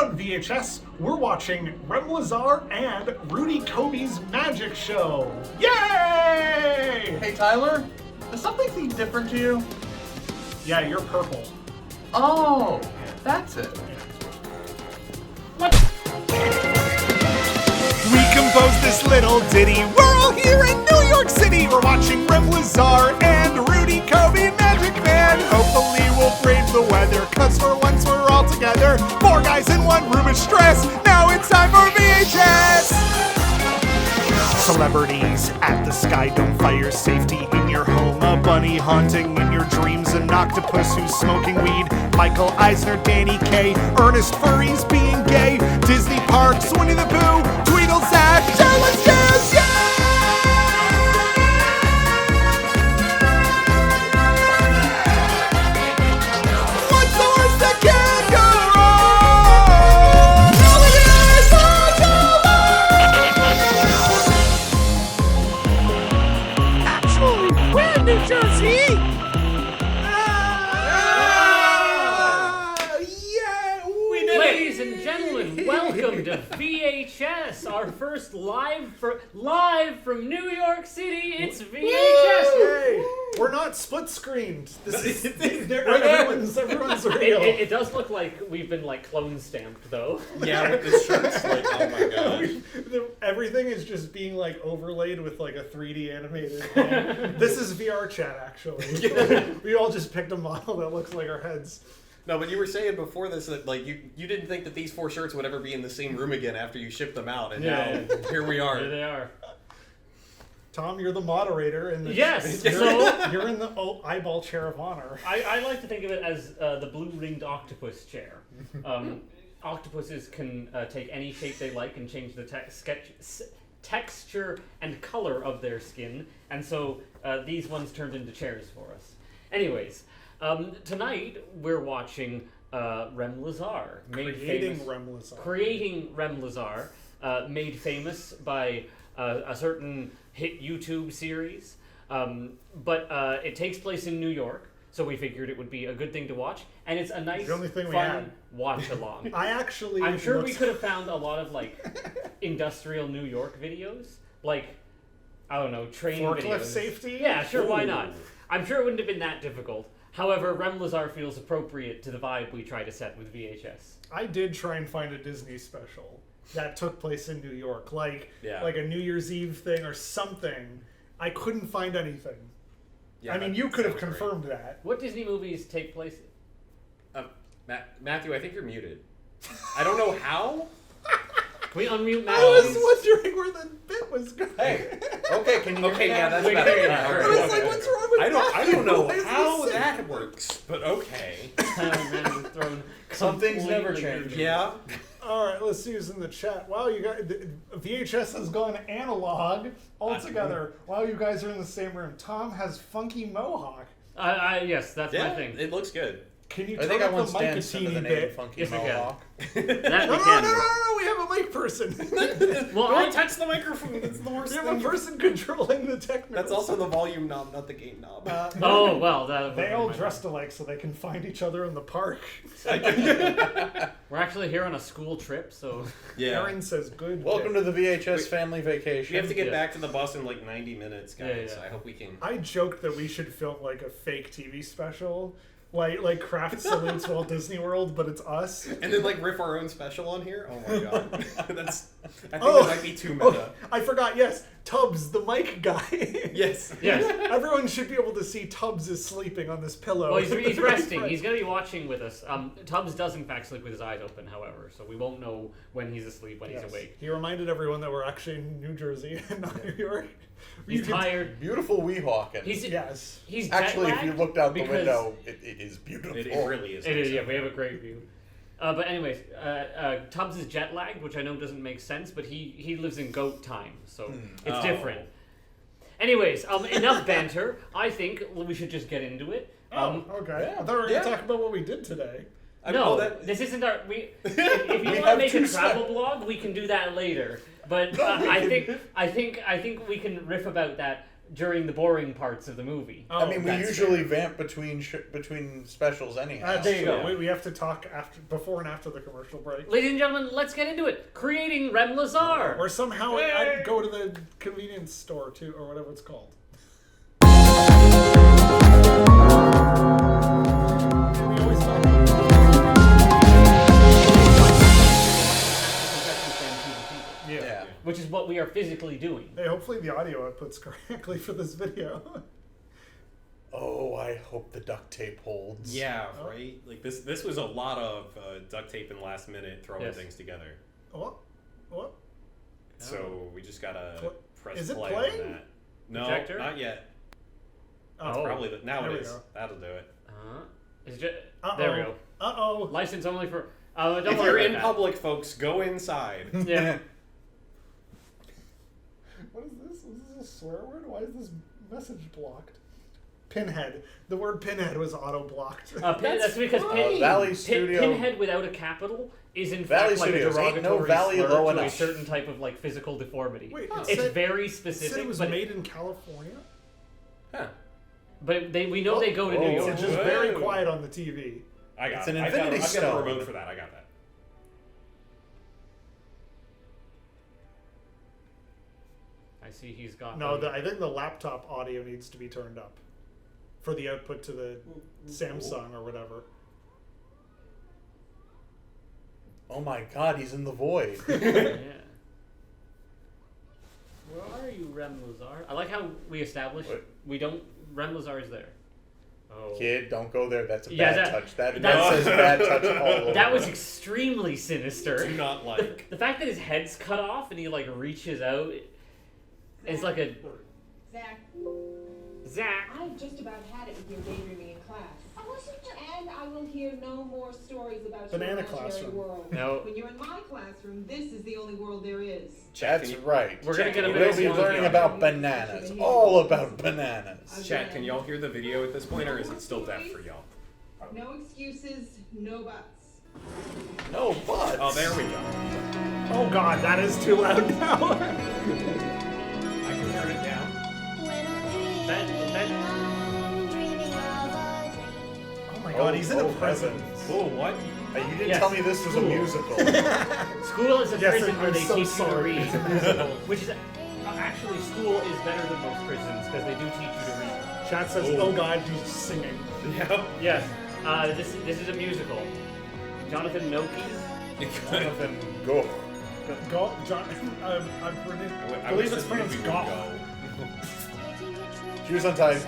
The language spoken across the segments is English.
on VHS, we're watching Rem Lezar and Rudy Coby's magic show. Yay! Hey Tyler, does something seem different to you? Yeah, you're purple. Oh, that's it. What? We composed this little ditty. We're all here in New York City. We're watching Rem Lezar and Rudy Coby, Magic Man. Hopefully we'll brave the weather, cause for once we're all together. 4 guys in one room is stress. Now it's time for VHS. Celebrities at the Sky Dome, fire safety in your home, a bunny haunting in your dreams, an octopus who's smoking weed, Michael Eisner, Danny Kaye, Ernest Furries being gay, Disney parks, Winnie the Pooh, Tweedlesack, Charlotte's Jazz, yeah! What's the worst that can go wrong? Actually, we're in New Jersey! Ladies and gentlemen, welcome to VHS, our first live from New York City. It's VHS. Yay! We're not split screened. This is everyone's real. It does look like we've been clone stamped though. Yeah, with this shirt's oh my gosh. Everything is just being overlaid with a 3D animated. This is VR chat actually. We all just picked a model that looks like our heads. No, but you were saying before this that you didn't think that these 4 shirts would ever be in the same room again after you shipped them out, and now here we are. Here they are. Tom, you're the moderator, and yes, you're in the eyeball chair of honor. I like to think of it as the blue-ringed octopus chair. Octopuses can take any shape they like and change the texture and color of their skin, and so these ones turned into chairs for us. Anyways. Tonight we're watching Rem Lezar, Creating Rem Lezar. Creating Rem Lezar, made famous by a certain hit YouTube series, but it takes place in New York, so we figured it would be a good thing to watch, and it's a nice, fun watch along. I'm sure we could have found a lot of industrial New York videos, I don't know, train forklift videos. Safety. Yeah, sure, why not? I'm sure it wouldn't have been that difficult. However, Rem Lezar feels appropriate to the vibe we try to set with VHS. I did try and find a Disney special that took place in New York, like a New Year's Eve thing or something. I couldn't find anything. Yeah, I mean, you could have confirmed that. What Disney movies take place? Matthew, I think you're muted. I don't know how. Can we unmute Matthew? I was wondering where the bit was going. Hey, okay, can you? Okay, yeah, that's better. I was like, what's wrong with I don't know how that works, but okay. Some things never change. Yeah. All right, let's see who's in the chat. Wow, you guys, VHS has gone analog altogether. Wow, you guys are in the same room. Tom has funky mohawk. Yes, that's my thing. It looks good. Can you turn up the mic a teeny bit? Yes, we can. No, we have a mic person. Well, don't touch the microphone. It's the worst thing. We have a person controlling the technical. That's also the volume knob, not the gain knob. Oh, well. They all dressed alike so they can find each other in the park. We're actually here on a school trip, so... Yeah. Aaron says good. Welcome to the VHS family vacation. We have to get back to the bus in 90 minutes, guys. Yeah. I hope we can. I joked that we should film a fake TV special. Like Kraft salutes Walt Disney World, but it's us. And then riff our own special on here? Oh my god. I think that might be too meta. I forgot, yes. Tubbs, the mic guy. Yes. Everyone should be able to see Tubbs is sleeping on this pillow. Well, he's resting. He's going to be watching with us. Tubbs does in fact sleep with his eyes open, however, so we won't know when he's asleep, when he's awake. He reminded everyone that we're actually in New Jersey and not New York. He's tired. Beautiful Weehawken. He's actually, if you looked out the window, it is beautiful. It really is. It is, yeah. We have a great view. But anyways, Tubbs is jet lagged, which I know doesn't make sense, but he lives in goat time, so it's different. Anyways, enough banter. I think we should just get into it. Okay. I thought we were going to talk about what we did today. This isn't our... If you want to make a travel blog, we can do that later. But I think we can riff about that during the boring parts of the movie. Oh, I mean, we that's usually vamp between specials anyhow. there you go. Yeah. We have to talk before and after the commercial break. Ladies and gentlemen, let's get into it. Creating Rem Lezar. Or somehow I'd go to the convenience store too, or whatever it's called. We always talk about Yeah. which is what we are physically doing. Hey, hopefully the audio outputs correctly for this video. Oh, I hope the duct tape holds. Yeah, right. Like this was a lot of duct tape in the last minute throwing things together. What? What? So we just gotta press Is it play playing? on that. No, Projector? not yet. Oh. It's probably now There it we is. go. That'll do it. It's just, Uh-oh. there we go. Uh-oh. License only for... don't If worry you're about in that. public, folks, go inside. Yeah. What is this? Is this a swear word? Why is this message blocked? Pinhead. The word pinhead was auto-blocked. That's because Valley Studio. Pinhead without a capital is in Valley fact like a Studios. Ain't derogatory no valley slur low to a enough. certain type of like physical deformity. Wait, it's said- very It specific, said it was but made in California? Huh. we know they go to New It's York. just very quiet on the TV. I got It's an it. Infinity I've got Stone. the remote for that. I got that. I see he's got... No, I think the laptop audio needs to be turned up for the output to the Samsung or whatever. Oh my God, he's in the void. Yeah. Where are you, Rem Lezar? I like how we established Rem Lezar is there. Oh. Kid, don't go there. That's a Yeah, bad that- touch. That that's- says bad touch all over. That was extremely sinister. Do not like. The fact that his head's cut off and he like reaches out, it's like a Zach. I just about had it with your daydreaming in class. And I will hear no more stories about Banana your imaginary classroom. world. No. When you're in my classroom, this is the only world there is. That's right. We're gonna get a We'll bit be of learning about bananas. All about bananas. Chat, can y'all hear the video at this point, or is it still deaf for y'all? No excuses, no buts. No buts. Oh, there we go. Oh God, that is too loud now. I can turn it down. Oh my God, he's in a prison. Oh, what? Hey, you didn't Yes. tell me this was a musical. School is a Yes, prison where I'm they so teach sorry. you to read, which is actually school is better than most prisons because they do teach you to read. Chat says, "Oh God, he's singing." Yep. Yes, this is a musical. Jonathan Noki. Jonathan, go. Go, John. I believe it's pronounced Goff. Shoes untied.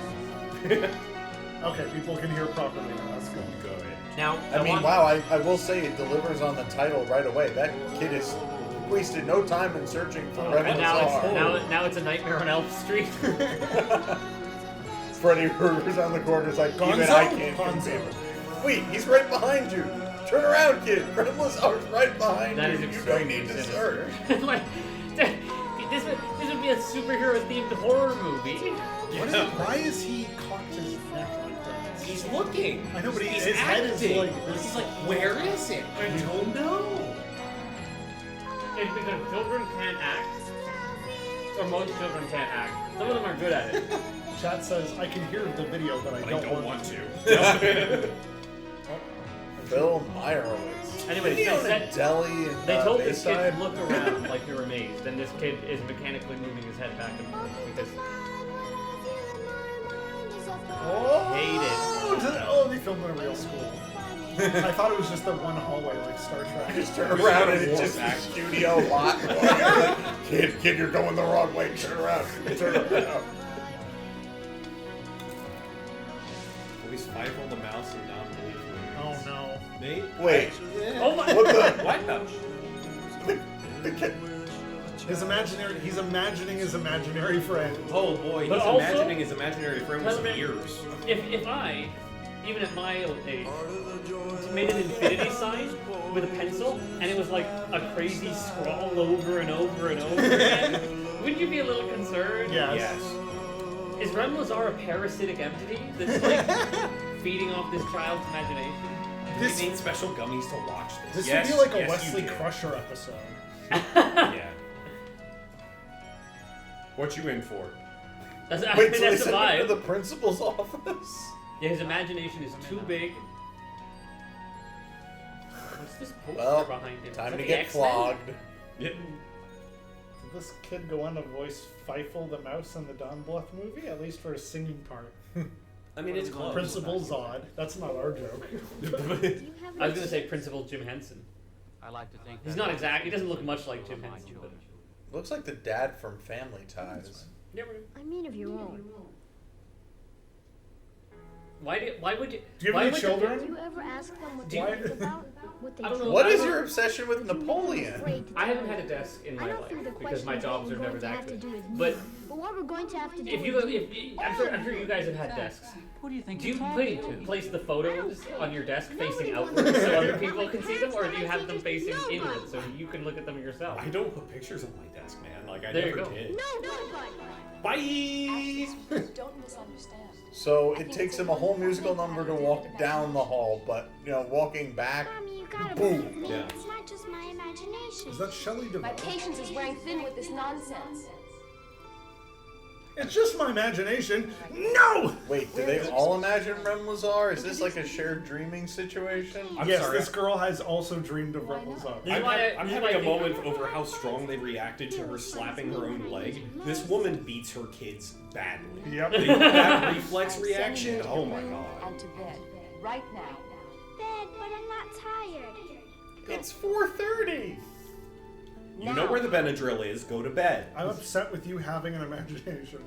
Okay, people can hear properly now. That's good. Go ahead. Now, I mean, wow, I will say it delivers on the title right away. That kid has wasted no time in searching for Rem And now Lezar. it's now it's a Nightmare on Elm Street. Freddy Krueger's on the corner. It's like, even Gonzo? I can't Gonzo. conceive it. Wait, he's right behind you. Turn around, kid. Rem Lezar's right behind That you. is You don't extremely need to sinister. search. Like, this would be a superhero themed horror movie. Why is he cocked his neck like that? He's looking. I know, but he's his head is acting. like this. He's like, where is it? I don't know. It's because children can't act, or most children can't act. Some of them are good at it. Chat says, "I can hear the video, but I don't want to." Phil Meyerowitz. Anyways, Did he own a they deli in They told this kid Bayside? to look around like you're amazed, and this kid is mechanically moving his head back and forth because hate it. Oh, they filmed in a real school. I thought it was just the one hallway like Star Trek. Just turn around and it's just a studio lot. Kid, you're going the wrong way. Turn around. Turn around. Please rifle the mouse and not believe me. Oh no. Nate? Wait. Oh my! What the? What the? The kid. He's imagining his imaginary friend. Oh boy, But he's also- imagining his imaginary friend with some Telegram- ears. If I, even at my old age, made an infinity sign with a pencil, and it was like a crazy scrawl over and over and over again, wouldn't you be a little concerned? Yes. Yes. Is Rem Lezar a parasitic entity that's like feeding off this child's imagination? This, You need special gummies to watch this. this Yes, would be like a yes, Wesley you do. Crusher episode. Yeah. What you in for? That's, Wait, I so mean, they that's the sent him to vibe. the principal's office? Yeah, his imagination is too big. What's this poster Well, behind him? time Is that to the get X-Men? flogged. Yeah. Did this kid go on to voice Feifel the Mouse in the Don Bluth movie? At least for a singing part. I mean, it's close. Principal Zod. That's not our joke. I was gonna say Principal Jim Henson. I like to think He's not exact. He doesn't look much like Jim Henson. But Looks like the dad from Family Ties. yeah, I mean, if you won't. why would you? Do you have why any would children? Do you ever ask them what Do they you- think about what they I don't know. do? What is I your don't- obsession with Napoleon? I haven't had a desk in I my don't life think the because question my is jobs what are we're never going to that have to good. do with me, But but what we're going to have to do if you, with I'm sure you guys have had desks. Who do you think Do you you're talking to? place the photos on your desk facing outward so other people can see them, or do you have them facing inward so you can look at them yourself? I don't put pictures on my desk, man. Like, I There you never go. did. nobody. Bye! Don't misunderstand. So it takes him a whole musical number to walk down the hall, but walking back, Mommy, you gotta boom. believe me. Yeah. It's not just my imagination. Is that Shelley My Duvall? patience is wearing thin with this nonsense. It's just my imagination. No! Wait, do they all imagine Rem Lezar? Is this like a shared dreaming situation? I'm Yes, sorry. this girl has also dreamed of Rem Lezar. This is why I- I'm this is having why I a think- moment over how strong they reacted to her slapping her own leg. This woman beats her kids badly. Yep. That reflex I'm reaction, sending you to oh your my room god. And to bed. Right now. Bed, but I'm not tired. It's 4:30. You know where the Benadryl is, go to bed. I'm upset with you having an imagination.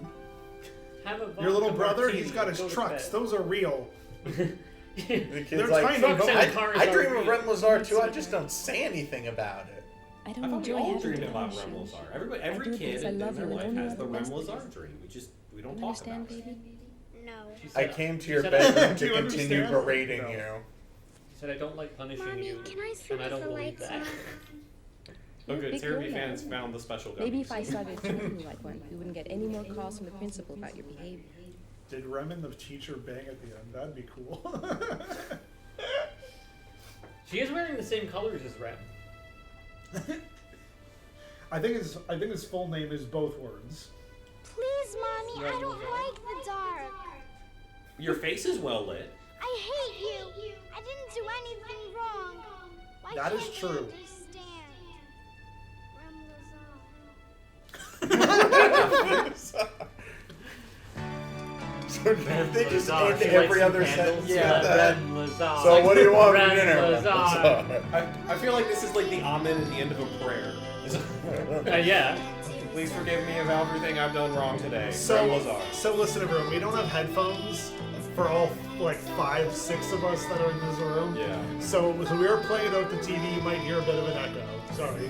Have a Your little vodka brother, martini he's got and his go to trucks. bed. Those are real. The kid's They're like, tiny, Trucks but and cars I are dream of real. Rem Lezar too, I just don't say anything about it. I I don't thought we enjoy all having dreamed about Rem depression. Lezar. Every I do it kid because I in love their you and life only has have the the Rem best Lezar days. dream. We don't You talk about understand, it. baby? No. She I said- came to she your said- bedroom Do to you continue understand? berating No. you. She said I don't like punishing Mommy, you, can I sleep and I with don't the believe lights that. on? Oh good, Big Therapy girl now. fans found the special gummies. Maybe if I started treating you like one, we wouldn't get any more calls from the principal about your behavior. Did Rem and the teacher bang at the end? That'd be cool. She is wearing the same colors as Rem. I think his full name is both words. Please, Mommy, I don't like the dark. Your face is well lit. I hate you. I didn't do anything wrong. Why That is can't you true. understand? Rem Lezar. So they just Lezar. end She every lights other some candles. sentence with that. Rem Lezar. So what do you want for Rem dinner? Lezar. I feel like this is like the amen at the end of a prayer. Yeah. Please forgive me of everything I've done wrong today. Rem So Lezar. listen, everyone. We don't have headphones for all like 5, 6 of us that are in this room. Yeah. So we are playing out the TV. You might hear a bit of an echo. Sorry.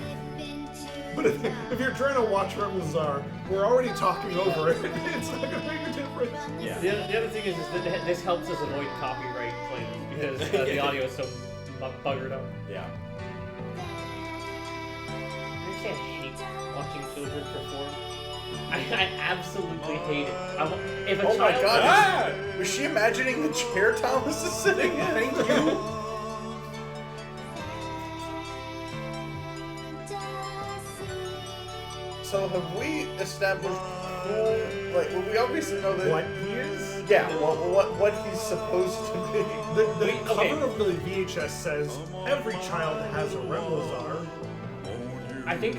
But if you're trying to watch Rem Lezar, we're already talking over it. It's not going to make a difference. Yeah. The other thing is that this helps us avoid copyright claims because the audio is so buggered up. Yeah. I say I hate watching children perform. I absolutely hate it. If a Oh my child, god, Ah! was she imagining the chair Thomas is sitting in? Thank you. So have we established who, like, well, we obviously know that... What he is? Yeah, what he's supposed to be. The Okay. cover of the VHS says every child has a Rem Lezar. I think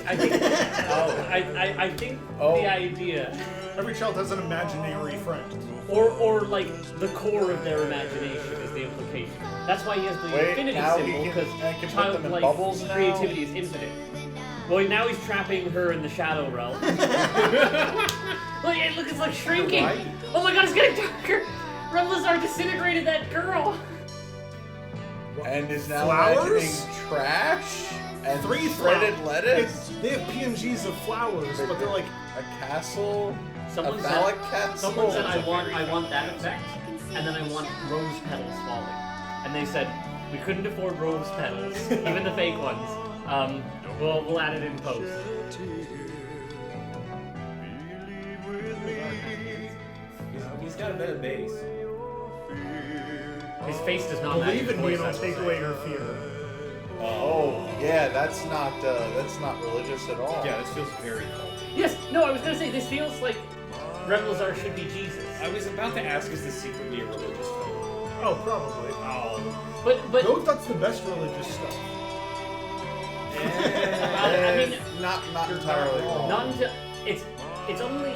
Oh. the idea, Every child has an imaginary friend. or like the core of their imagination is the implication. That's why he has the Wait, infinity now he symbol can- because I can put them in childlike bubbles now? creativity is infinite. Well, now he's trapping her in the shadow realm. Look, it's like shrinking. Right. Oh my god, it's getting darker. Rem Lezar disintegrated that girl. And is now Flowers? imagining trash and 3 shredded flowers. lettuce, They have PNGs of flowers, but they're like, a castle, Someone a said, phallic castle. someone said I want that effect, and then I want rose petals falling. And they said we couldn't afford rose petals, even the fake ones. We'll add it in post. He's got a bit of bass. His face does not believe match in me his and I'll voice, take I would away say. your fear. Oh, yeah, that's not religious at all. Yeah, this feels very culty. Yes, no, I was gonna say this feels like Rem Lezar should be Jesus. I was about to ask, is this secretly a religious film? Oh, probably. Oh. But no, that's the best religious stuff. I mean, not entirely wrong. not until it's only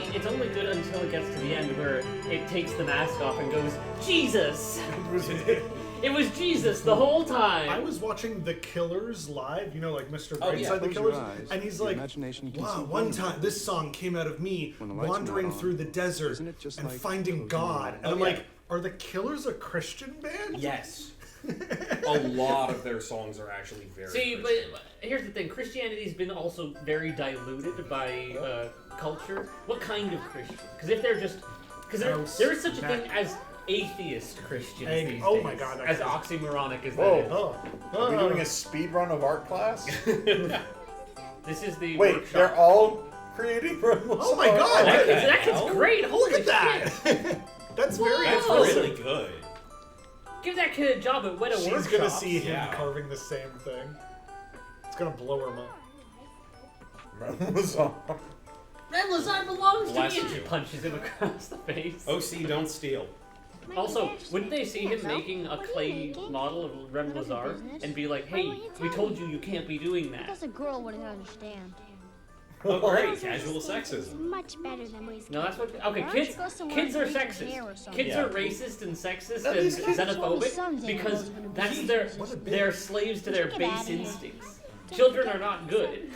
good until it gets to the end where it takes the mask off and goes, Jesus. It was Jesus the whole time. I was watching The Killers live, you know, like Mr. Brightside, The Killers, and he's like, wow, one time this song came out of me wandering through the desert and finding God. And I'm like, are The Killers a Christian band? Yes. A lot of their songs are actually very See, Christian. but here's the thing. Christianity's been also very diluted by culture. What kind of Christian? Because if they're just... Because there is such a thing as atheist Christians these days. Oh my god. As oxymoronic as Whoa. that is. Are we doing a speed run of art class? This is the Wait, workshop. they're all creating Rem Lezar? Oh my god. That kid's great. Holy Look at that. That's very That's impressive. really good. Give that kid a job at Weta She's Workshops. gonna see him carving the same thing. It's gonna blow her mind. Rem Lezar. Rem Lezar belongs Bless to me. you. She punches him across the face. OC, don't steal. Also, wouldn't they see him making a clay model of Rem Lezar and be like, hey, we told you can't be doing that? Because a girl wouldn't understand. Oh, great. Casual sexism. Much better than we. No, that's what... Okay, kids are sexist. Kids are racist and sexist and xenophobic because that's they're slaves to their base instincts. Children are not good.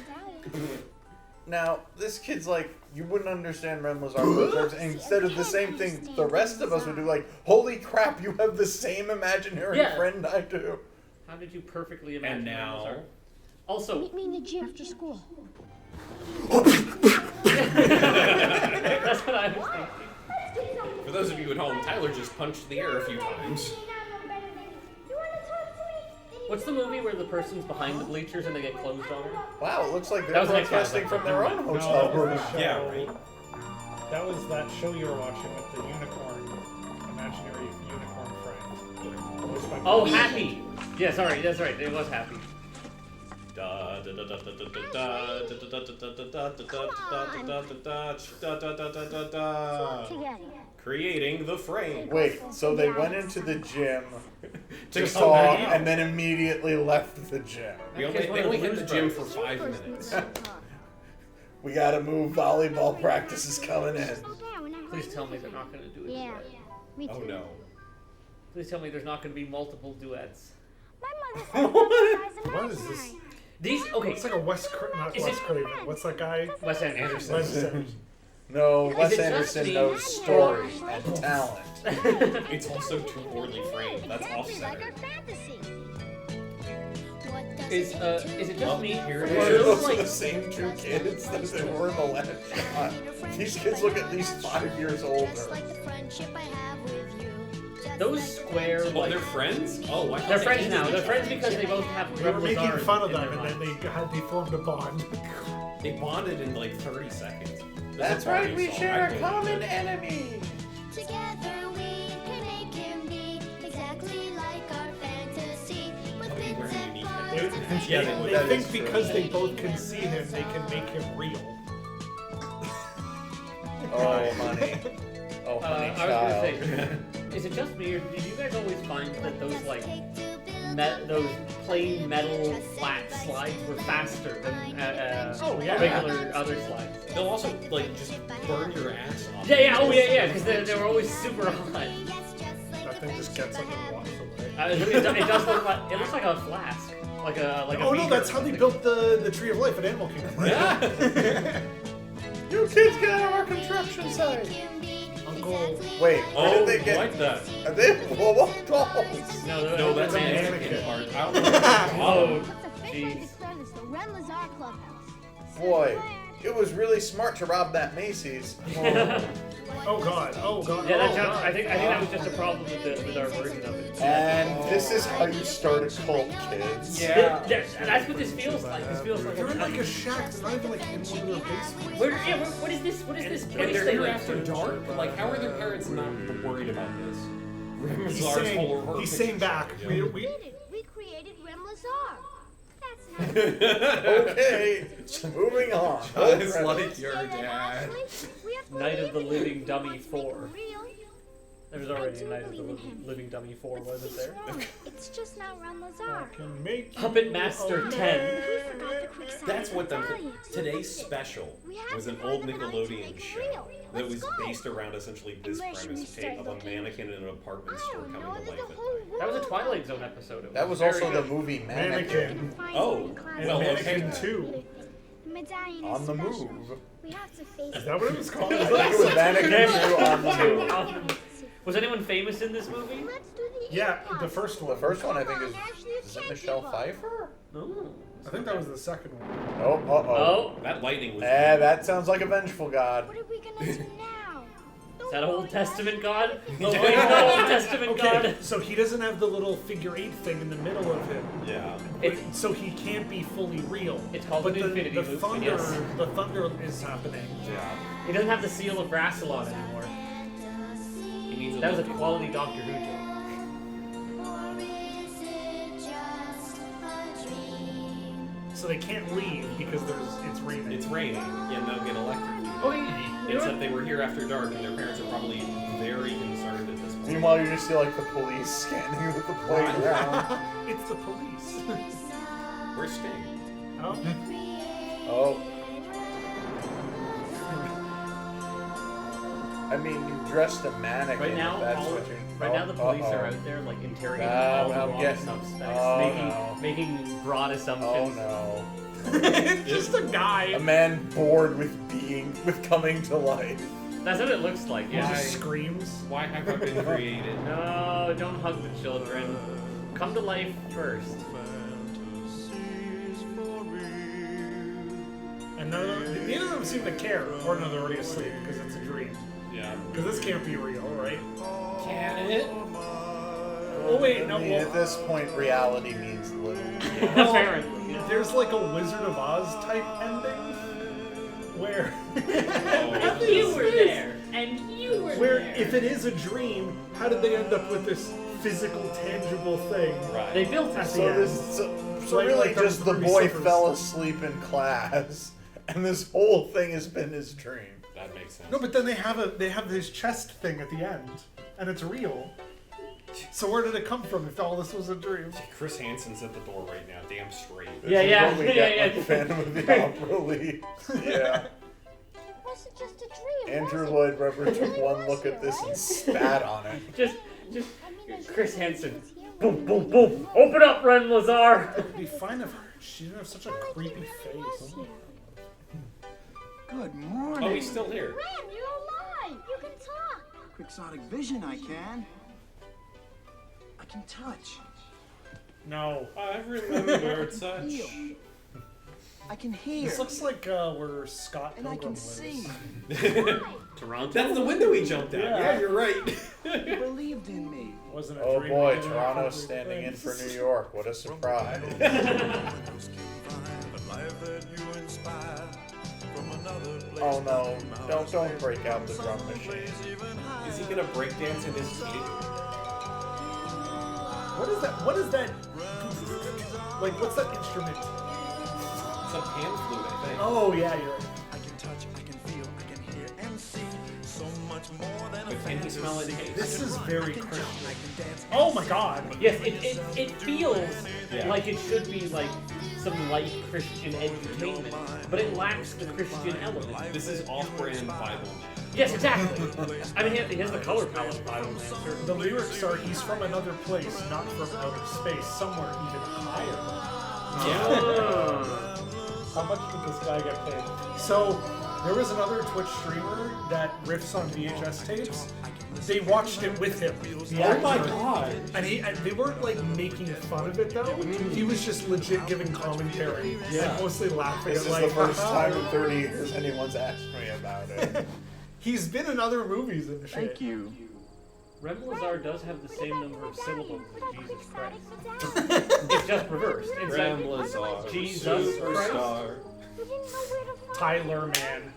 Now, this kid's like, you wouldn't understand Rem Lezar, and instead of the same thing the rest of us would do, like, holy crap, you have the same imaginary friend I do. How did you perfectly imagine And now... Rem Lezar? Also... Meet me in the gym after school. That's what I was thinking. For those of you at home, Tyler just punched the air a few times. What's the movie where the person's behind the bleachers and they get closed on her? Wow, it looks like That they're was next broadcasting time. from their own No, hotel that was room. the show. Yeah, right. That was that show you were watching with the unicorn, imaginary unicorn friend. Voiced by Oh, Rudy Happy! Yeah, sorry, that's right, it was Happy. Creating the frame. Wait, so they went into the gym to come talk back out. and then immediately left the gym. They only hit the gym for 5 minutes. We gotta move, volleyball practice is coming in. Please tell me they're not going to do it. Yeah. Me too. Oh no. Please tell me there's not going to be multiple duets. My mother said I'm What is this? These, okay, It's like a not Is Wes it- Craven. What's that guy? Wes Anderson. Wes Anderson. No, Wes it just Anderson me? knows story and talent. It's also too poorly framed. That's exactly like off-center. our fantasy. Is it just me here? Are you sure those are the same two kids that they were in the last shot? These kids look at least 5 years older. Those square, Oh, like... they're friends? Oh, I thought They're they friends hated now. each They're other. friends because they both have They were Rem making Lezar fun of in them, their and minds. then they formed a bond. They bonded in like 30 seconds. That's a right, party we song. share I a believe common it. enemy. Together we can make him be exactly like our fantasy. With Why are you bits wearing and unique parts headphones? of Yeah, They that think is true. because they both can see him, they can make him real. Oh, honey. Oh, honey, I was child. gonna say, is it just me, or did you guys always find that those like those plain metal flat slides were faster than regular other slides? They'll also like just burn your ass off. Yeah, because they were always super hot. That thing just gets up and walks away. It does look like it looks like a flask, like a Oh no, beaker. that's how they built the Tree of Life at Animal Kingdom, right? Yeah. You kids get out of our construction site. Uncle. Wait, where Oh, did they get? like that. Are they blow-up dolls? No, that's a mannequin. mannequin part. I don't know. Oh, What's a favorite jeez. friend is the Rem Lezar Clubhouse. Boy, it was really smart to rob that Macy's. Oh god. Oh god. Yeah, oh, that's god. I think that was just a problem with our version of it. And this is how you start a cult, kids. Yeah. That's what this feels like. This feels like They're in like a shack. They're not even like in one of their basements. what is this? What is this And place they're they here live after in? dark. Like, how are their parents not worried about this? Rem He's Lezar's saying, whole he's saying back. We We created Rem Lezar. That's nice. Okay, moving on. It's like your dad. We have Night of the Living Dummy 4. There was already a Night of the Living Dummy 4, wasn't there? It's just not Rem Lezar. Puppet Master 10. That's what today's special was an old Nickelodeon show that was based around essentially this premise of a mannequin in an apartment store coming to life at night. That was a Twilight Zone episode. That was also the movie Mannequin. Oh, well, Mannequin 2. On the Move. Is that what it was called? I think it was Mannequin 2 on the Move. Was anyone famous in this movie? Yeah, the first one. The first one I think is it Michelle Pfeiffer? Ooh. I think that was the second one. Oh, Oh, that lightning was... that sounds like a vengeful god. What are we gonna do now? is that Old Testament God? Oh, wait, no, Old Testament God. So he doesn't have the little figure 8 thing in the middle of him. Yeah. So he can't be fully real. It's called but an infinity the loop, thunder, yes. the thunder is happening. Yeah. He doesn't have the seal of Rassilon anymore. He needs That was a quality Doctor Who joke. So they can't leave because it's raining. It's raining, and they'll get electrocuted. Oh, Except they were here after dark, and their parents are probably very concerned at this point. Meanwhile, you just see like the police scanning with the plate around. It's the police. Where's Sting? Oh. Oh. I mean, you dressed a mannequin. Right now, if that's what you... right now the police are out there like interrogating all the wrong suspects, making broad assumptions. Oh Just a guy. no. A man bored with coming to life. That's what it looks like. Yeah. He just screams. Why have I been created? No, don't hug the children. Come to life first. And neither of them seem to care. Or no, they're already asleep because it's a dream. Yeah. Because this can't be real, right? Can it? Oh wait, no. I mean, at this point, reality means little. Apparently. There's like a Wizard of Oz type ending where And you were there. And you were where there. if it is a dream, how did they end up with this physical, tangible thing? Right. They built it. So Like- really, like just the Rudy boy Coby. fell asleep in class, and this whole thing has been his dream. That makes sense. No, but then they have his chest thing at the end, and it's real. So where did it come from if all this was a dream? Chris Hansen's at the door right now, damn straight. Yeah, This is yeah, what we yeah, get yeah. when Phantom of the Opera leaves. Yeah. Was it just a dream? Andrew Lloyd Webber took one look at this and spat on it. Just Chris Hansen. Boom, boom, boom. Open up, Rem Lezar. It'd be fine if she didn't have such a creepy face. Good morning. Oh, he's still here. Rem, you're alive. You can talk. Quixotic vision, I can. I can touch. No. I remembered such. Feel. I can hear. This looks like where Scott And I Pilgrim can lives. see. Toronto. That's the window he jumped out. Yeah. Yeah, you're right. You believed in me. Wasn't a Oh dream boy, making Toronto's everything. standing in for New York. What a surprise. Oh no, don't break out the drum machine. Is he gonna breakdance in his feet? What is that? What is that? Like, what's that instrument? It's a pan flute, I think. Oh yeah, you're right. I can touch, I can feel, I can hear and see. So much more than But can he smell it? This is very Christian. Oh my God. Yes, it feels Yeah. like it should be like some light Christian edutainment, but it lacks the Christian element. This is off-brand Bible Man. Yes, exactly. I mean, he has the color palette of Bible Man, certainly. The lyrics are, he's from another place, not from outer space, somewhere even higher. Yeah. How much did this guy get paid? So, there was another Twitch streamer that riffs on VHS tapes. They watched it with him. Oh my God. And they weren't like making fun of it though. He was just legit giving commentary. Yeah. And mostly laughing This at is like, the first "Haha." time in 30 years anyone's asked me about it. He's been in other movies and shit. Thank you. Rem Lezar does have the same number of syllables as Jesus Christ. It's just reversed. It's Rem like Lezar, Jesus superstar. Tyler Man.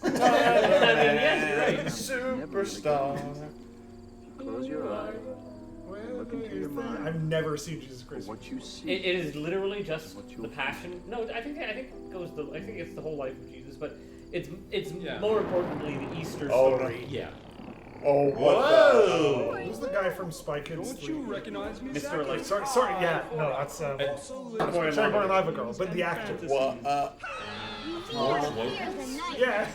Yes, you're right. Superstar. Close your eyes. Look into your mind. I've never seen Jesus Christ. What you see. It is literally just the passion. No, I think it's the whole life of Jesus, but It's more importantly the Easter Oh, story. Yeah. Oh, what Whoa! Who's the guy from Spy Kids 3? Don't you recognize me, Mr. Like, Sorry, yeah, no, that's Shark Boy and Lava Girl, but the actor. What? Yeah.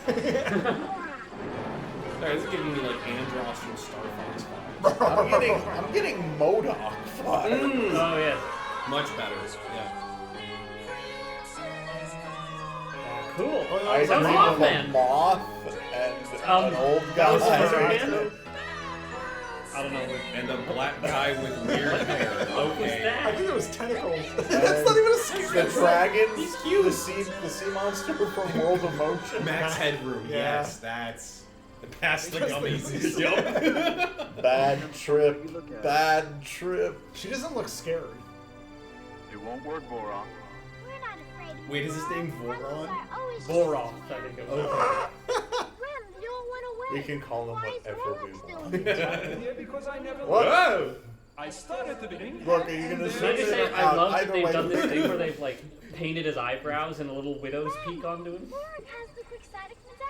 Sorry, this is giving me like Andros from Star Fox 5. I'm getting MODOK vibes. Oh yeah. Much better. Yeah. Cool. I Sounds think off, of a man. moth and an old That was guy. Superman? I don't know. And a black guy with weird hair. Okay. I think it was tentacles. That's not even a scary. The dragon, he's cute. The sea monster from World of Motion. Max Headroom. Yeah. Yes, that's past the gummies. Yup. Bad trip. Bad trip. She doesn't look scary. It won't work, Voron. Wait, is his name Voron? Voroth, I think it was. We can call him whatever we want. Because I never What? Whoa! I start at the beginning. Look, are you gonna Can I just say, it I out love that either they've way? done this thing where they've like painted his eyebrows and a little widow's peak onto him.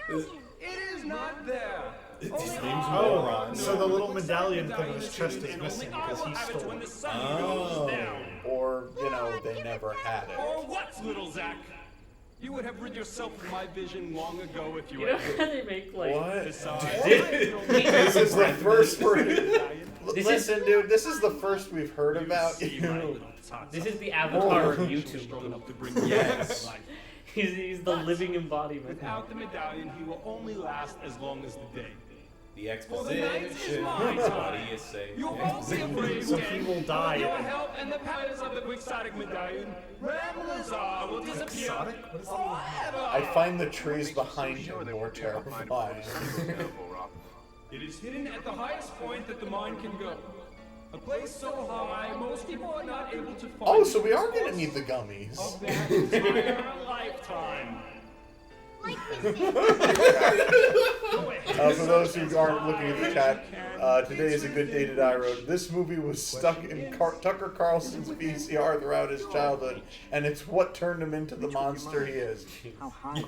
It is not there. His name's Oh, Voron. so the little medallion thing on his chest is missing because he stole it. Oh. Or, they never had it. Or what, little Zach? You would have rid yourself of my vision long ago if you You know how they make like What? Besides, This is the first This Listen, dude, this is the first we've heard about you. This is the avatar of YouTube. strong enough to bring Yes. life. He's the living embodiment. Without the medallion, he will only last as long as the day. The exposition. What do you say? You won't be afraid So he will die. With your help and the powers of the quixotic medallion, Rem Lezar will disappear Exotic? What is that? forever. I find the trees behind him more terrifying. It is hidden at the highest point that the mind can go. A place so high, most people are not able to find Oh, so we are gonna need the gummies. of their entire lifetime. For those who aren't looking at the chat, today is a good day to die road. This movie was stuck in Tucker Carlson's VCR throughout his childhood, and it's what turned him into the monster he is.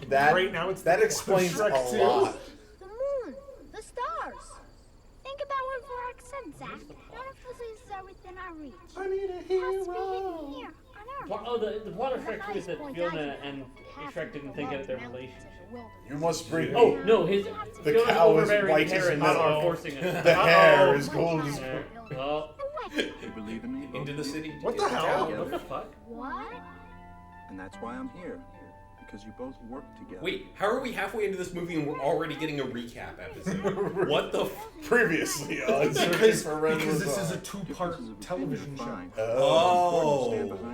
That Right now it's that the explains a Shrek too. lot. The moon, the stars. Think about what Vorak said, Zach. None of those things are within our reach. I need a It has to be hidden hero. here, on Earth. Oh, the plot of Shrek 2 is that Fiona and Shrek didn't think of their relationship. You must bring Oh no, his The Fiona's cow is overbearing white as parents metal. are forcing it. the hair is gold as Well, You believe in me? Into the city. What the hell? what the fuck? What? And that's why I'm here. Because you both work together. Wait, how are we halfway into this movie and we're already getting a recap episode? What the previously on Searching for Rem Because this Lezar. is a two-part television show. Oh,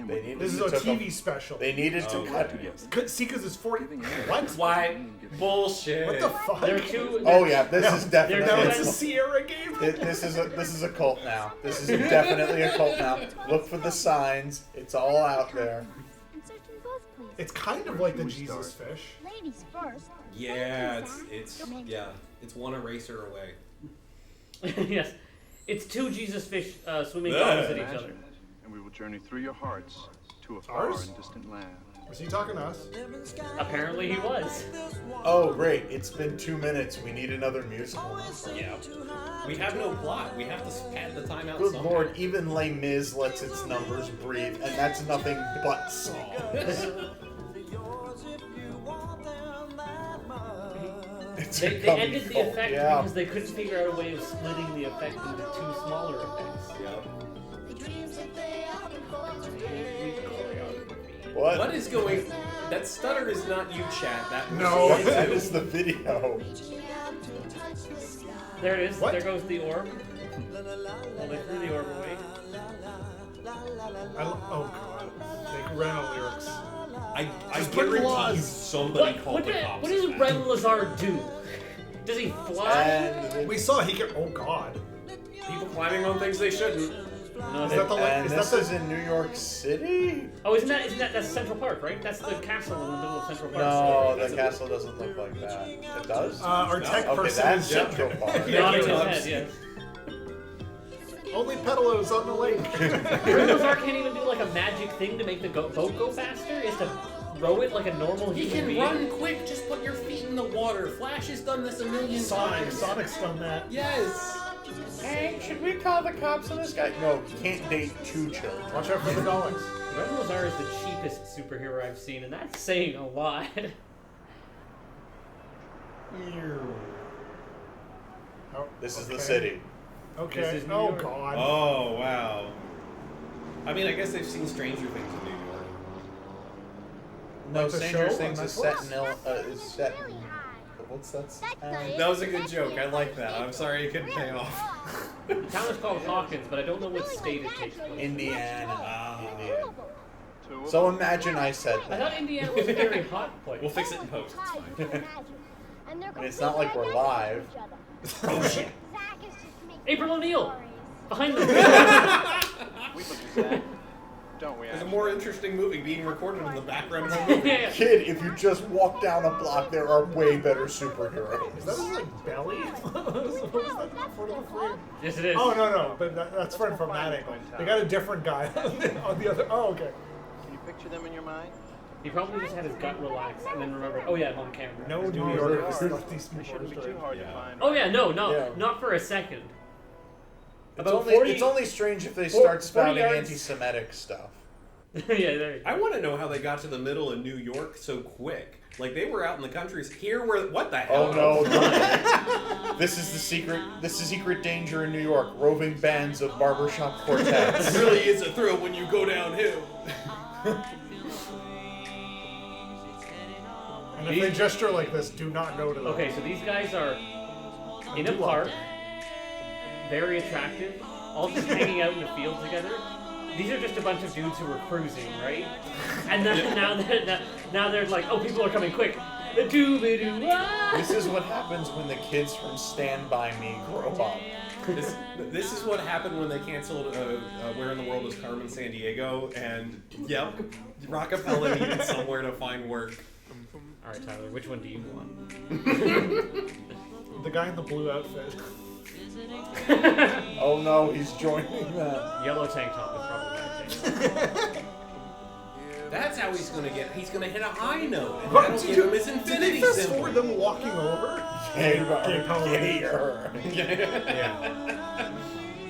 They needed This is to a took TV special. They needed to cut it. See, because it's 40. What? Why? Bullshit. What the fuck? They're two. Oh yeah, this is Now definitely. it's a Sierra game. This is a cult now. This is definitely a cult now. Look for the signs. It's all out there. And searching both places. It's kind of like the Jesus fish. Ladies first. Yeah, it's one eraser away. Yes, it's two Jesus fish swimming opposite each other. And we will journey through your hearts to a far Ours? and distant land. Was he talking to us? Apparently he was. Oh great! It's been 2 minutes. We need another musical. Yeah. We have no plot. We have to pad the time out Good somehow. lord! Even Les Mis lets its numbers breathe, and that's nothing but songs. It's a They gummy ended the cult, effect yeah. because they couldn't figure out a way of splitting the effect into two smaller effects. Yep. What? Is going? That stutter is not you, chat. That was No. That is the video. There it is. What? There goes the orb. Well, they threw the orb away. Oh god. They ran out of lyrics. I Just put guarantee you laws. somebody called the cops. What does on Rem that. Lezar do? Does he fly? And We saw he could. Oh god. People climbing on things they shouldn't. No, Is that the and is this that is the in New York City. oh, that's Central Park, right? That's the castle in the middle of Central Park. No, the castle doesn't look like that. It does. our tech Okay, person that's is Central Park. Not in his Tubs. head, yes. only pedalos on the lake. Rem Lezar can't even do like a magic thing to make the boat go faster. He has to throw it like a normal He human can being. run quick, just put your feet in the water. Flash has done this a million times. Sonic's done that. Yes. Hey, should we call the cops on this guy? No, you can't date 2 children. Watch out for the dogs. Rem Lezar is the cheapest superhero I've seen, and that's saying a lot. Oh, This is the city. Okay. This is New Oh York. God. Oh, wow. I mean, I guess they've seen Stranger Things in New York. No, Like the Stranger show Things on is set in Netflix? is set in... What's that? That was a good joke. I like that. I'm sorry it couldn't pay off. The town is called Hawkins, but I don't know what state it takes place in. Indiana. So imagine I said I that. thought Indiana was a very hot place. We'll fix it in post. It's fine. And it's not like we're live. Oh, shit. April O'Neil! Behind them! We believe that, don't we? There's a more interesting movie being recorded in the background of the movie. Yeah. Kid, if you just walk down a block, there are way better superheroes. Is that his, like, belly? What was that front of the frame? Yes, it is. Oh, no. But that's from that angle. They got a different guy on the other. Oh, okay. Can you picture them in your mind? He probably just had his gut relax and then remembered, oh yeah, I'm on camera. No New They Yorkers are. thought these They people shouldn't be were too hard to Yeah. find. Oh yeah, no, Yeah. not for a second. It's only strange if they start 40 spouting yards. anti-Semitic stuff. Yeah, there you go. I want to know how they got to the middle of New York so quick. Like, they were out in the countries. Here were... What the hell? Oh no! This is the secret. This is secret danger in New York. Roving bands of barbershop It quartets. really is a thrill when you go downhill. And if they gesture like this, do not go to them. Okay, so these guys are in a park, very attractive, all just hanging out in the field together. These are just a bunch of dudes who were cruising, right? And then, now they're like, oh, people are coming quick. This is what happens when the kids from Stand By Me grow up. This is what happened when they canceled Where in the World is Carmen Sandiego, and yep, Rockapella needed somewhere to find work. All right, Tyler, which one do you want? The guy in the blue outfit. Oh no, he's joining that. Yellow tank top is probably my thing. That's how he's gonna hit a high note, and But that'll give him his infinity fast symbol. forward them walking over? Yeah.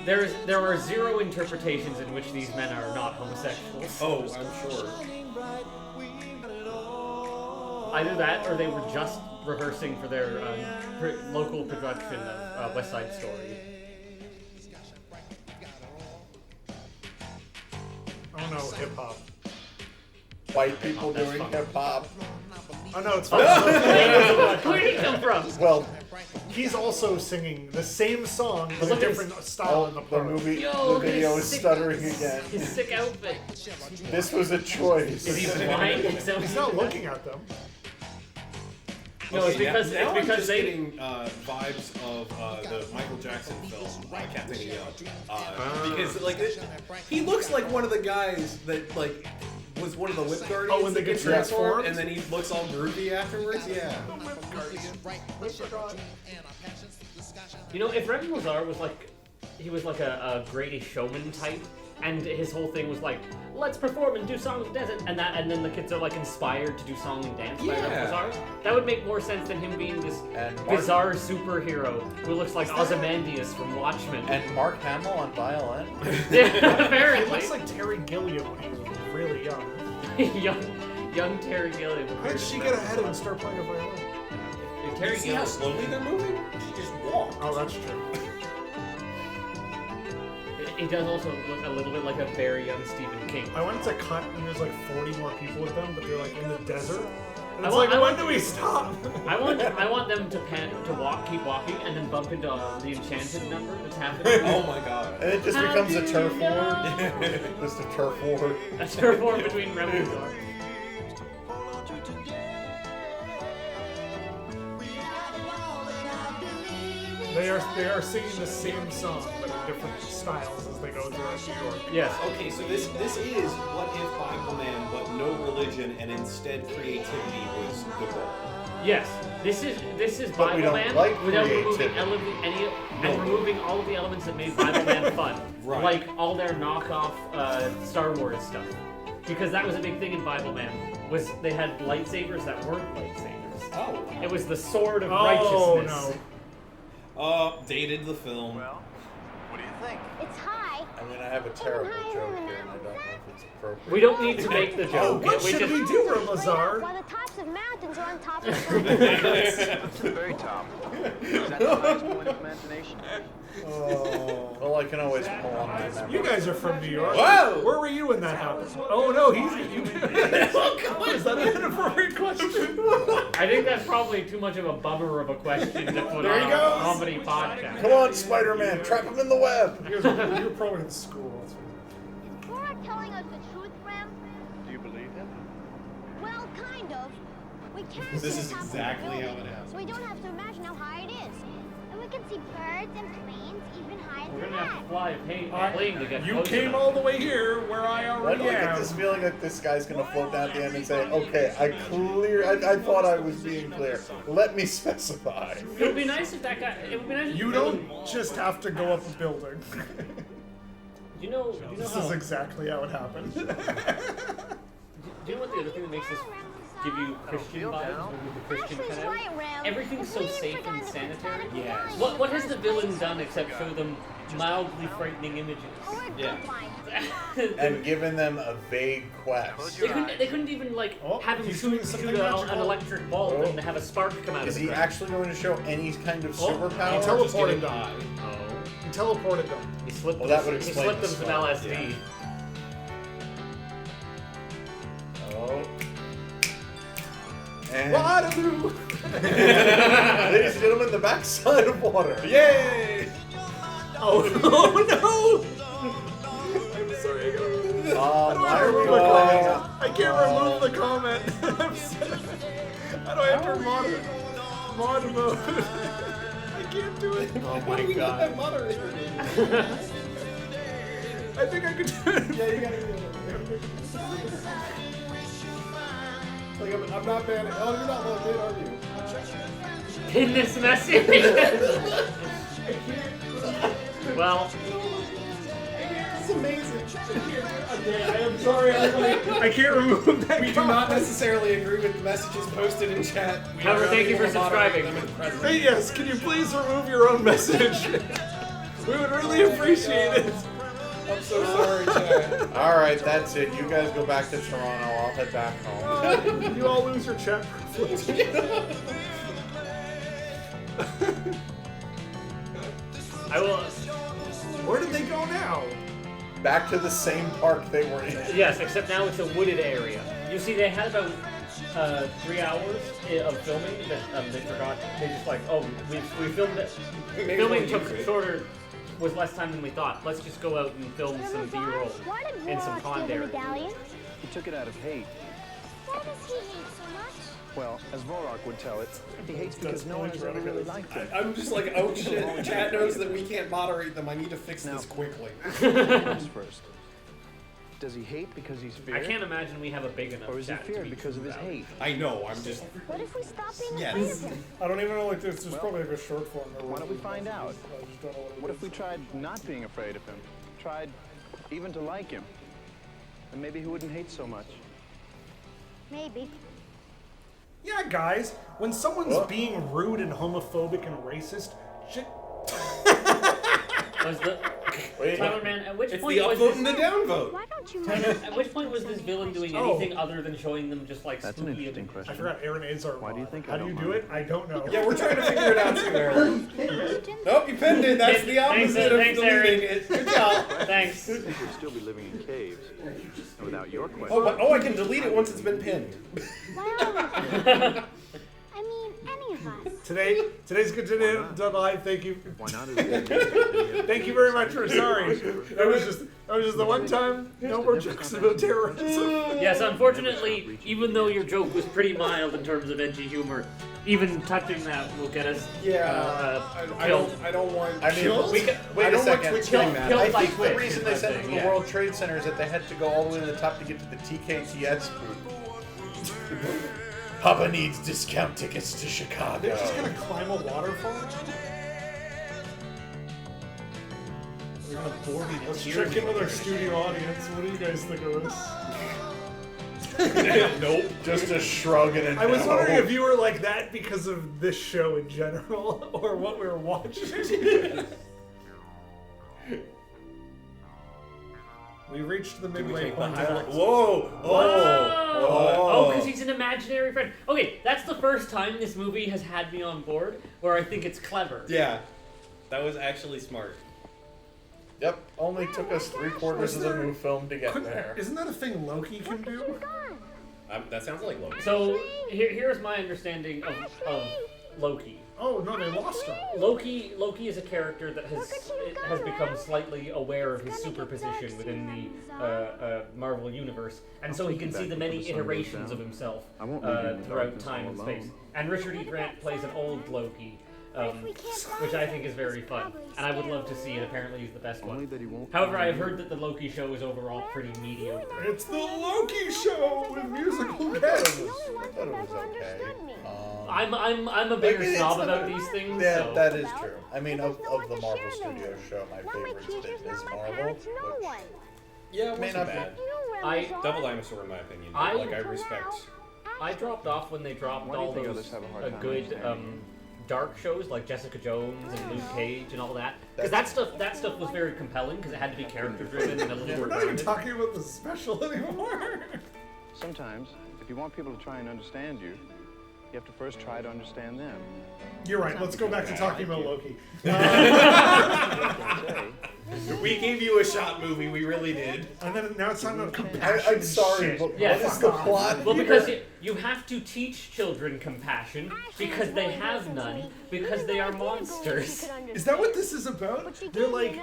There are zero interpretations in which these men are not homosexuals. Oh, I'm sure. Either that, or they were just rehearsing for their local production of West Side Story. Oh no, hip hop. White people that's doing fun. hip hop. Oh no, it's fine. Where did he come from? Well, He's also singing the same song, but a Look at different style in the the park. movie, Yo, the look at video his is sick- stuttering again. His sick outfit. This was a choice. Is he blind? He's not looking at them. No, it's because now I'm it's because just they. getting vibes of the Michael Jackson film Captain EO, because like he looks like one of the guys that like was one of the Whip Guardians. Oh, when they that get gets transformed? and then he looks all groovy afterwards. Yeah. You know, if Rem Lezar was like, he was like a Greatest Showman type, and his whole thing was like, let's perform and do song and dance, and then the kids are like inspired to do song and dance by Rem Yeah. Lezar. That would make more sense than him being this And Mark- bizarre superhero who looks like Ozymandias from Watchmen. And Mark Hamill on violin. Yeah, He apparently. looks like Terry Gilliam when he was really young. young Terry Gilliam. How did she get ahead and start playing a violin? If Terry See how Gilliam. slowly they're moving? She just walked. Oh, that's true. He does also look a little bit like a very young Stephen King. I wanted to cut and there's like 40 more people with them, but they're like in the desert. And I it's want- like, I when want- do we stop? I want them to keep walking, and then bump into the Enchanted number that's happening. Oh my god. And it just How becomes do a you turf know? war. Just a turf war. A turf war between Rem Lezar. They are singing the same song, but in different styles as they go throughout New York. Yes. Okay, so this is what if Bible Man, but no religion, and instead creativity was the goal. Yes. This is But we Bible don't Man like without removing creativity. removing all of the elements that made Bible Man fun, Right. like all their knockoff Star Wars stuff, because that was a big thing in Bible Man. was they had lightsabers that weren't lightsabers. Oh. It was the sword of righteousness. No. Dated the film. Well, what do you think? It's high. I mean, I have a terrible joke here, and I don't know if it's appropriate. We don't need to make the joke. What should we do, Rem Lezar? While the tops of mountains are on top of What's the very top? Is that the highest point of imagination? Oh, well, I can always pull on my memory. You guys are from New York. Whoa! Where were you when that happened? Oh no, he's. Is that an inappropriate question? I think that's probably too much of a bummer of a question to put There on he a goes. comedy podcast. Come on, Spider-Man, trap him in the web. You're probably in school. Is Borak telling us the truth, Rem? Do you believe him? Well, kind of. We can't This see is the top of the exactly how building, it happened. so we don't have to imagine how high it is. And we can see birds and planes even higher We're than gonna have that. to fly a plane to get You close came enough. all the way here, where I Why already do I get this am. feeling that this guy's gonna float down at the end and say, okay, I thought I was being clear. Let me specify. It would be nice if that guy. It would be nice. If You don't just have to go up a building. You know This how. is exactly how it happened. Do you know what the other thing that makes this give you Christian vibes when the Christian Ashley's cut out? right, Rem. Everything's If so we didn't safe forget and to put sanitary. that Yes. at the What has the villain done except show them mildly frightening images? Oh, we're Yeah. good fine. And given them a vague quest. They couldn't even like Oh, have him he's shoot doing something an magical. electric bulb and have a spark come out Is of he it. actually going to show any kind of He superpower? teleported them. high. Oh, He teleported them. he slipped. Well, that them, would he explain slipped the them some spell, LSD. yeah. Oh. And Waterloo! ladies and gentlemen, the backside of water. Yay! Oh no! I'm sorry, I gotta remove this. Why are we Remove the going? comment. I can't remove the comment. I'm sorry. How do I enter mod mode? I can't do it. Oh my god. I think I could do it. Yeah, you gotta do it. Like, I'm not bad at. Oh, you're not logged in, are you? In this message. Well, It's amazing. Okay, I am sorry, everybody. I can't remove that. We do not necessarily agree with the messages posted in chat. We However, are thank you for able to moderate subscribing. them in present. Hey, yes, can you please remove your own message? We would really appreciate it. I'm so sorry, chat. Alright, that's it. You guys go back to Toronto. I'll head back home. You all lose your chat privilege. I will. Where did they go now? Back to the same park they were in. Yes, except now it's a wooded area. You see, they had about 3 hours of filming that they forgot. They just like, oh, we filmed it. Maybe Filming we'll took use it. shorter, was less time than we thought. Let's just go out and film some B-roll Why did in some Borak pond steal the areas. medallion? He took it out of hate. Why does he hate so much? Well, as Vorak would tell it, he hates because no one's ever really liked him. I'm just like, oh shit, chat knows that we can't moderate them. I need to fix Now- this quickly. First, does he hate because he's I feared? can't imagine we have a big enough Or is he chat to feared be because of true his about. hate? I know, I'm just. What if we stop being Yes. afraid of him? I don't even know, like, there's probably like a short form. Why don't we find out? I just don't know what it What is. if we tried not being afraid of him? Tried even to like him? And maybe he wouldn't hate so much. Maybe. Yeah, guys, when someone's being rude and homophobic and racist, shit. Was the Wait. Tyler, man, at which It's point the was upvote this, and the downvote. Why don't you at which point was this villain doing Oh. anything other than showing them just like That's an spooky interesting images? I question. forgot Aaron Azar. Why do you think I How do you don't do mind? it? I don't know. Yeah, we're trying to figure it out too, Aaron. Nope, you pinned it. That's the opposite of Thanks, deleting Aaron. it. Good job. Thanks. He would still be living in caves. And without your question. Oh, I can delete it once it's been pinned. Why are we I mean, any of us. Today's good to live. Thank you. Why not? Thank you very much for sorry. That was just the one time. No more jokes about terrorism. Yes, unfortunately, even though your joke was pretty mild in terms of edgy humor, even touching that will get us I killed. don't want. I mean, Killed? wait I a don't want second. Twitch Kill- doing that. kill- I by think the Twitch reason is they the sent them thing, to the yeah. World Trade Center is that they had to go all the way to the top to get to the TKTS booth. Papa needs discount tickets to Chicago. They're just gonna climb a waterfall. We're gonna bore me to Let's tears. check in with our studio audience. What do you guys think of this? Nope. Just a shrug and a I was no. wondering if you were like that because of this show in general, or what we were watching. We reached the midway point. Whoa! Oh, because he's an imaginary friend. Okay, that's the first time this movie has had me on board where I think it's clever. Yeah, that was actually smart. Yep, only took us 3/4 of the movie film to get there. Isn't that a thing Loki can do? That sounds like Loki. So here's my understanding of Loki. Oh no, they lost him. Loki is a character that has become slightly aware of his superposition within the Marvel universe, and so he can see the many iterations of himself throughout time and space. And Richard E. Grant plays an old Loki, which I think is very fun, and I would love to see it. Apparently, he's the best one. However, I have heard that the Loki show is overall pretty mediocre. It's the Loki show with musical guests. I thought it was okay. I'm a bigger snob about these things. Yeah, so. that is true. I mean, of the Marvel Studios show, my favorite's been Ms. Marvel, which Yeah, it may wasn't not bad. Double Dinosaur, in my opinion. I respect. I dropped off when they dropped all those good dark shows like Jessica Jones and Luke Cage and all that, because that stuff was very compelling because it had to be character driven and a little. We're not even talking about the special anymore. Sometimes, if you want people to try and understand you, you have to first try to understand them. You're right. Let's go back to talking about Loki. We gave you a shot movie, we really did. And then now it's talking about compassion. I'm sorry, but Yeah. what is the plot? Well, because you have to teach children compassion because they have none, because they are monsters. Is that what this is about? They're like,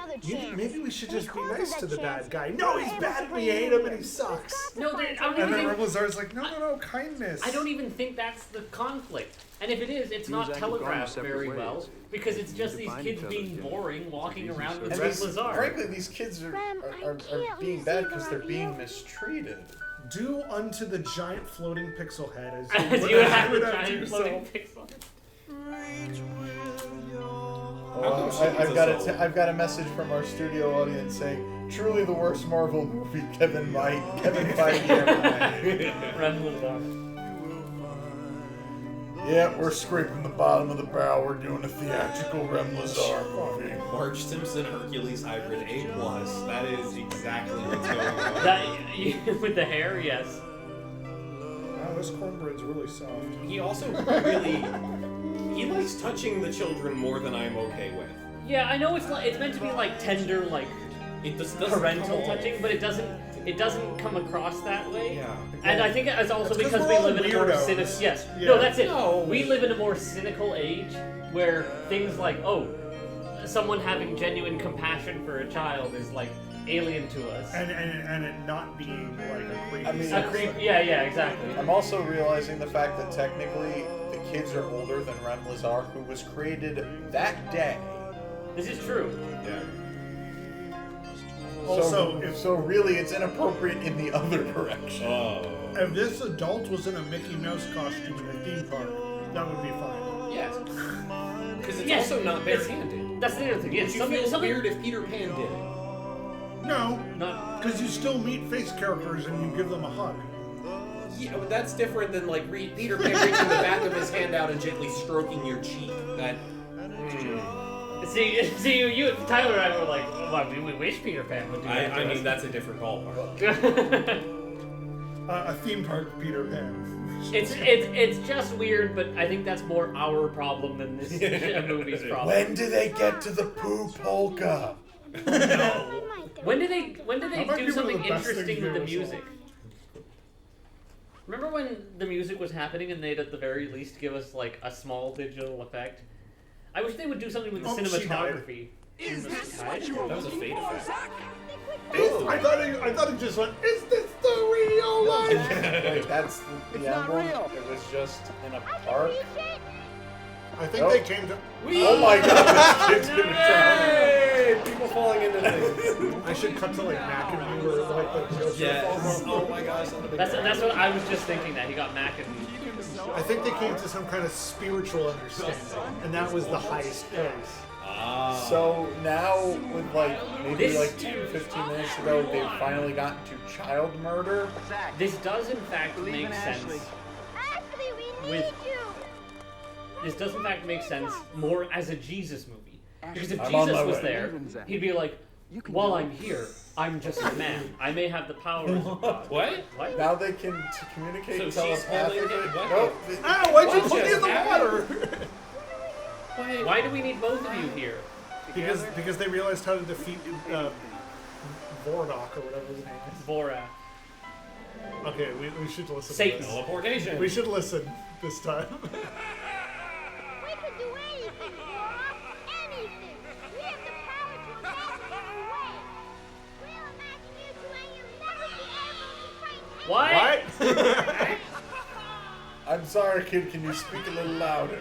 maybe we should just be nice to the bad guy. No, he's bad and we hate him and he sucks. No, I don't and then even think, Lezar's like, no, kindness. I don't even think that's the conflict. And if it is, it's not telegraphed very well because it's just these kids being boring, walking around with Rem Lezar. Frankly, these kids are being bad because they're being mistreated. Do unto the giant floating pixel head as you have the giant floating pixel head. I've got a message from our studio audience saying, truly the worst Marvel movie Kevin Feige ever made. Rem Lezar. Yeah, we're scraping the bottom of the barrel. We're doing a theatrical Rem Lezar movie. Marge Simpson Hercules hybrid A+. That is exactly what's going on. That, with the hair, yes. Wow, this cornbread's really soft. He also really... He likes touching the children more than I'm okay with. Yeah, I know it's meant to be like tender, like parental touching, but it doesn't come across that way. Yeah. And I think it's also because we live in a more cynical... Yes. Yeah. No, that's it. No. We live in a more cynical age where things like, someone having genuine compassion for a child is like alien to us. And it not being like a creepy... I mean, yeah, exactly. I'm also realizing the fact that technically the kids are older than Rem Lezar, who was created that day. This is true. Yeah. Also, really, it's inappropriate in the other direction. If this adult was in a Mickey Mouse costume in a theme park, that would be fine. Yes. Because it's also not barehanded. That's the other thing. Yes, Would you feel weird if Peter Pan did it? No, because you still meet face characters and you give them a hug. Yeah, but that's different than like Peter Pan reaching the back of his hand out and gently stroking your cheek. That. See, you, Tyler and I were like, well, we wish Peter Pan would do that. I mean, that's a different ballpark. A theme park Peter Pan. It's just weird, but I think that's more our problem than this movie's problem. When do they get to the poo polka? No. When do they do something interesting with the music? Remember when the music was happening and they'd at the very least give us like a small digital effect? I wish they would do something with the cinematography. Is this what you That was a fade effect. I thought it just went, is this the real life? Wait, that's the emblem? It was just in a park? I think they came to... Oh my god, this kid's gonna Hey! People falling into things. I should cut to like Mac and you or like the... Yes. Oh my gosh. That's what I was just thinking, that he got Mac and... I think they came to some kind of spiritual understanding, and that was the highest place. So now, with like maybe This- like 10, 15 minutes ago, they've finally gotten to child murder. This does in fact make sense. Ashley, we need With- you. This does in fact make sense more as a Jesus movie. Because if I'm on Jesus my was way. there, he'd be like, while I'm here, I'm just a man. I may have the powers of God. What? What? Now they can communicate So she's holding telepathically. it? What? Nope. Ah, why'd you What put me in just the happened? water? Why do we need both of you here? Because they realized how to defeat Vordok or whatever his name is. Borat. Okay, we should listen Satan. to this. Teleportation. We should listen this time. We could do anything, Laura. Anything. We have the power to imagine any way. We'll imagine you two and you'll never be able to fight What? I'm sorry, kid. Can you speak a little louder?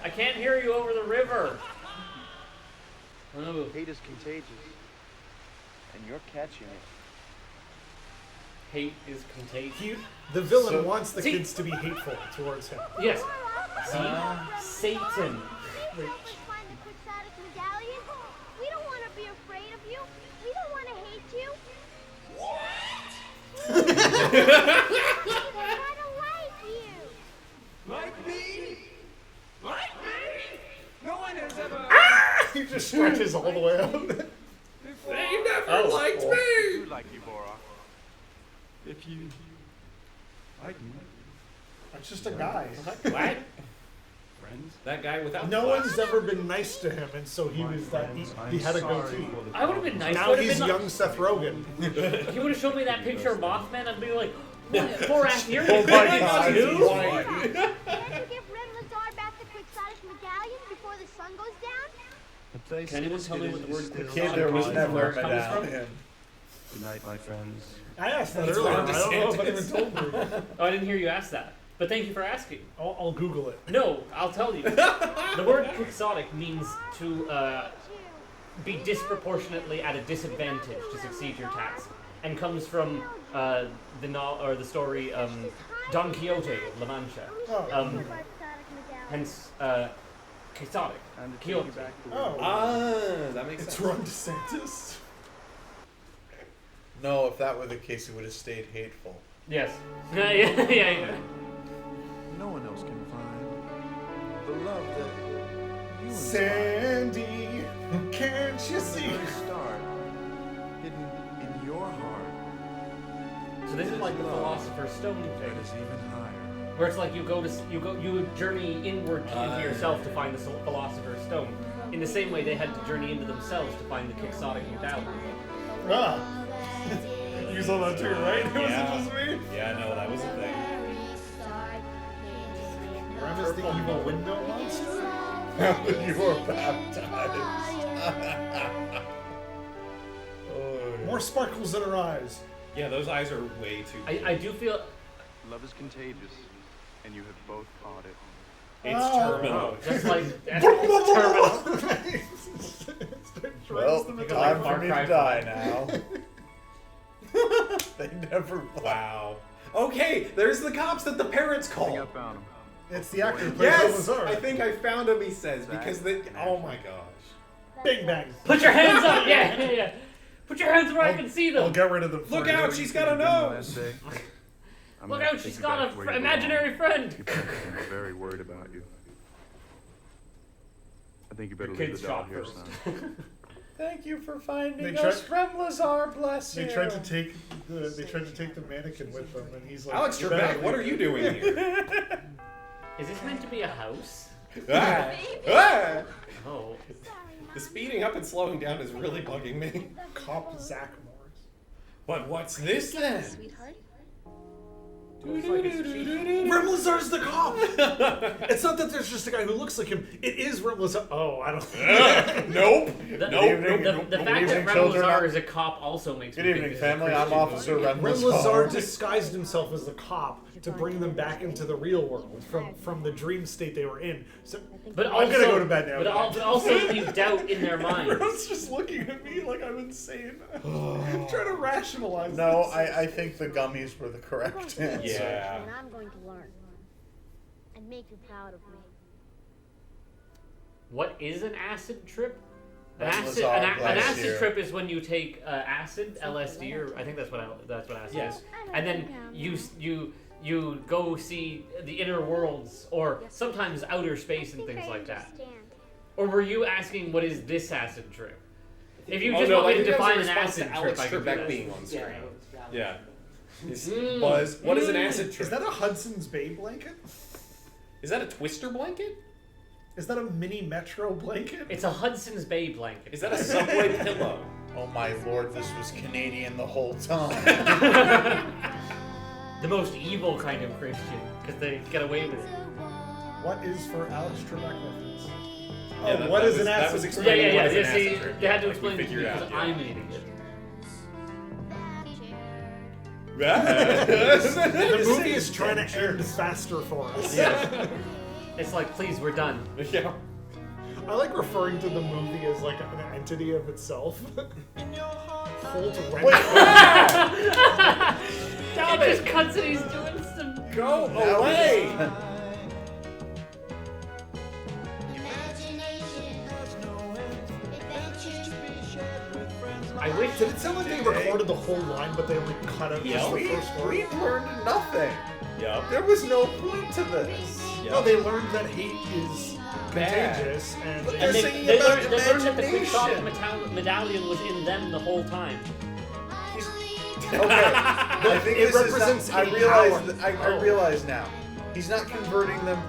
I can't hear you over the river. Oh. Hate is contagious, and you're catching it. Hate is contagious. The villain So- wants the See- kids to be hateful towards him. Yes. See? Satan. Please help us find the quixotic medallion. We don't want to be afraid of you. We don't want to hate you. We want to like you. Like me? Like me? No one has ever. He just stretches all the way out. They never Oh. liked I me. do like you, Borak. If you like me, It's just a guy. What? friends. That guy without No the one's ever been nice to him, and so he was that he had a goatee. I would have been nice. Now Would have he's been young Seth Rogen. He would have shown me that picture of Mothman. I'd be like, what? Borat, you're Oh my in God, too? he's white. Can't you give Rem Lezar back the quixotic medallion before the sun goes down? The place Can anyone tell me what the word The quixotic kid, there was means, never where a it comes from? medallion. Good night, my friends. I asked that It's earlier. Ron I don't know if DeSantis. anyone told me. Oh, I didn't hear you ask that. But thank you for asking. I'll Google it. No, I'll tell you. The word quixotic means to be disproportionately at a disadvantage to succeed your task, and comes from the story Don Quixote of La Mancha. Hence, quixotic. And to Quixote. take you back to Oh, that makes it's sense. Ron DeSantis. No, if that were the case, it would have stayed hateful. Yes. Yeah. no one else can find the love that you inspire. Sandy, can't you see? There's a star hidden in your heart So this is like the Philosopher's Stone that thing, is even higher. where it's like you journey inward into yourself to find the Philosopher's Stone. In the same way, they had to journey into themselves to find the quixotic medallion. Ah. You saw that too, right? It wasn't just me. Yeah, no, that was a thing. Rem is the evil window monster. You were baptized. More sparkles in her eyes. Yeah, those eyes are way too. I do feel Love is contagious, and you have both caught it. It's terminal. just like terminal. Well, Like time Far for me Cry to die now. They never. Wow. Okay, there's the cops that the parents I think I call. found him. It's the actor who plays Yes, Lezar. I think I found him. He says because they. Oh my gosh. Bing bang. Put your hands up! Yeah. Put your hands where I can see I'll them. get rid of the. Look out! She's got a Last nose. day. I'm Look gonna out! take She's you got back an where you imaginary belong. friend. You better think I'm very worried about you. I think you better leave Kids the doll shot here, first. son. Thank you for finding They us, tried- Rem Lezar. Bless you. They tried to take the mannequin with them, and he's like, Alex "You better Trebek, what are leave you doing here? Is this meant to be a house? Ah! Ah! Oh. The speeding up and slowing down is really bugging me. Cop Zach Morris. But what's this then? Sweetheart? Looks like it's cheap. Rem Lezar's the cop. It's not that there's just a guy who looks like him. It is Rem Lezar. Oh, I don't. Nope. The, evening. the Good fact evening, that Rem children. Lezar is a cop also makes Good me evening, think this is a family. I'm Christian Officer movie. Rem Rem Lezar. Lezar disguised himself as the cop to bring them back into the real world from the dream state they were in. So, But I'm also, gonna go to bed now. But also leave doubt in their minds. Everyone's just looking at me like I'm insane. I'm trying to rationalize No, this. I think the gummies were the correct answer. Yeah. And I'm going to learn. And make you proud of me. What is an acid trip? An acid trip is when you take acid, LSD, or I think that's what acid is, and then you go see the inner worlds, or sometimes outer space and things like that. Or were you asking what is this acid trip? If you just want me to define an acid trip, I could Trebek being on screen. Yeah. Buzz, what is an acid trip? Is that a Hudson's Bay blanket? Is that a Twister blanket? Is that a mini Metro blanket? It's a Hudson's Bay blanket. Is that a Subway pillow? Oh my lord, this was Canadian the whole time. The most evil kind of Christian, because they get away with it. What is for Alex Trebek reference? Yeah, what is an acid trip? Yeah. They had to explain it to me because I'm an idiot. The movie is trying to end faster for us. Yeah. It's like, please, we're done. Yeah. I like referring to the movie as like an entity of itself. Holt It just cuts and he's doing some... Go away! I wish... Did it sound like they recorded the whole line, but they only cut out just the first word? We learned nothing. Yep. There was no point to this. Yep. No, they learned that hate is contagious, and But they're singing they about learned that the imagination. quixotic medallion was in them the whole time. Okay, I think it this represents is not, I realize now. He's not converting them.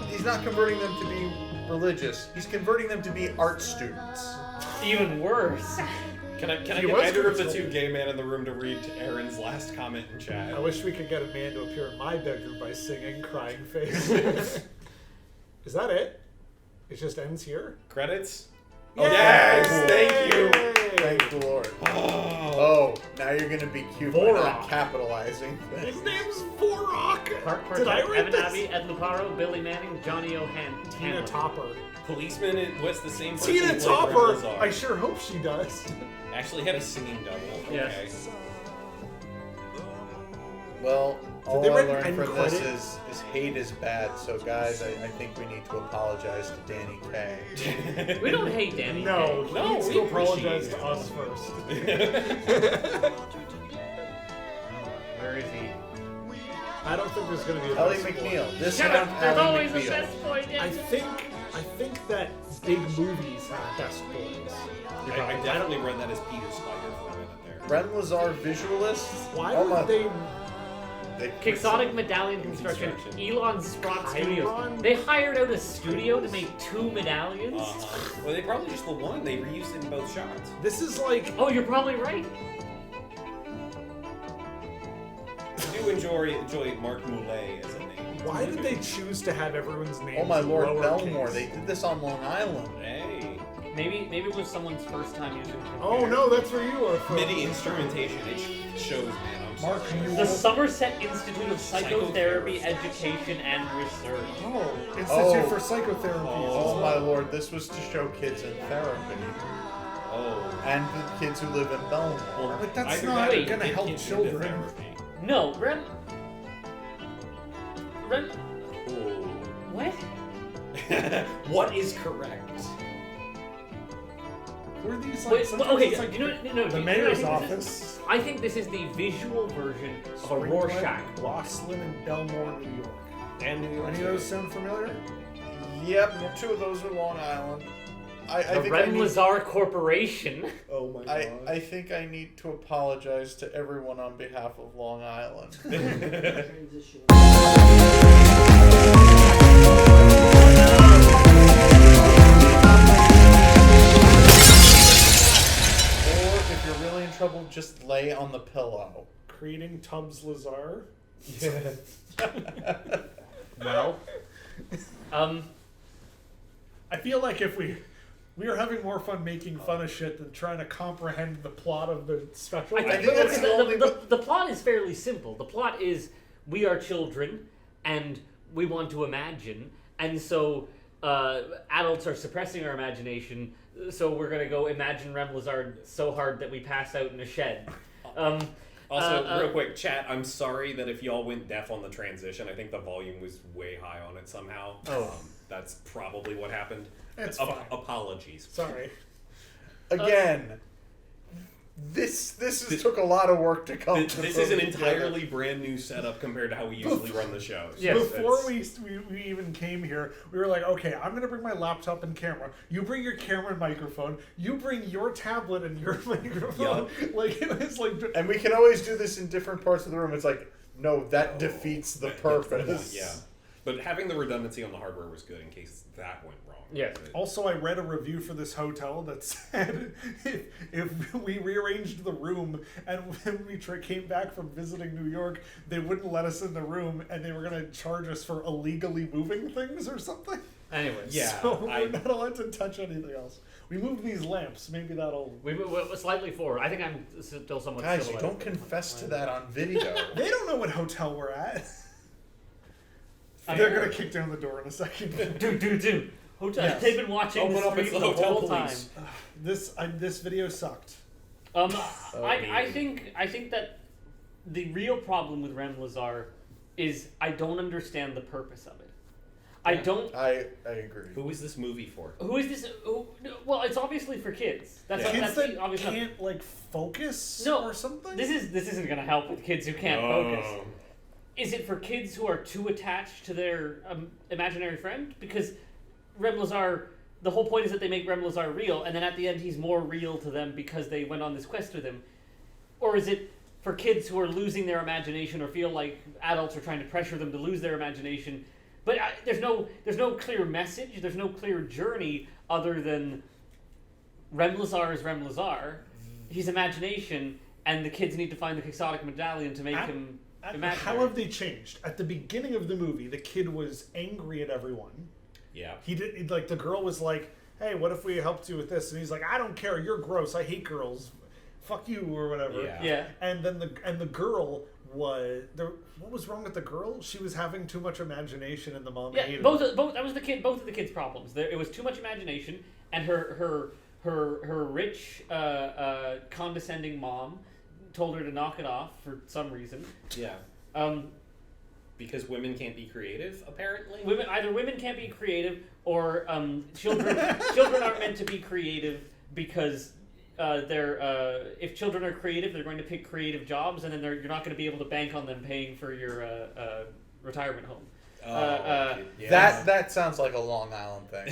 He's not converting them to be religious. He's converting them to be art students. Even worse. Can I get either of the two gay men in the room to read Aaron's last comment in chat? I wish we could get a man to appear in my bedroom by singing "Crying Face." Is that it? It just ends here? Credits? Yay! Yes! Thank you! Thank the Lord. Oh, now you're gonna be cute by not capitalizing things. His name's Vorok! Did I write Evan Abbey, Ed Luparo, Billy Manning, Johnny O'Han, Tina Topper. Policeman, what's the same person Tina who played Topper! Rem Lezar? I sure hope she does. Actually had a singing double. Okay. Yes. Well, all they I write learned end from this credits? is hate is bad. So guys, I think we need to apologize to Danny Kaye. We don't hate Danny. No, Kaye. he needs we to apologize appreciate to us first. Where is he? I don't think there's going to be a Ellie best boy. McNeil. This Shut time, up! There's Ally always McNeil. a best boy, I Daniel. think that big movies have best boys. I definitely read that as Peter Spider for a minute there. Rem Lezar visualists. Why Oh would my- they... Quixotic Medallion Construction, Elon Sprott Studios. They hired out a studio to make 2 medallions? Well, they probably just the one. They reused it in both shots. This is like... Oh, you're probably right. I do enjoy Mark Moulet as a name. Why did they choose to have everyone's names Oh my Lord, lowercase? Belmore. They did this on Long Island. Hey. Maybe it was someone's first time using a computer. Oh no, that's where you are from. MIDI instrumentation. It shows, man. I'm Mark sorry. Mule. The Somerset Institute of Psychotherapy, Education, and Research. Oh, Institute for Psychotherapy. Oh my Lord, this was to show kids in therapy. Oh. And the kids who live in Belmore. But that's Either not that or going to get help kids into children. therapy. No, Rem. Ooh. What? What is correct? Were these Wait, okay, it's like you know, no, the you know mayor's what I think this office? is? I think this is the visual version of a Springwood, Rorschach. Laughlin, and Belmore, New York. And New York. Any of those sound familiar? Yep, 2 of those are Long Island. I The think Rem Lezar Corporation. Oh my god. I think I need to apologize to everyone on behalf of Long Island. Or if you're really in trouble, just lay on the pillow. Creating Tubbs Lezar. Well, I feel like if we are having more fun making fun of shit than trying to comprehend the plot of the special. I think that's the only- the plot is fairly simple. The plot is we are children and we want to imagine, and so adults are suppressing our imagination. So we're gonna go imagine Rem Lezar so hard that we pass out in a shed. Also, real quick, chat, I'm sorry that if y'all went deaf on the transition, I think the volume was way high on it somehow. That's probably what happened. It's fine. Apologies. Sorry. Again, this took a lot of work to come to. This is an entirely brand new setup compared to how we usually run the shows. Yes, before we even came here, we were like, okay, I'm going to bring my laptop and camera. You bring your camera and microphone. You bring your tablet and your microphone. Yep. Like, it's like... And we can always do this in different parts of the room. It's like, no, that defeats the purpose. Yeah. But having the redundancy on the hardware was good in case that went wrong. Yeah. Also, I read a review for this hotel that said if we rearranged the room and when we came back from visiting New York, they wouldn't let us in the room and they were going to charge us for illegally moving things or something. Anyway, so we're not allowed to touch anything else. We moved these lamps. Maybe that'll... We're slightly forward. I think I'm still somewhat... Guys, you don't confess to that on video. They don't know what hotel we're at. They're going to kick down the door in a second. Dude. Hotel. Yes. They've been watching Open the up, street it's the the hotel whole time. police. This video sucked. I think that the real problem with Rem Lezar is I don't understand the purpose of it. I agree. Who is this movie for? Who is this? Well, it's obviously for kids. That's kids that's that obvious enough. can't like focus or something. This isn't going to help with kids who can't focus. Is it for kids who are too attached to their imaginary friend? Because Rem Lezar, the whole point is that they make Rem Lezar real, and then at the end he's more real to them because they went on this quest with him. Or is it for kids who are losing their imagination or feel like adults are trying to pressure them to lose their imagination? But there's no clear message, there's no clear journey other than Rem Lezar is Rem Lezar, he's imagination, and the kids need to find the quixotic medallion to make him imaginary. How have they changed? At the beginning of the movie, the kid was angry at everyone. Yeah. He did like the girl was like, "Hey, what if we helped you with this?" And he's like, "I don't care. You're gross. I hate girls. Fuck you," or whatever. Yeah. And then the girl was there. What was wrong with the girl? She was having too much imagination, and the mom hated her. Both that was both of the kids' problems. It was too much imagination, and her rich, condescending mom told her to knock it off for some reason. Yeah. Because women can't be creative, apparently. Women can't be creative, or children aren't meant to be creative because if children are creative, they're going to pick creative jobs, and then you're not going to be able to bank on them paying for your retirement home. That sounds like a Long Island thing.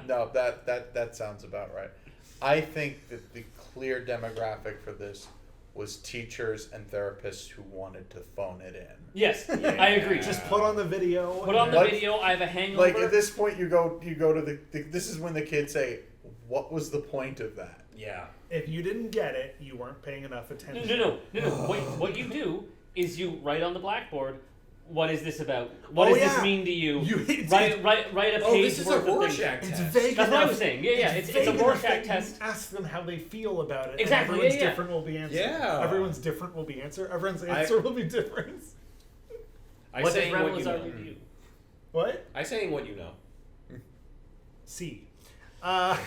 No, that sounds about right. I think that the clear demographic for this was teachers and therapists who wanted to phone it in. Yes, I agree. Just put on the video. Video. I have a hangover. Like at this point, you go to the this is when the kids say, "What was the point of that?" Yeah. If you didn't get it, you weren't paying enough attention. No. What you do is you write on the blackboard, what is this about? What does this mean to you? Write a page this is worth a of Rorschach things. test. It's vague That's enough. what I was saying. Yeah. It's a Rorschach test. Ask them how they feel about it. Exactly. And everyone's different will be answer. Yeah. Everyone's different will be answer. Everyone's answer will be different. What does Rem Lezar do to you? What? I saying what you know. C. I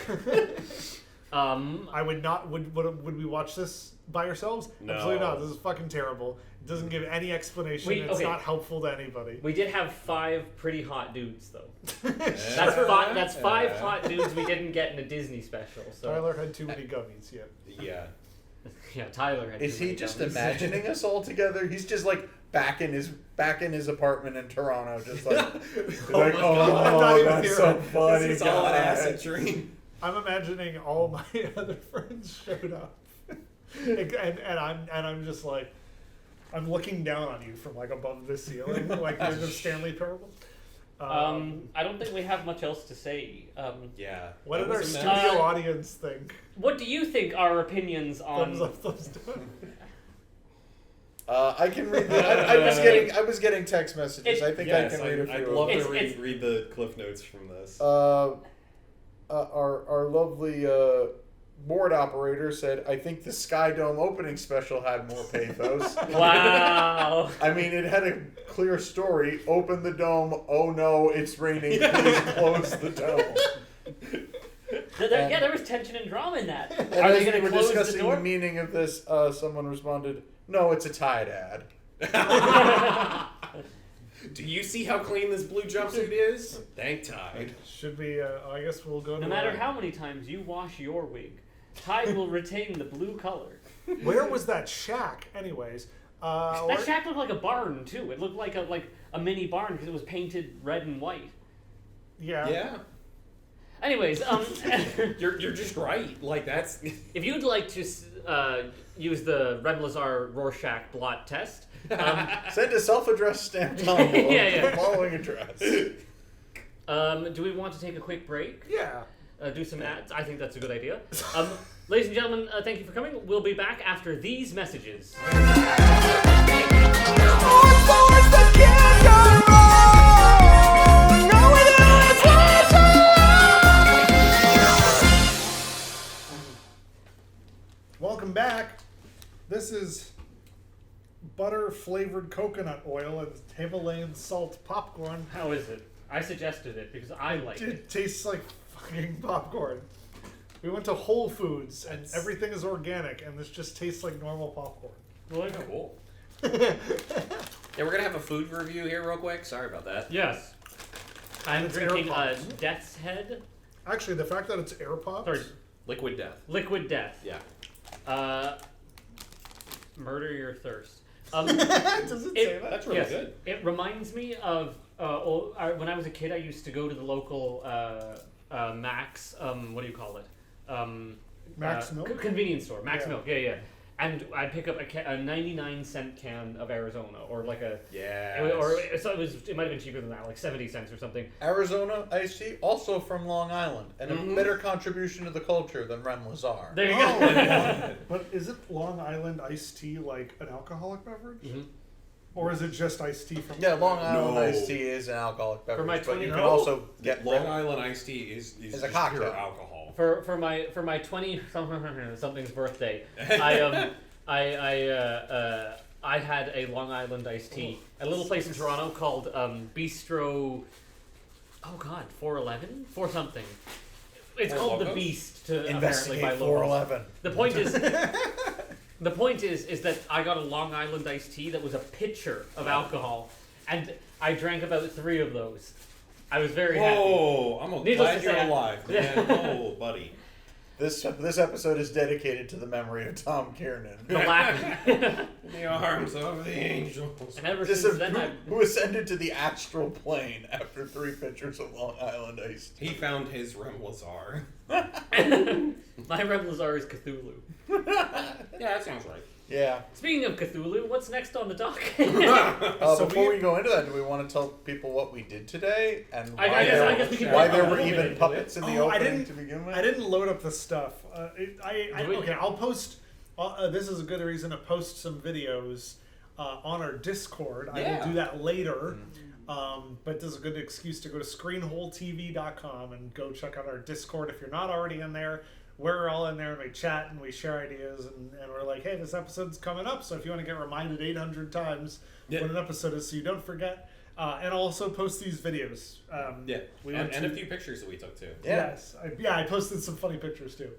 would not. Would we watch this by ourselves? No. Absolutely not. This is fucking terrible. It doesn't give any explanation. It's not helpful to anybody. We did have 5 pretty hot dudes, though. That's 5 hot dudes we didn't get in a Disney special. So Tyler had too many gummies. Yeah. Yeah, Tyler had. Is too many he just gummies. imagining us all together? He's just like back in his apartment in Toronto, just like, God. That's so funny. This is all an acid dream. I'm imagining all my other friends showed up, and I'm just like, I'm looking down on you from like above the ceiling, like there's a Stanley Parable. I don't think we have much else to say. Yeah. What did our studio audience think? What do you think our opinions on? Thumbs up, thumbs down. I can read. I was getting text messages. I think I can read a few. I'd love to read the cliff notes from this. Our lovely board operator said, "I think the Sky Dome opening special had more pathos." Wow. I mean, it had a clear story. Open the dome. Oh no, it's raining. Please close the dome. There was tension and drama in that. And Are they as going we to were close the discussing door? the meaning of this, someone responded, "No, it's a Tide ad." Do you see how clean this blue jumpsuit is? Thank Tide. Should be, I guess we'll go to... No matter how many times you wash your wig, Tide will retain the blue color. Where was that shack, anyways? That shack looked like a barn, too. It looked like a mini barn because it was painted red and white. Yeah. Yeah. Anyways, You're just right. Like, that's... if you'd like to use the Rem Lezar Rorschach blot test... Send a self-addressed stamped envelope to the following address. Do we want to take a quick break? Yeah. Do some ads? I think that's a good idea. Ladies and gentlemen, thank you for coming. We'll be back after these messages. Welcome back. This is butter-flavored coconut oil and Himalayan salt popcorn. How is it? I suggested it because I like it. It tastes like fucking popcorn. We went to Whole Foods and everything is organic, and this just tastes like normal popcorn. Well, cool. Yeah, we're gonna have a food review here real quick. Sorry about that. Yes. I'm It's drinking AirPops. Death's Head. Actually, the fact that it's AirPops. Sorry, Liquid Death. Liquid Death. Yeah. Murder Your Thirst. Does it say that? That's really good. It reminds me of when I was a kid. I used to go to the local Max. What do you call it? Max Milk? Convenience store. Max Yeah. Milk. Yeah. And I'd pick up a 99-cent can of Arizona, or like a it might have been cheaper than that, like 70 cents or something. Arizona iced tea, also from Long Island, and a better contribution to the culture than Rem Lezar. There you go. But is it Long Island iced tea like an alcoholic beverage? Mm-hmm. Or is it just iced tea from... Yeah, Long Island iced tea is an alcoholic beverage, my but 20 you can also get Long Island iced tea is a just cocktail. pure alcohol. For my 20 something's birthday, I had a Long Island iced tea at a little place in Toronto called Bistro. Oh God, 411, 4 something. It's Four called Locos? the Beast to Investigate apparently by locals. 411. The point is that I got a Long Island iced tea that was a pitcher of alcohol, and I drank about 3 of those. I was very happy. Whoa, I'm Needless glad to you're say, alive, man. Oh, buddy. This episode is dedicated to the memory of Tom Kiernan. The lack. In the arms of the angels. And ever since then, who ascended to the astral plane after 3 pitchers of Long Island iced tea. He found his Rem Lezar. my Rem Lezar is Cthulhu. Yeah, that sounds right. Yeah. Speaking of Cthulhu, what's next on the docket? Before we go into that, do we want to tell people what we did today and I guess we can why talk there about were it. even puppets in the opening to begin with? I didn't load up the stuff. Okay, I'll post... this is a good reason to post some videos on our Discord. I will do that later. But this is a good excuse to go to screenholetv.com and go check out our Discord if you're not already in there. We're all in there and we chat and we share ideas and we're like, hey, this episode's coming up, so if you want to get reminded 800 times when an episode is so you don't forget. And I'll also post these videos. And a few pictures that we took too. Yes. I posted some funny pictures too.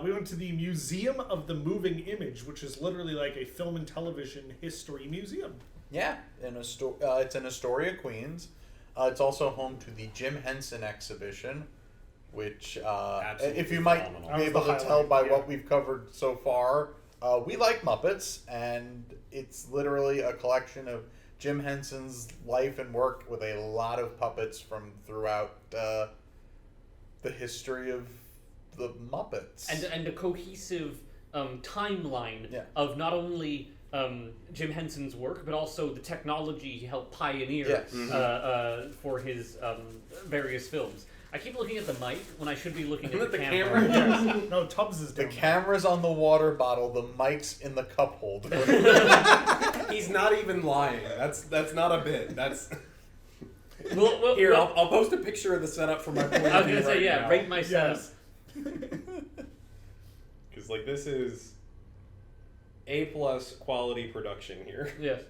We went to the Museum of the Moving Image, which is literally like a film and television history museum. Yeah, it's in Astoria, Queens. It's also home to the Jim Henson exhibition, which, if you might be able to tell by what we've covered so far, we like Muppets, and it's literally a collection of Jim Henson's life and work with a lot of puppets from throughout the history of the Muppets. And a cohesive timeline of not only Jim Henson's work, but also the technology he helped pioneer for his various films. I keep looking at the mic when I should be looking at the camera. Yes. No, Tubbs is down. The camera's on the water bottle, the mic's in the cup holder. He's not even lying. That's not a bit. That's... Well, Here, I'll post a picture of the setup for my point of I was view going to say, now. rate my setup. Because, this is A+ quality production here. Yes.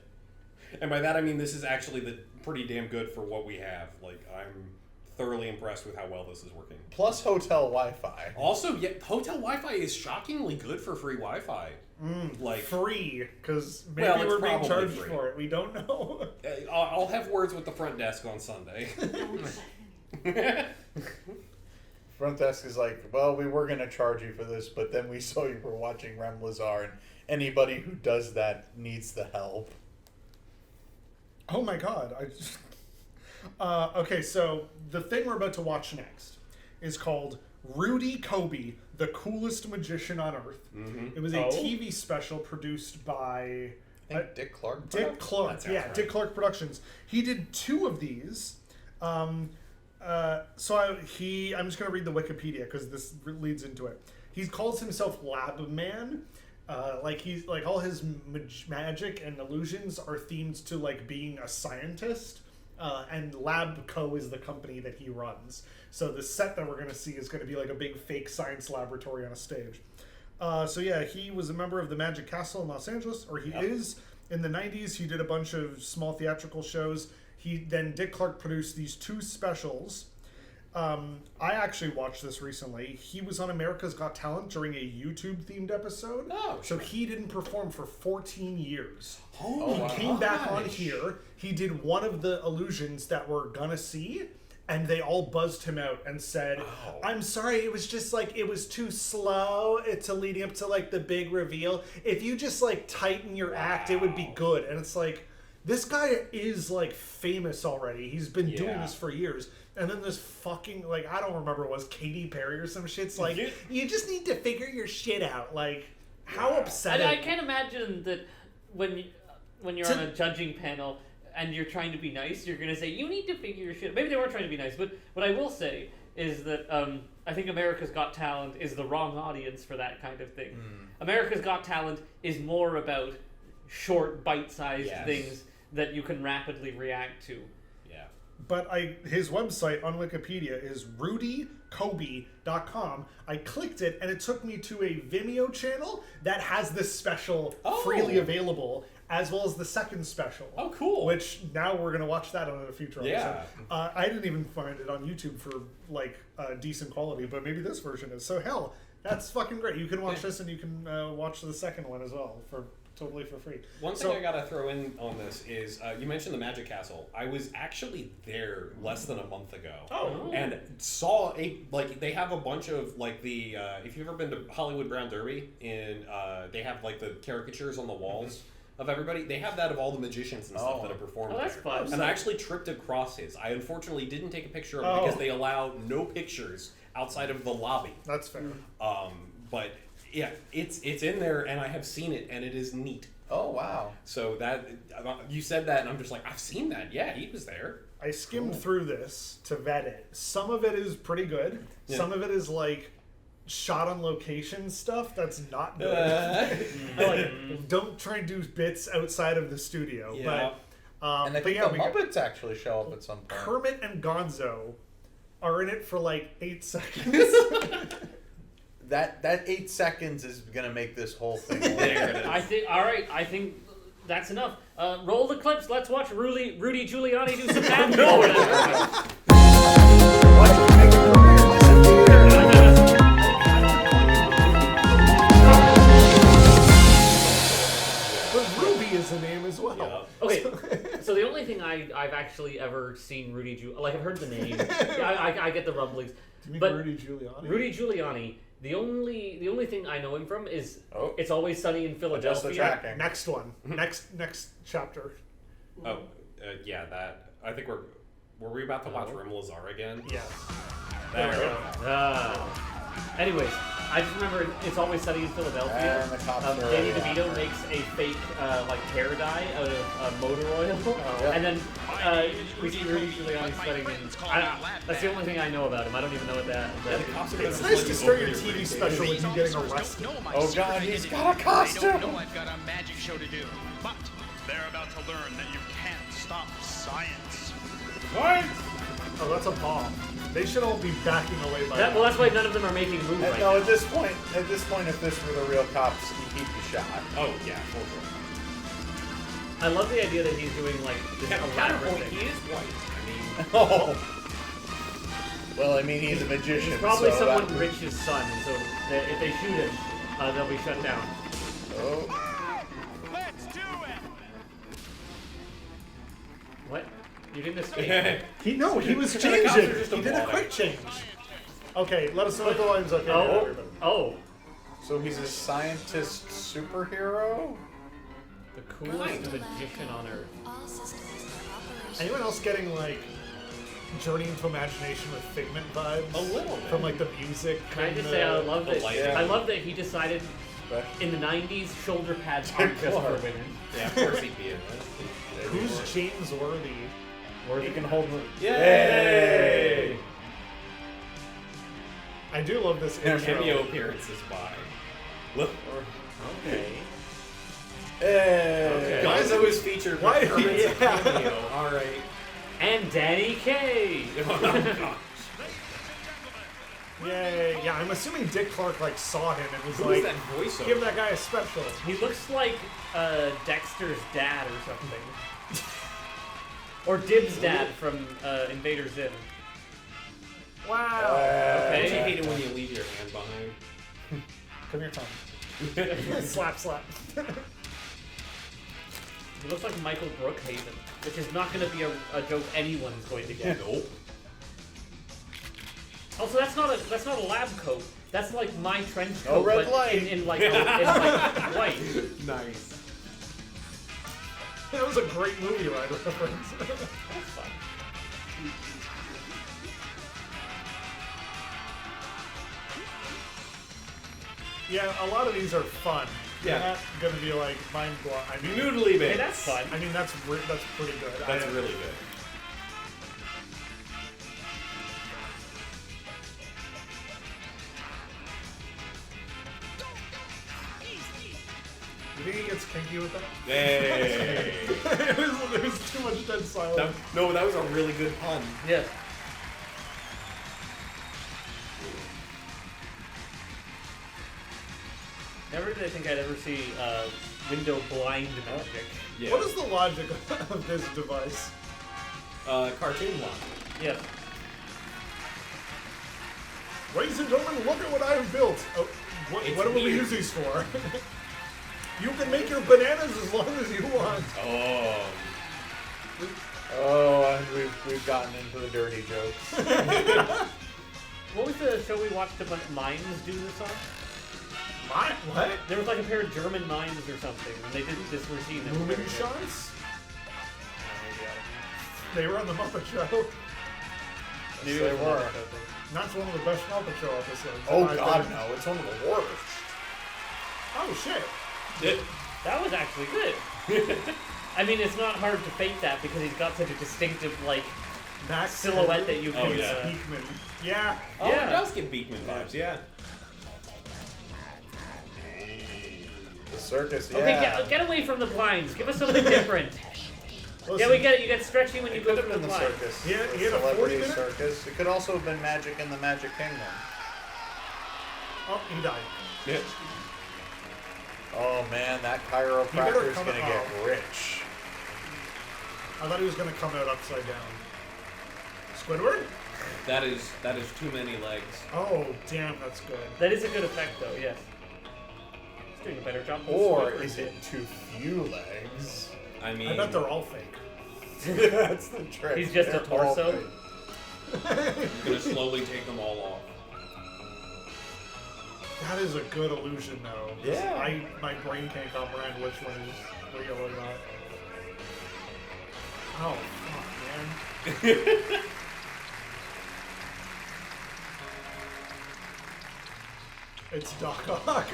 And by that I mean this is actually pretty damn good for what we have. I'm thoroughly impressed with how well this is working. Plus hotel Wi-Fi. Also, yeah, hotel Wi-Fi is shockingly good for free Wi-Fi. Like free, because maybe we're being charged for it. We don't know. I'll have words with the front desk on Sunday. Front desk is like, well, we were going to charge you for this, but then we saw you were watching Rem Lezar, and anybody who does that needs the help. Oh my god. Okay, so the thing we're about to watch next is called Rudy Coby, the coolest magician on earth. It was a TV special produced by Dick Clark. Dick Clark, yeah, right. Dick Clark Productions. He did 2 of these. I'm just going to read the Wikipedia because this leads into it. He calls himself Lab Man. He's like all his magic and illusions are themed to like being a scientist. And Lab Co. is the company that he runs. So the set that we're going to see is going to be like a big fake science laboratory on a stage. He was a member of the Magic Castle in Los Angeles, or he is. In the 90s, he did a bunch of small theatrical shows. Dick Clark produced these 2 specials. I actually watched this recently. He was on America's Got Talent during a YouTube-themed episode. So he didn't perform for 14 years. He came back on here. He did one of the illusions that we're gonna see, and they all buzzed him out and said, I'm sorry, it was just like, it was too slow to leading up to like the big reveal. If you just like tighten your act, it would be good. And it's like, this guy is like famous already. He's been doing this for years. And then this fucking, like, I don't remember what it was, Katy Perry or some shit. It's like, you just need to figure your shit out. Like, how upsetting. I can't imagine that when you're on a judging panel and you're trying to be nice, you're going to say, you need to figure your shit out. Maybe they weren't trying to be nice, but what I will say is that I think America's Got Talent is the wrong audience for that kind of thing. America's Got Talent is more about short, bite-sized things that you can rapidly react to. But his website on Wikipedia is rudycoby.com. I clicked it, and it took me to a Vimeo channel that has this special freely available, as well as the second special. Oh, cool. Which now we're going to watch that on a future episode. I didn't even find it on YouTube for, like, decent quality, but maybe this version is. So, hell, that's fucking great. You can watch this, and you can watch the second one as well totally for free. One thing I gotta throw in on this is you mentioned the Magic Castle. I was actually there less than a month ago, and saw they have a bunch of like the if you've ever been to Hollywood Brown Derby, they have like the caricatures on the walls of everybody. They have that of all the magicians and stuff that have performed there. That's fun. And I actually tripped across his. I unfortunately didn't take a picture of it because they allow no pictures outside of the lobby. That's fair. But yeah, it's in there, and I have seen it, and it is neat. Oh, wow. So that you said that, and I'm just like, I've seen that. Yeah, he was there. I skimmed through this to vet it. Some of it is pretty good. Some of it is like shot on location stuff that's not good. Don't try and do bits outside of the studio. Yeah. And I think the Muppets actually show up at some point. Kermit and Gonzo are in it for like 8 seconds. That 8 seconds is gonna make this whole thing. I think that's enough. Roll the clips. Let's watch Rudy Giuliani do some magic. But Ruby is a name as well. Yeah. Okay, so the only thing I've actually ever seen I've heard the name. I get the rumblings. Do you mean Rudy Giuliani? Rudy Giuliani. The only thing I know him from is It's Always Sunny in Philadelphia. Next one. Next chapter. That I think were we about to watch Rem Lezar again? Yeah. There we go. Anyways, I just remember It's Always Sunny in Philadelphia. Danny DeVito makes a fake hair dye out of motor oil, and then we see Rudy Giuliani sweating in. That's the only thing I know about him. I don't even know what that. It's nice to start your TV special with you getting arrested. Oh God, he's got a costume. I know I've got a magic show to do, but they're about to learn that you can't stop science. What? Oh, that's a bomb. They should all be backing away by now. Well, that's why none of them are making moves right now. At this point, if this were the real cops, he'd be shot. Oh yeah, for sure. I love the idea that he's doing like this elaborate thing. He is white. I mean, Well, I mean, he's a magician. He's probably so someone that... rich's son, so if they shoot him, they'll be shut down. Oh. Let's do it! What? You didn't escape. He was The changing. cops are just He did a applauding. quick change. Okay, let us know if the line's okay. Oh. So he's a scientist superhero? The coolest magician on earth. Anyone else getting like Journey into Imagination with Figment vibes? A little bit. From like the music. Can I and just say I love that? lighting. I love that he decided in the '90s shoulder pads aren't just for women. Yeah, of course he'd be in this. Who's James Worthy? He can hold the... Yay! I do love this intro. Cameo appearances by. Look. Okay. Hey! Why is always featured? Why? Cameo. All right. And Danny Kaye. Oh, gosh. Yay! Yeah, I'm assuming Dick Clark like saw him and was Who like, is that voiceover? give that guy a special. He looks like Dexter's dad or something. Or Dib's dad from Invader Zim. Wow. Don't you Okay. hate it when you leave your hand behind? Come here, Tom. Slap, slap. He looks like Michael Brookhaven, which is not going to be a joke anyone's going to get. Nope. Also, that's not a lab coat. That's like my trench No coat, red but light. in like white. Nice. That was a great movie ride reference. That's fun. Yeah, a lot of these are fun. Yeah. They're not gonna be like mind blowing. I mean, Noodly Hey, bits. that's fun. I mean that's pretty good. That's really good. You think he gets kinky with that? Hey. There was too much dead silence. No, that was a really good pun. Yeah. Never did I think I'd ever see window blind magic. Yeah. What is the logic of this device? Cartoon one. Yes. Ladies and gentlemen, look at what I have built. Oh, It's what do we weird. use these for? You can make your bananas as long as you want. Oh. Oh, and we've gotten into the dirty jokes. What was the show we watched a bunch of mimes do this on? What? There was like a pair of German mimes or something, and they did this routine. That was Moomin very good. shots? Maybe I don't know. They were on the Muppet Show. Maybe They it was were. another show thing. That's one of the best Muppet Show episodes. Oh I God, think. no! It's one of the worst. Oh shit! That was actually good. I mean, it's not hard to fake that because he's got such a distinctive like Max silhouette that you can. Oh, yeah. Beekman. Yeah. Oh, Yeah. it does give Beekman vibes. Yeah. The circus. Yeah. Okay, get away from the blinds. Give us something different. Listen, Yeah, we get it. You get stretchy when you It go could through have the been the blinds. circus. He had a Celebrity 40-minute? circus. It could also have been Magic in the Magic Kingdom. Oh, he died. Yeah. Oh man, that better chiropractor's come gonna out. get rich. I thought he was gonna come out upside down. Squidward? That is too many legs. Oh, damn, that's good. That is a good effect, though. Yes. He's doing a better job. Than Or Squidward is did. it too few legs? I mean, I bet they're all fake. That's the trick. He's just a They're all torso? fake. you're gonna slowly take them all off. That is a good illusion, though. Yeah. My brain can't comprehend which one is real or not. Oh, fuck, man. It's Doc Ock.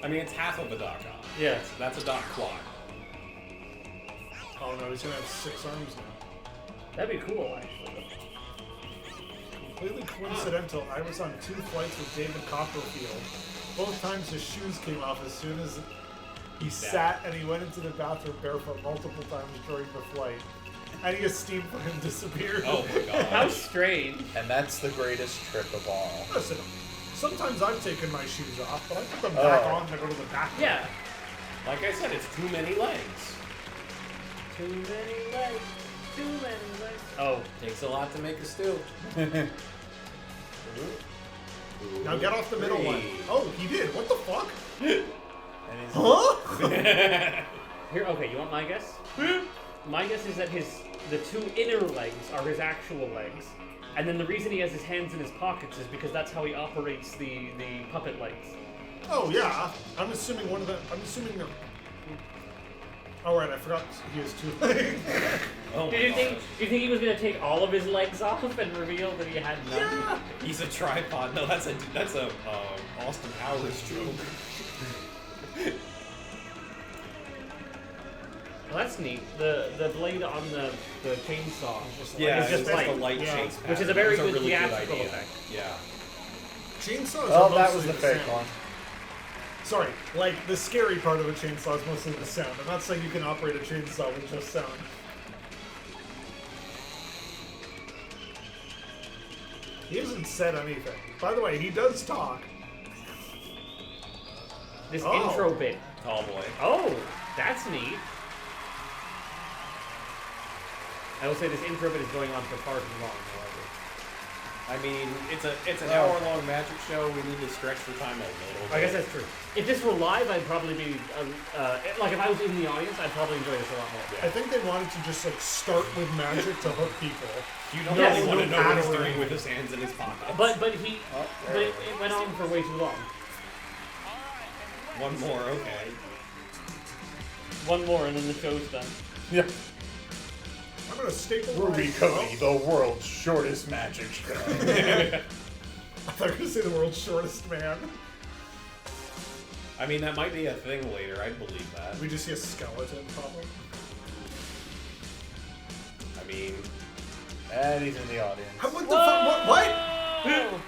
I mean, it's half of a Doc Ock. Yeah. That's a Doc Clock. Oh no, he's gonna have 6 arms now. That'd be cool, actually. Completely coincidental, I was on 2 flights with David Copperfield. Both times his shoes came off as soon as he sat, and he went into the bathroom barefoot multiple times during the flight. And his steam fucking disappeared. Oh my God. How strange. And that's the greatest trick of all. Listen, sometimes I've taken my shoes off, but I put them back on to go to the bathroom. Yeah. Like I said, it's too many legs. Too many legs. Too many legs. Oh, takes a lot to make a stew. Now get off the middle one. Oh, he did. What the fuck? Huh? Here, okay, you want my guess? My guess is that the two inner legs are his actual legs. And then the reason he has his hands in his pockets is because that's how he operates the puppet legs. Oh, yeah. I'm assuming the... Oh, right, I forgot he has two legs. Do you think he was going to take all of his legs off and reveal that he had none? Yeah. He's a tripod. No, that's a Austin Powers joke. Well, that's neat. The blade on the chainsaw is just like a light chase pattern. which is a very good really theatrical idea. effect. Yeah. Chainsaws Well, are that mostly was the fake sound. one. Sorry, like, the scary part of a chainsaw is mostly the sound. I'm not saying you can operate a chainsaw with just sound. He hasn't said anything. By the way, he does talk. This intro bit. Oh boy. Oh, that's neat. I will say this intro bit is going on for far too long, however. I mean, it's an hour-long magic show. We need to stretch the time a little bit. I guess that's true. If this were live, I'd probably be like if I was in the audience, I'd probably enjoy this a lot more. I think they wanted to just like start with magic to hook people. You don't really want to know what he's doing with his hands in his pockets. But it went on for way too long. One more, okay. One more, and then the show's done. Yeah. I'm gonna staple Rudy Coby, the world's shortest magic show. I thought you were gonna say the world's shortest man. I mean, that might be a thing later. I believe that. We just see a skeleton, probably. I mean, and he's in the audience. What the fuck? What?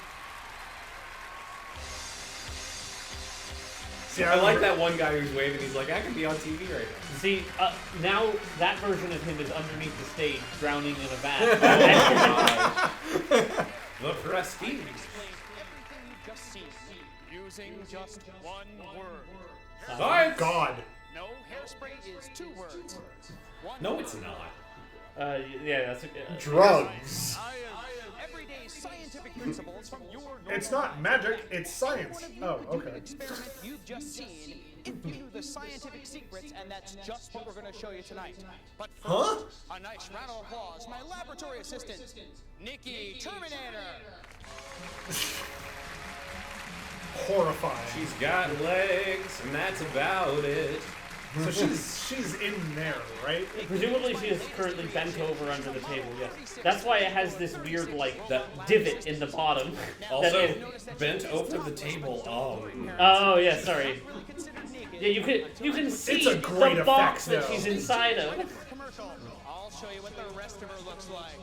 See, I like that one guy who's waving. He's like, I can be on TV right now. See, now that version of him is underneath the stage, drowning in a vat. The prestige. Using just one word. Science. God. No, hairspray is 2 words. No, it's not. Yeah, that's drugs. Everyday scientific principles from your It's not magic, it's science. Oh, okay. experiment you've just seen if you knew the scientific secrets, and that's just what we're going to show you tonight. But first, a nice round of applause. My laboratory assistant, Nikki Terminator. Horrifying. She's got legs, and that's about it. So she's in there, right? Presumably she is currently bent over under the table, yes. That's why it has this weird, like, divot in the bottom. Also, bent over the table. Oh, yeah, sorry. Yeah, you can see the box that she's inside of. I'll show you what the rest of her looks like.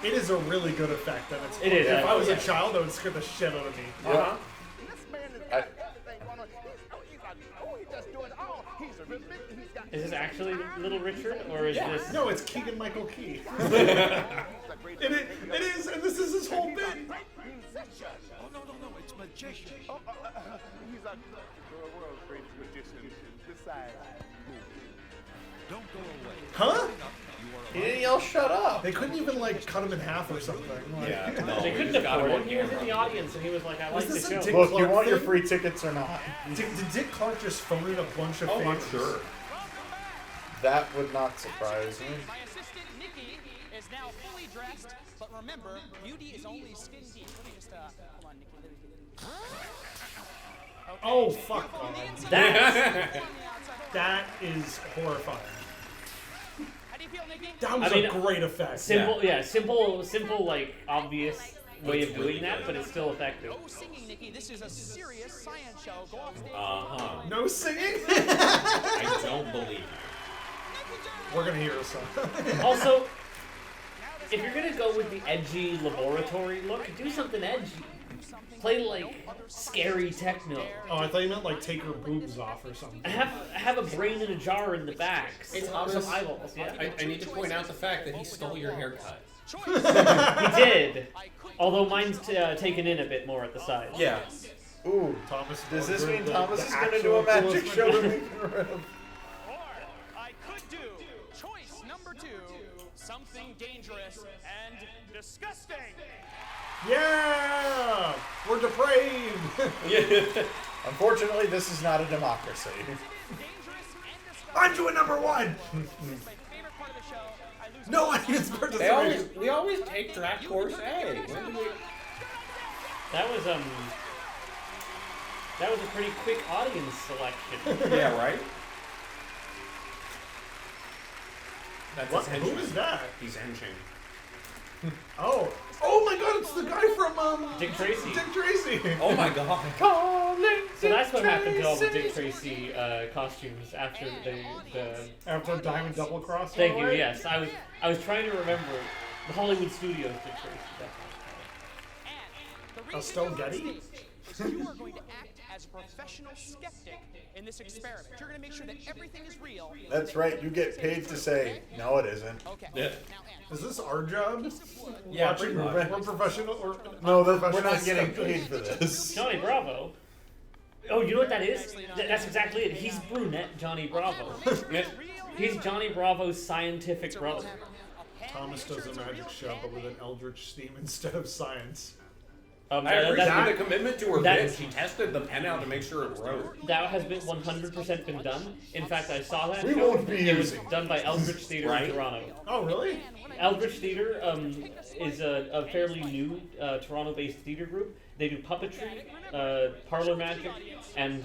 It is a really good effect, and it's. It is. If I was a child, that would scare the shit out of me. Yeah. Is this actually Little Richard, or is this? No, it's Keegan Michael Key. It is, and this is his whole bit. Oh, no, it's magician. He's a world's greatest magician. Besides, don't go away. Huh? He didn't yell, shut up. They couldn't even, like, cut him in half or something. Like, Yeah, no, They couldn't afford it. He was in the audience, and he was like, "I like this the a show." Dick Look, Clark you want your thing? free tickets or not? Did Dick Clark just phone in a bunch of favors? I'm sure. That would not surprise me. My assistant, Nikki, is now fully dressed, but remember, beauty is only skin deep. Let me just, come on, Nikki. Okay, Oh, fuck. on the inside, That That is horrifying. How do you feel, Nikki? That was a great effect. simple, like obvious way of doing that, but it's still effective. No singing, Nikki. This is a serious science show. Go off stage. No singing? I don't believe you. We're gonna hear a song. Also, if you're gonna go with the edgy laboratory look, do something edgy. Play like scary techno. Oh, I thought you meant like take her boobs off or something. Have a brain in a jar in the back. It's some obvious. eyeballs. Yeah, I need to point out the fact that he stole your haircut. he did. Although mine's taken in a bit more at the side. Yeah. Ooh, Thomas. does this mean the Thomas is going to do a magic show to make her number 2, something dangerous and disgusting. Yeah! We're depraved! Yeah. Unfortunately, this is not a democracy. I'm doing number 1! No audience participation. We always take track course A. When do we... That was a pretty quick audience selection. Yeah, right? That's who is that? He's Henshin. Oh my God! It's the guy from Dick Tracy. Dick Tracy. Oh my God. So that's what happened to all the Dick Tracy costumes after after Diamond Double Cross. Thank you. Yes, I was trying to remember the Hollywood Studios Dick Tracy. Stone Getty. You are going to act as a professional skeptic in this experiment. You're going to make sure that everything is real. That's right. You get paid to say, no, it isn't. Okay. Yeah. Is this our job? Yeah, Watching pretty much. we're professional. Or No, we're not getting paid for this. Johnny Bravo. Oh, you know what that is? That's exactly it. He's brunette Johnny Bravo. He's Johnny Bravo's scientific brother. Thomas does a magic show, but with an eldritch theme instead of science. I appreciate the commitment to her bit. She tested the pen out to make sure it wrote. That has been 100% been done. In fact, I saw that We show. won't be It was using done by Eldritch Theater in Toronto. Oh, really? Eldritch Theater is a fairly new Toronto-based theater group. They do puppetry, parlor magic, and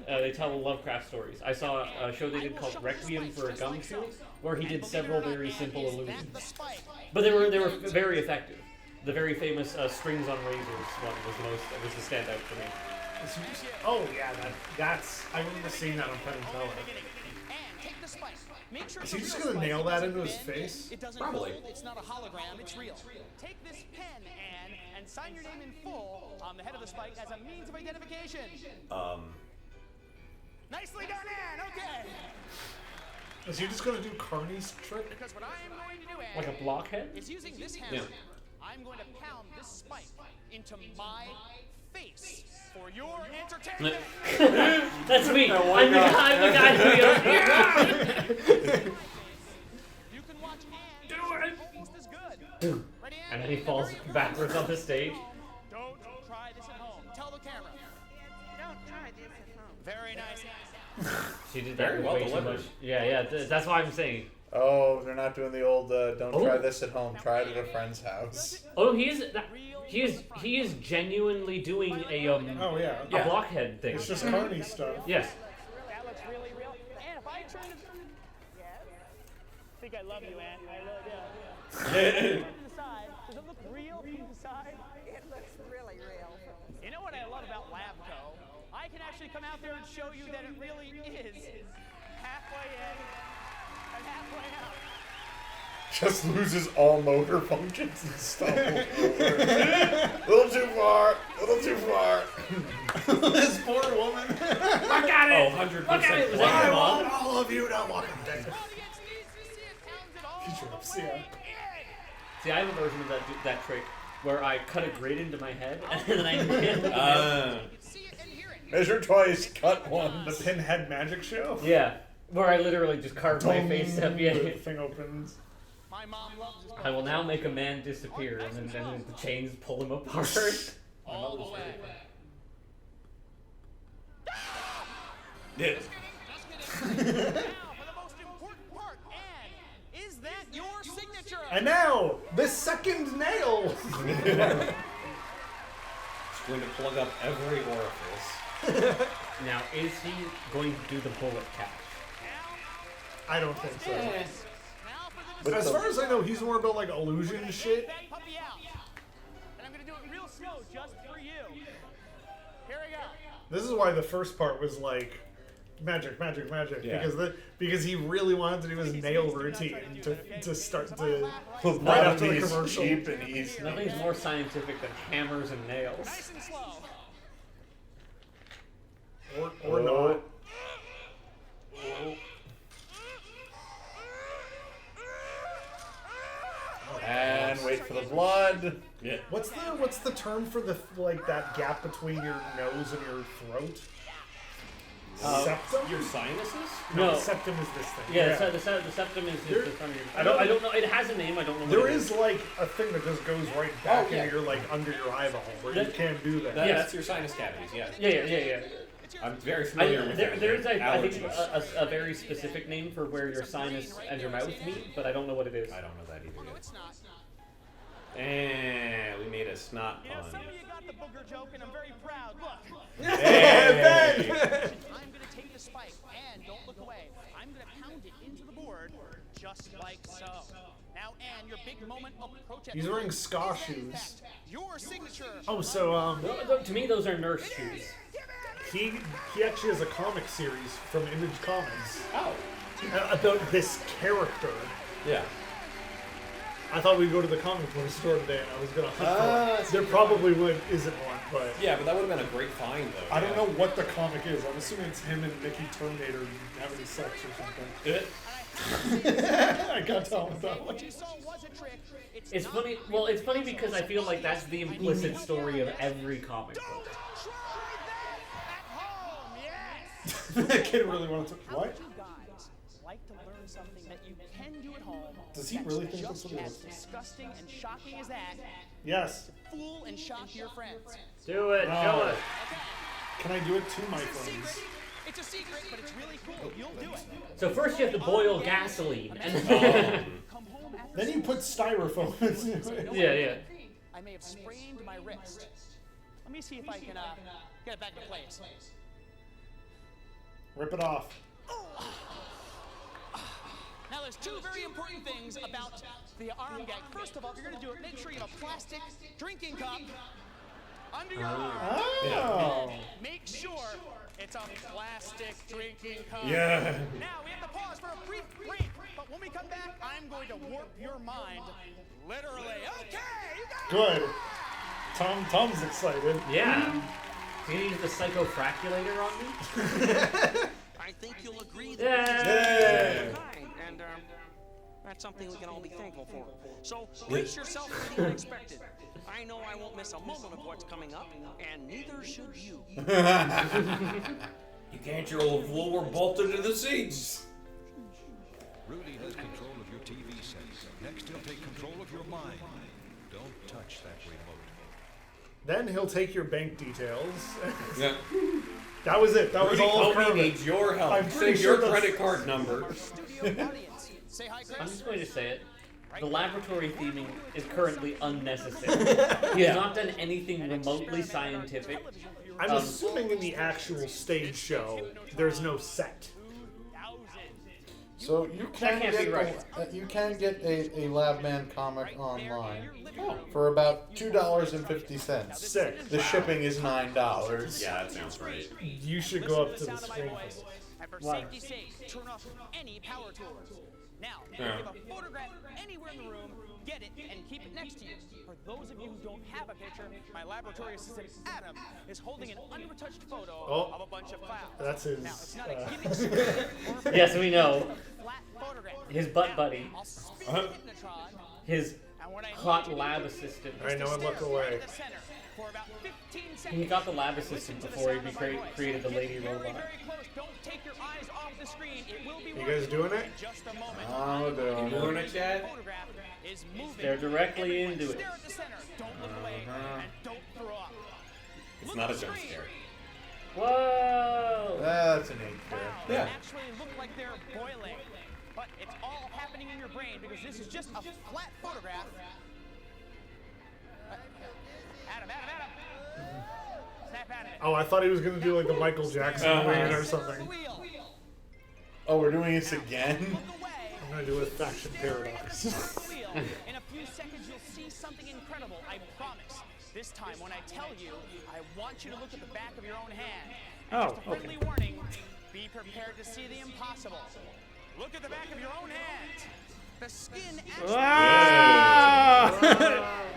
they tell Lovecraft stories. I saw a show they did called Requiem for a Gumshoe, where he did several very simple illusions. But they were very effective. The very famous Strings on Razors one was the standout for me. Oh yeah, that's I remember seeing that on Penn and Teller. Is he just gonna nail that into his face? Probably. It's not a hologram, it's real. Take this pen, Anne, and sign your name in full on the head of the spike as a means of identification. Nicely done, Anne. Okay. Is he just gonna do Carney's trick? Because what I am going to do, Anne, Like a blockhead? is using this hammer. I'm going to pound this spike into my face for your entertainment. That's me. Oh I'm the guy who You can watch Anne. Do it. Almost as good. Ready, Anne? And then he falls backwards on the stage. Don't try this at home. Tell the camera. Don't try this at home. Very nice. She did that Very well way too delivered. much. Yeah, that's why I'm saying. Oh, they're not doing the old, don't try this at home, try it at a friend's house. Oh, he is genuinely doing a Oh yeah. a blockhead thing. It's just Carney stuff. Yes. That looks really real. Anne, if I turn it... Yes? I think I love you, Anne. I really do. From the side, does it look real from the side? It looks really real. You know what I love about Labco? I can actually come out there and show you that it really is halfway in and halfway out. Just loses all motor functions and stuff. Little too far. Little too far. This poor woman. Look at it! 100%. Look at it! Was I that your mom? want all of you to walk in dead. See, I have a version of that trick where I cut a grid into my head and then I hit the Measure twice, cut once. The Pinhead Magic Show. Yeah, where I literally just carved my face up. Yeah. The thing opens. My mom loves this. I will now make a man disappear, and then the chains pull him apart. All the way. Yeah. Now, for the most important part, Anne, is that your signature? And now the second nail. It's going to plug up every orifice. Now, is he going to do the bullet catch? I don't think so. But As far as I know, he's more about like illusion shit. That puppy out. And I'm going to do it real slow just for you. Here we go. This is why the first part was like magic, magic, magic, Yeah. because he really wanted to do his nail routine to start to Right right up after the these commercial. cheap and easy. Nothing's more scientific than hammers and nails. Nice and slow. Or not. And wait for the blood. Yeah. What's the term for the like that gap between your nose and your throat? Septum? Your sinuses? No, the septum is this thing. Yeah, so the septum is the front of your... I don't know. It has a name. I don't know. There is like a thing that just goes right back into your like under your eyeball where you can't do that. That's your sinus cavities. Yeah. Yeah. I'm very familiar with that. There's I think a very specific name for where your sinus and your mouth meet, but I don't know what it is. I don't know that either yet. And we made a snot pun. Some of you got the booger joke, and I'm very proud. Look. Hey. I'm going to take the spike, and don't look away. I'm going to pound it into the board, just like so. Now, Anne, your big moment approaches. He's wearing ska shoes. Your signature. Oh, so to me, those are nurse shoes. He actually has a comic series from Image Comics. Oh. About this character. Yeah. I thought we'd go to the comic book store today, and I was gonna hunt for it. There probably isn't one, but yeah, but that would have been a great find, though. I don't know what the comic is. I'm assuming it's him and Mickey Terminator having sex or something. I can't tell with that one. It's funny. Well, it's funny because I feel like that's the implicit story of every comic book. That kid really wants to. What? Like to learn something that you can do at home. Does he really think that's just what he as wants? disgusting and shocking as that? Yes. Fool and shock your friends. Do it. Show us. Can I do it to my friends? It's a secret, but it's really cool. You'll do it. So first you have to boil gasoline, and then you put styrofoam into it. Yeah. I may have sprained my wrist. Let me see if I can get it back into place. Rip it off. Now, there's two very important things about the arm gag. First of all, if you're going to do it, make sure you have a plastic drinking cup under your arm. Oh. Make sure it's a plastic drinking cup. Yeah. Now, we have to pause for a brief break, but when we come back, I'm going to warp your mind, literally. Okay, you got it. Good. Tom's excited. Yeah. Do you use the psychofraculator on me? I think you'll agree that kind, and that's something we can all be thankful for. So brace yourself for the unexpected. I know I won't miss a moment of what's coming up, and neither should you. You can't, your old fool. We're bolted to the seats. Rudy has control of your TV set. Next, he'll take control of your mind. Don't touch that remote. Then he'll take your bank details. Yeah. That was it. That was all. Rudy Coby needs your help. I'm Say pretty your sure credit card number. I'm just going to say it. The laboratory theming is currently unnecessary. He's not done anything remotely scientific. I'm assuming in the actual stage show, there's no set. So you can get a Labman comic online for about $2.50. Sick. The shipping is $9. Yeah, that sounds right. You should go up to the screen. And for safety's sake, turn off any power tools. Now, if you have a photograph anywhere in the room, get it and keep it next to you. For those of you who don't have a picture, my laboratory assistant Adam is holding an unretouched photo of a bunch of clouds. That's his. Now, it's not a gimmick secret or Yes, we know. flat photograph. His butt buddy. I'll spin the hypnotron, His hot lab assistant. I know, and look away. the center for about 15 seconds. He got the lab assistant before he created the lady robot. Very close. Don't take your eyes off the screen. It will be You guys doing it? in just a moment. Oh, You doing it, Chad? Photograph is moving. They're directly into it. Stare at the center. Don't look away and don't throw up. It's not a jump scare. Whoa! That's an 8 Wow, there. they actually look like they're boiling. But it's all happening in your brain because this is just a flat photograph. Adam. Snap at it. Oh, I thought he was gonna do like the Michael Jackson win or something. Oh, we're doing this again? I'm gonna do a Faction Paradox. In a few seconds, you'll see something incredible. I promise. This time, when I tell you, I want you to look at the back of your own hand. And just a friendly warning, be prepared to see the impossible. Look at the back of your own hand. The skin actually...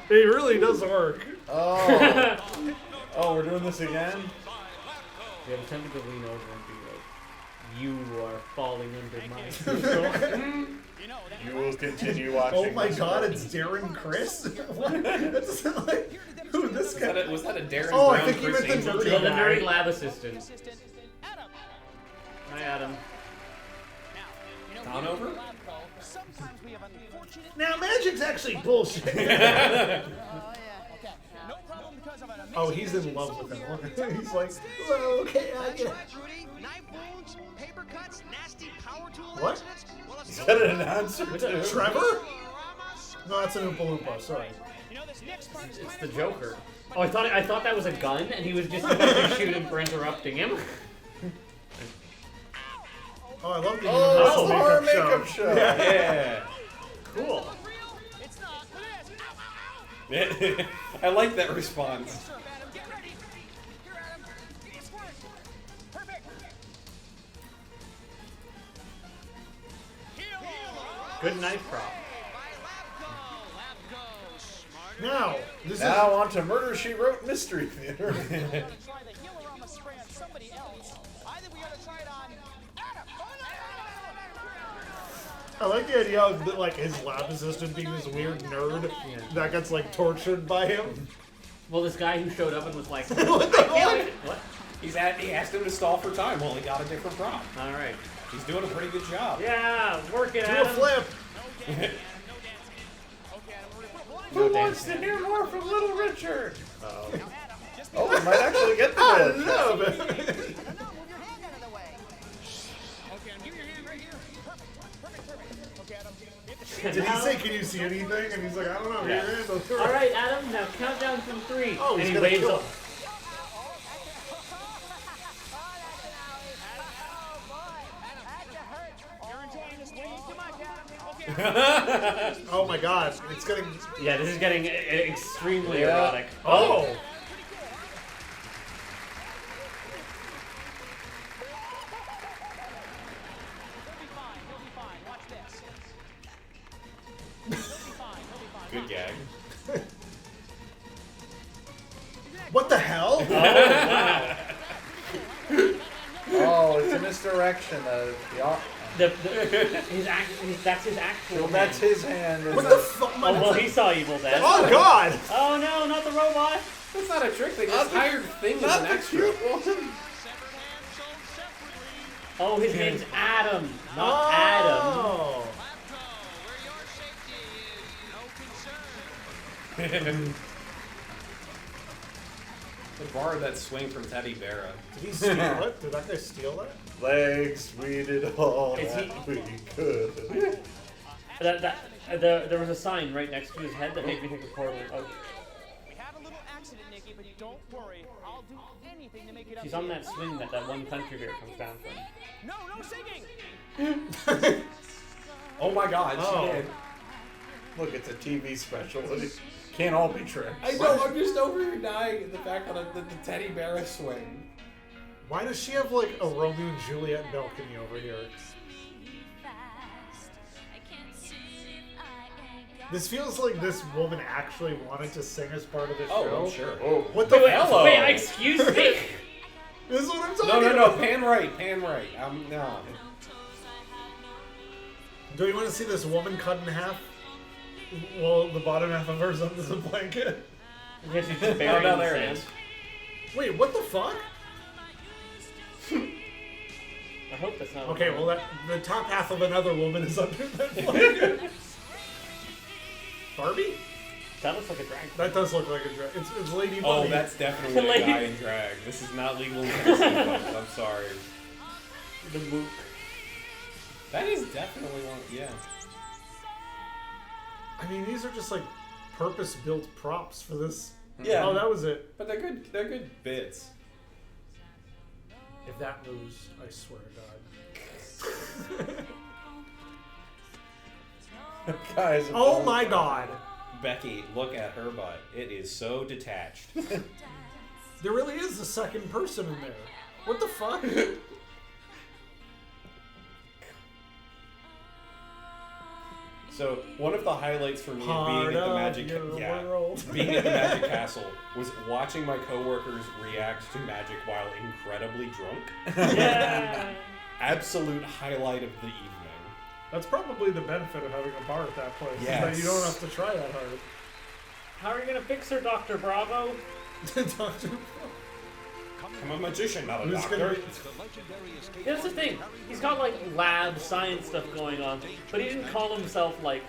It really does work. Oh, we're doing this again? We have attempted to lean over and be like, you are falling under my control. You will continue watching. Oh my god, it's Darren Chris? What? That's like, who this guy? Was that a Darren Oh, I Brown think you Chris meant the Angel nerdy joke? The nerdy lab assistant. Hi, Adam. Gone over? Sometimes we have unfortunate. Now, magic's actually bullshit. No problem because of an amazing Oh, he's in love with him. He's like, well, okay, I get it. Rudy. Knife wounds, paper cuts, nasty power tool What? accidents. Well, let's Is go. that an announcer too? Trevor? No, that's an Oompa Loompa, sorry. It's the Joker. Oh, I thought that was a gun, and he was just going to shoot him for interrupting him. Oh, I love the Oh, Universal horror makeup makeup show. show. Yeah. Cool. It's not. It is. I like that response. Sure, Adam, get ready. Here, Adam. It's worked. Perfect. Good knife prop. Now, Now on to Murder, She Wrote Mystery Theater. Try the Heal-A-Rama spray on somebody else. I think we ought to try it on Adam. I like the idea of like his lab assistant being this weird nerd that gets like tortured by him. Well, this guy who showed up and was like, What the fuck? What? He asked him to stall for time while he got a different prop. All right. He's doing a pretty good job. Yeah, work it, Do Adam. a flip. Who wants to hear more from Little Richard? Oh, we might actually get the I bit. love it. Move your hand out of the way. Okay, Adam, give me your hand right here. Perfect. Okay, Adam. Did he say, can you see anything? And he's like, I don't know. Yeah. Your hand goes through. All right, Adam. Now count down from 3. Oh, and he's he gonna waves kill up. him. You're enjoying this way too much, Adam. Okay. Oh my god, it's getting. Yeah, this is getting extremely Yeah. erotic. Oh! He'll be fine. Watch this. Good gag. What the hell? Oh, it's a misdirection. That's his actual. Well, that's hand. his hand. What the fuck? Oh well, he saw Evil Dead. Oh god! Oh no, not the robot. That's not a trick thing. This hired thing is an extra. Oh, his name's Adam, not Adam. Oh. They borrowed that swing from Teddy Barra. Did he steal it? Did that guy steal that? Legs, we did all Is he- that we could. There was a sign right next to his head that made me think of Corbin. Oh, We had a little accident, Nikki, but don't worry. I'll do anything to make it up. she's to on you. that swing that one country bear comes down from. No singing. Oh my God, Oh. she did. Look, it's a TV special. It can't all be tricks. I know. I'm just over here dying at the fact that the Teddy Barra swing. Why does she have like a Romeo and Juliet balcony over here? This feels like this woman actually wanted to sing as part of the Oh, show. I'm sure. Oh, What the Hello. Wait, excuse me. This is what I'm talking No, about. pan right. No. Do you want to see this woman cut in half? Well, the bottom half of her's under the blanket. Yeah, she's just Oh, buried no, in the there it sand. is. Wait, what the fuck? I hope that's not. Okay, well, the top half of another woman is under that blanket. Barbie? That looks like a drag. That does look like a drag. It's Lady Oh, Bunny. that's definitely a Lady- guy in drag. This is not legal in Tennessee, folks. I'm sorry. The mook. That is definitely one. Yeah. I mean, these are just like purpose-built props for this. Yeah. Oh, that was it. But they're good. They're good bits. If that moves, I swear to God. Guys. Oh my God. Becky, look at her butt. It is so detached. There really is a second person in there. What the fuck? So one of the highlights for me Part being at the of Magic your world. being at the Magic Castle was watching my coworkers react to magic while incredibly drunk. Yeah. Absolute highlight of the evening. That's probably the benefit of having a bar at that place. Is Yes. that you don't have to try that hard. How are you gonna fix her, Dr. Bravo? Dr. Come I'm a magician, not a Who's doctor. gonna be- Yeah, that's the thing. He's got like lab science stuff going on, but he didn't call himself like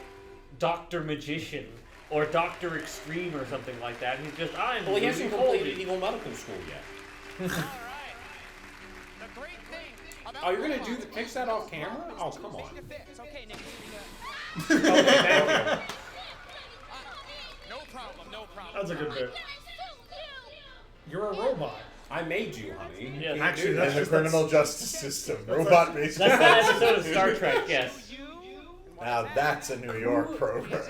Dr. Magician or Dr. Extreme or something like that. He's just I'm. Well, he hasn't Rudy completed Coby. Eagle Medical School yet. The great thing about Oh, you're gonna fix that off camera? Oh, come on. It's okay, Nick. Okay, thank you. No problem, no problem. That's a good bit. You're a robot. I made you, honey. Yeah. Actually, that's And the just criminal justice system. Robot based. That's that episode of Star Trek. Yes. Now that's a New York program.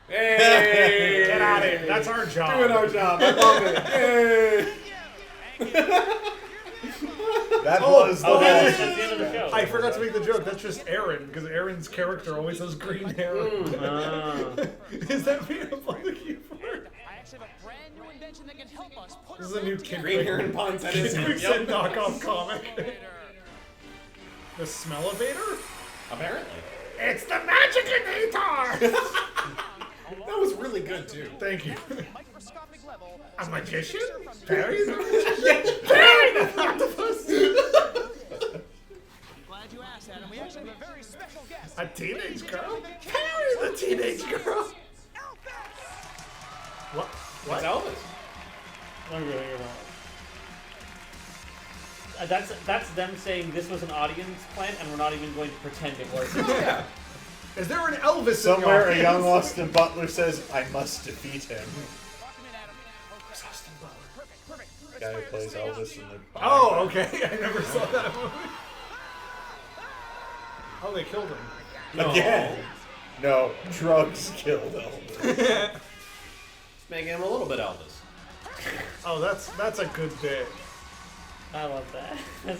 Hey! Get out of here. That's our job. Doing our job. I love it. Hey! That was the that's the end of the show. I forgot to make the joke. That's just Aaron, because Aaron's character always has green hair. Is that being a public keyboard? I actually have a brand new invention that can help us put This is a new Kid Green hair and puns. That is Quick it. Said knockoff comic. The Smellevator? Apparently. It's the Magicinator! That was really good, too. Thank you. microscopic level. A magician? Barry the magician? Barry the octopus! Glad you asked that, and we actually have a very special guest. A teenage girl? Barry the teenage girl! What? What's Elvis? That's them saying this was an audience plant, and we're not even going to pretend it was. Yeah. Is there an Elvis Somewhere in a the young audience? Austin Butler says, I must defeat him. Guy who plays Elvis in the... Oh, okay. I never saw that movie. Oh, they killed him. No. Again. No, drugs killed Elvis. It's making him a little bit Elvis. Oh, that's a good bit. I love that.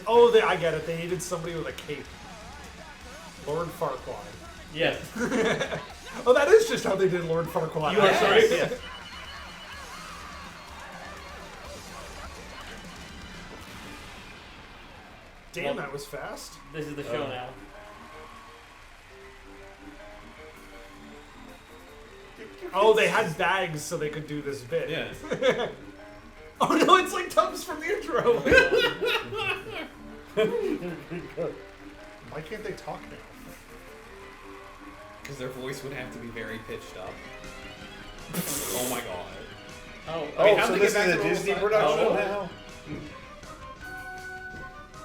Oh, I get it. They needed somebody with a cape. Lord Farquaad. Yes. Oh, that is just how they did Lord Farquaad. You are correct. Yes. Damn, that was fast. This is the show now. Oh, they had bags so they could do this bit. Yeah. Oh no, it's like Tubbs from the intro. Why can't they talk now? Because their voice would have to be very pitched up. Oh my god. Oh, I mean, Oh, how'd so they this get is back a to Disney normal production size? now?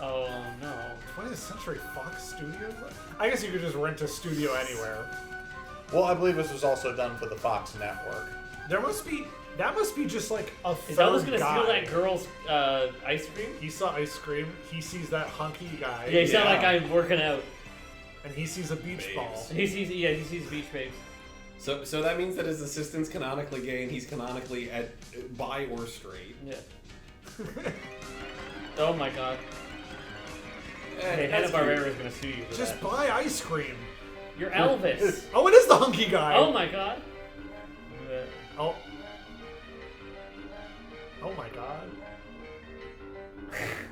Oh no. 20th Century Fox Studios? I guess you could just rent a studio anywhere. Well, I believe this was also done for the Fox network. That must be just like a Is third Elvis gonna guy. steal that girl's ice cream? He saw ice cream. He sees that hunky guy. Yeah, he saw that guy working out. And he sees a beach ball. He sees beach babes. So that means that his assistant's canonically gay and he's canonically bi or straight. Yeah. Oh my god. Okay, that's Hanna-Barbera is gonna sue you for Just that. buy ice cream. You're Elvis. Oh, it is the hunky guy. Oh my god. Oh. Oh my god.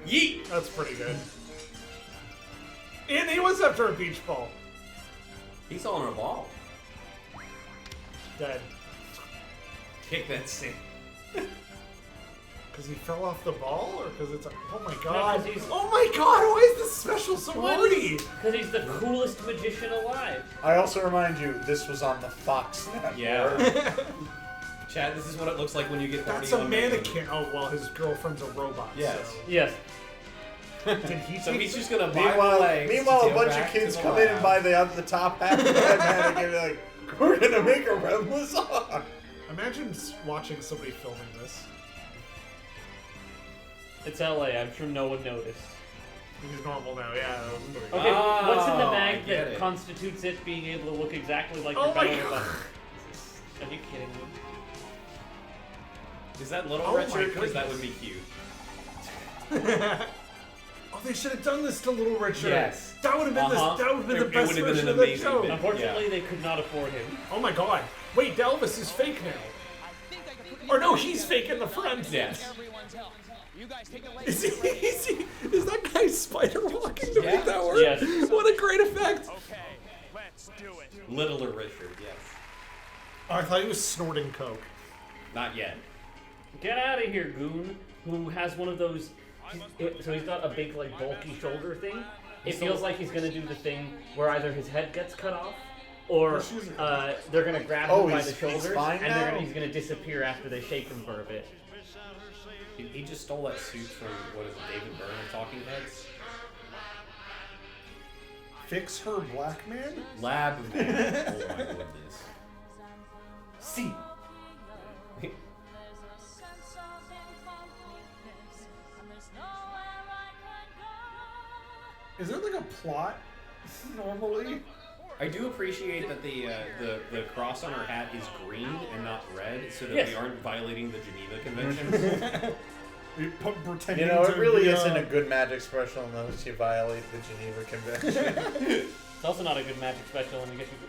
Yeet! That's pretty good. And he was after a beach ball. He's on a ball. Dead. Kick that thing. Because he fell off the ball? Or because it's a... Oh my god. 'cause he's- Oh my god, why is this special sorority? Because he's the coolest magician alive. I also remind you, this was on the Fox network. Yeah. Chad, this is what it looks like when you get horny That's a on Megan. mannequin. Oh, well, his girlfriend's a robot. Yes. So. Yes. Did he So take he's just gonna buy the legs. Meanwhile, to a go bunch of back to kids the come in and lab. buy the top half of that mannequin and be like, we're gonna make a Rem Lezar. Imagine watching somebody filming this. It's LA. I'm sure no one noticed. He's normal now, yeah. Okay, what's in the I mag get that it. constitutes it being able to look exactly like Oh your my fellow God. Are you kidding me? Is that Little Oh my Richard? Because that goodness. would be cute. Oh, they should have done this to Little Richard. Yes. That would have been Uh-huh. that would have been It the best would have been version an of the amazing show. bit. Unfortunately, they could not afford him. Oh my god. Wait, Elvis is fake now. Or no, he's fake in the front. Yes. Everyone's help. You guys take a leg. Is that guy spider walking to make that work? Yes. What a great effect. Okay, let's do it. Littler Richard, yes. Oh, I thought he was snorting coke. Not yet. Get out of here, goon. who has one of those. So he's got a big, like, bulky shoulder thing. It feels like he's gonna do the thing where either his head gets cut off, or they're gonna grab him by the shoulders, and he's gonna disappear after they shake him for a bit. He just stole that suit from, what is it, David Byrne and Talking Heads? Fix her, black man? Lab man. Oh my goodness. See. Is there like a plot normally? I do appreciate that the cross on her hat is green and not red, so that we aren't violating the Geneva Conventions. Pretending it really isn't a good magic special unless you violate the Geneva Convention. It's also not a good magic special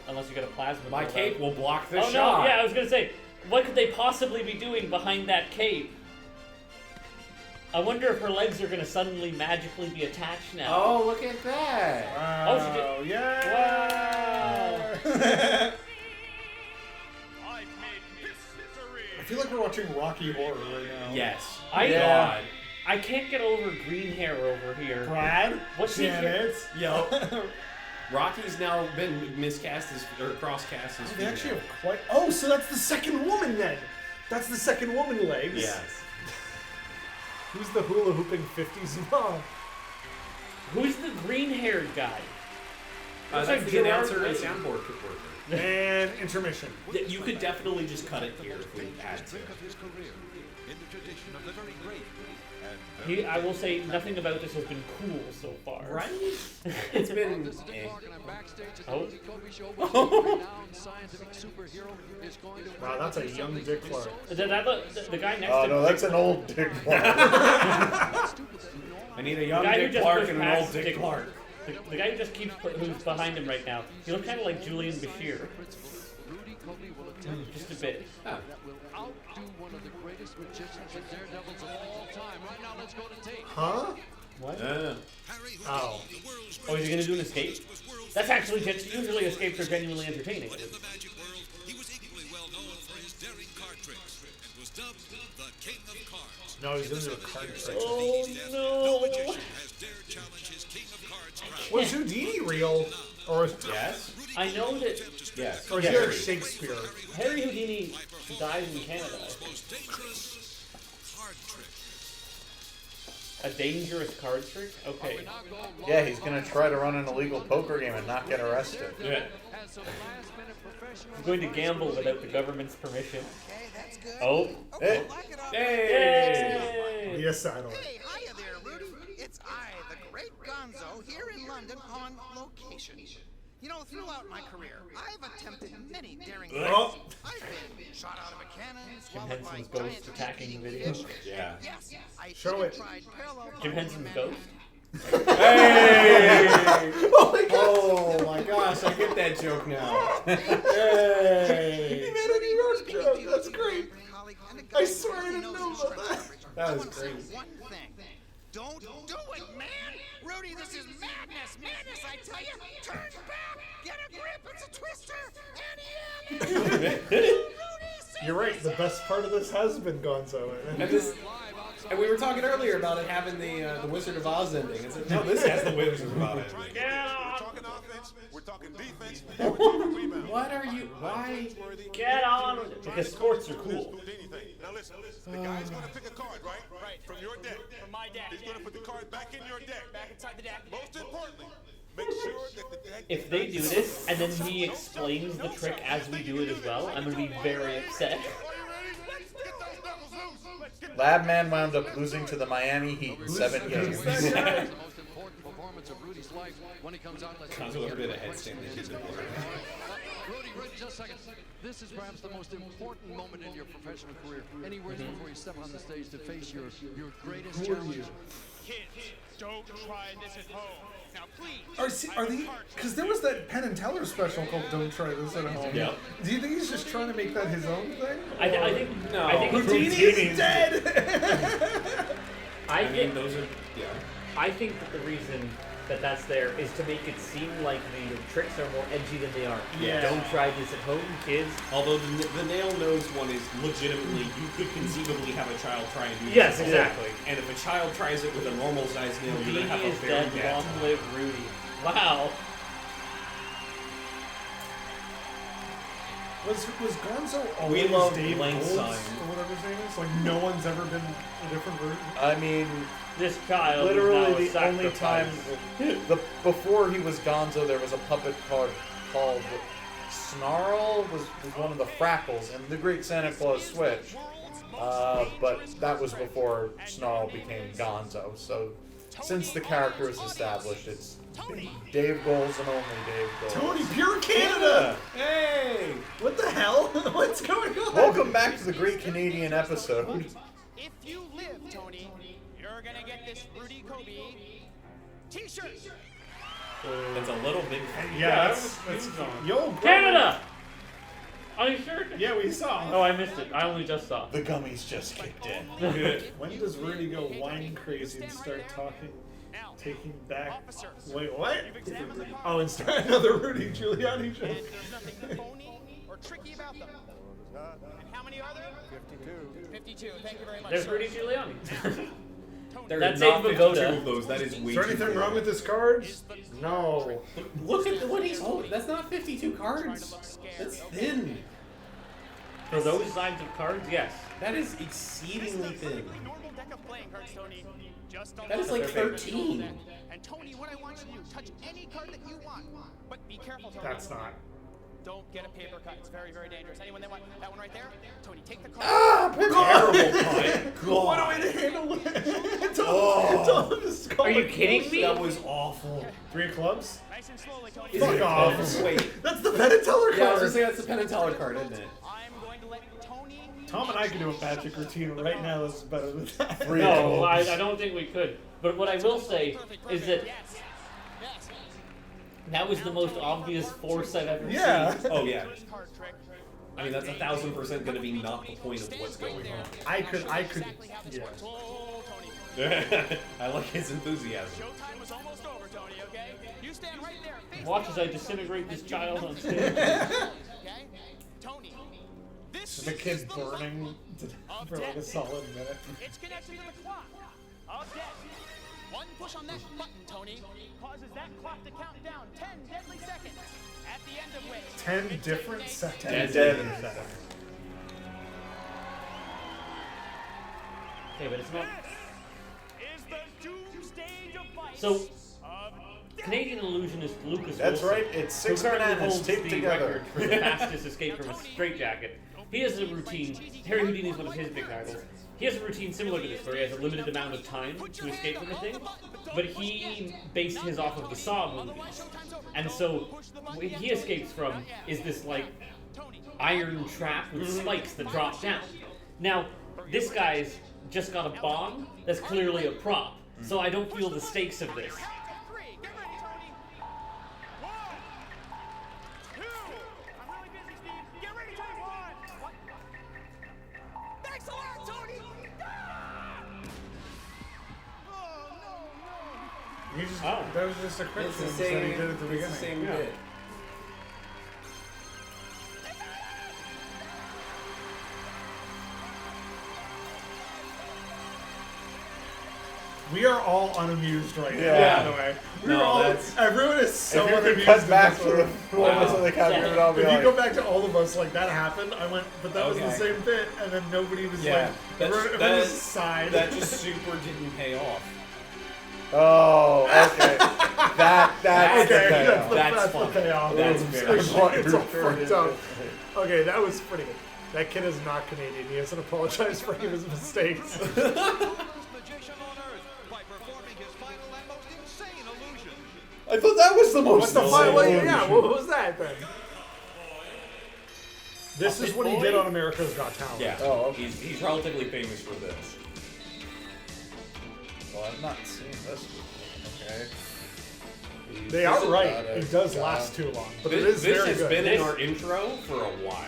unless you get a plasma. My cape will block the shot. No, yeah, I was gonna say, what could they possibly be doing behind that cape? I wonder if her legs are gonna suddenly magically be attached now. Oh, look at that! Wow! Oh, she did. Yeah! Wow! I feel like we're watching Rocky Horror right now. Yes. God. I can't get over green hair over here. Brad? What's Janet? Yo. Rocky's now been miscast or crosscast as they actually have quite... Oh, so that's the second woman then! That's the second woman legs. Yes. Who's the hula hooping 50s mom? Who's the green-haired guy? That's like the announcer and soundboard worker. And intermission. You could definitely just cut it here if we had to. I will say nothing about this has been cool so far. Right? It's been. Oh. Wow, that's a young Dick Clark. The guy next to Oh no, that's an old Dick Clark. I need a young Dick Clark and an old Dick Clark. The guy who just keeps who's behind him right now, he looks kind of like Julian Bashir. Just a bit. That will outdo one of the greatest magicians and daredevils of all time. Right now, let's go to tape. Huh? What? Oh. Oh, is he going to do an escape? That's actually usually escapes are genuinely entertaining. No, he's going to do a card trick. Oh no! Was Houdini real? Or yes? I know that. Yes. Or is he Shakespeare? Harry Houdini died in Canada, I think. A dangerous card trick? Okay. Yeah, he's gonna try to run an illegal poker game and not get arrested. Yeah. He's going to gamble without the government's permission. Oh. Hey. Hey. Be a saddle. Hey, hiya there, Rudy. It's I, the great Gonzo, here in London on location. You know, throughout my career, I've attempted many daring feats. I've been shot out of a cannon, Jim swallowed by Henson's giant ghost attacking the video. Yeah. Yes, I Show it. tried parallel Jim Henson's ghost? Hey! Oh my god! Oh my gosh, I get that joke now. Hey! He made a New York joke. That's great. I swear I didn't know about that. That was great. One thing. Don't do it, man! Rudy, this is madness! Madness, I tell you! Turn back! Get a grip! It's a twister! And You're right. The best part of this has been Gonzo. And we were talking earlier about it having the Wizard of Oz ending. It's no, this has the Wizard of Oz ending. We're talking offense. We're talking defense. We're talking rebound. What are you? Why? Get on with it. Because sports are cool. Now listen. The guy's gonna pick a card, right? Right. From your deck. From my deck. He's gonna put the card back in your deck. Back inside the deck. Most importantly, make sure that the deck. If they do this and then he explains the trick as we do it as well, I'm going to be very upset. Lab Man wound up losing to the Miami Heat in 7 games. The most important performance of Rudy's life when he comes out. Gonzo ever did a headstand that he's been Rudy, just a second. This is perhaps the most important moment in your professional career. Any words before you step on the stage to face your greatest challenge? Kids, don't try this at home. Now, please. Are they? Because there was that Penn and Teller special called "Don't Try This at Home." Yeah. Do you think he's just trying to make that his own thing? I think no. I think Houdini is dead. I mean, those are. Yeah. I think that the reason that's there is to make it seem like the tricks are more edgy than they are. Yeah. Don't try this at home, kids. Although the nail nose one is legitimately, you could conceivably have a child try and do this. Yes, exactly. And if a child tries it with a normal sized nail, you're going to have a is very dead, bad long time. live Rudy. Wow. Was Gonzo We always love Dave Blank Golds, Sign. or whatever his name is? Like, no one's ever been a different version? I mean, this child literally is now the only time before he was Gonzo, there was a puppet called Snarl was one of the Frackles in the Great Santa Claus Switch, but that was before Snarl became Gonzo. So since the character is established, it's Dave Goals and only Dave Goals. Tony, pure Canada! Hey! What the hell? What's going on? Welcome back to the Great Canadian episode. If you live, Tony, you're gonna get this Rudy Coby t-shirt. It's a little big. Yeah, that's yo, Canada! Are you sure? Yeah, we saw. Oh, I missed it. I only just saw. The gummies just kicked in. When does Rudy go wine crazy and start taking back? Wait, what? Oh, and start another Rudy Giuliani joke. And there's nothing phony or tricky about them. And how many are there? 52. Thank you very much. There's sir. Rudy Giuliani. There That's is not Dave 52 Pagoda. of those. That is way Is there too anything many. wrong with his cards? No. Look at what he's holding. That's not 52 cards. That's thin. For those kinds of cards, yes. That is exceedingly thin. Normal deck of playing cards, Tony. Just don't That is let like them 13. And Tony, what I want you to do, touch any card that you want. But be careful, Tony. That's not. Don't get a paper cut. It's very, very dangerous. Anyone that want that one right there? Tony, take the card. Ah! Terrible cut. What a way to handle it! Are you kidding me? That was awful. 3 of clubs? Nice and slowly, Tony. Is Fuck it off. clubs? Wait. That's the Penn and Teller Yeah, I was card! gonna say that's the Penn and Teller card, isn't it? I'm going to let Tony. Tom and I could do a magic routine right now that's better than that. No, I don't think we could. But what I will say is that that was the most obvious force I've ever seen. Oh yeah. I mean, that's 1,000% going to be not the point of what's going on. I could, yeah. I like his enthusiasm. Showtime was almost over, Tony, okay? You stand right there. Watch as I disintegrate this child on stage. Okay? Tony. This The kid burning for like a solid minute. It's connected to the clock of death. One push on that button, Tony, causes that clock to count down 10 deadly seconds. At the end of which 10 different seconds. 10 deadly seconds. Okay, but it's not. is the doomsday device. So, Canadian illusionist Lucas That's Wilson, right, it's who 6 currently bananas holds taped the together. record for the fastest escape from a straitjacket. He has a routine. Harry Houdini is one of his big rivals. He has a routine similar to this, where he has a limited amount of time to escape from a thing, but he based his off of the Saw movies. And so, what he escapes from is this, like, iron trap with spikes that drop down. Now, this guy's just got a bomb that's clearly a prop, so I don't feel the stakes of this. Thanks a lot, Tony. You just, that was just a quick It's the thing same, that he did at the beginning. it's the same Yeah. bit. We are all unamused right now, Yeah. by the way. No, Everyone is so if you unamused. could cut in back this to the room. moments of the camera, it would all be If like, you go back to all of us, like, that happened, I went, but that was the Okay. same bit, and then nobody was Yeah, like, everyone just sighed. that just super didn't pay off. oh, okay. That's okay, the payoff. that's the fun. payoff. That's It's fair. all- It's all fucked up. Okay, that was pretty good. That kid is not Canadian. He hasn't apologized for any of his mistakes. magician on Earth by performing his final and most insane illusion. I thought that was the most. What's the final? illusion. Yeah, what was that then? This is what he did on America's Got Talent. Yeah. Oh, okay. He's relatively famous for this. Well, I've not seen this before. Okay. They are right. It does last too long, but it is This very has good. been in our intro for a while.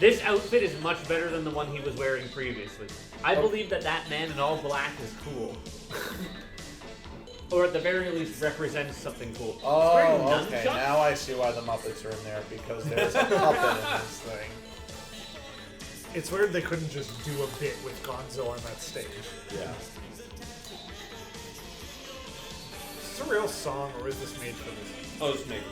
This outfit is much better than the one he was wearing previously. I believe that man in all black is cool. Or at the very least represents something cool. Oh, okay. Now I see why the Muppets are in there, because there's a puppet in this thing. It's weird they couldn't just do a bit with Gonzo on that stage. Yeah. Is this a real song, or is this made for this? Oh, it's made for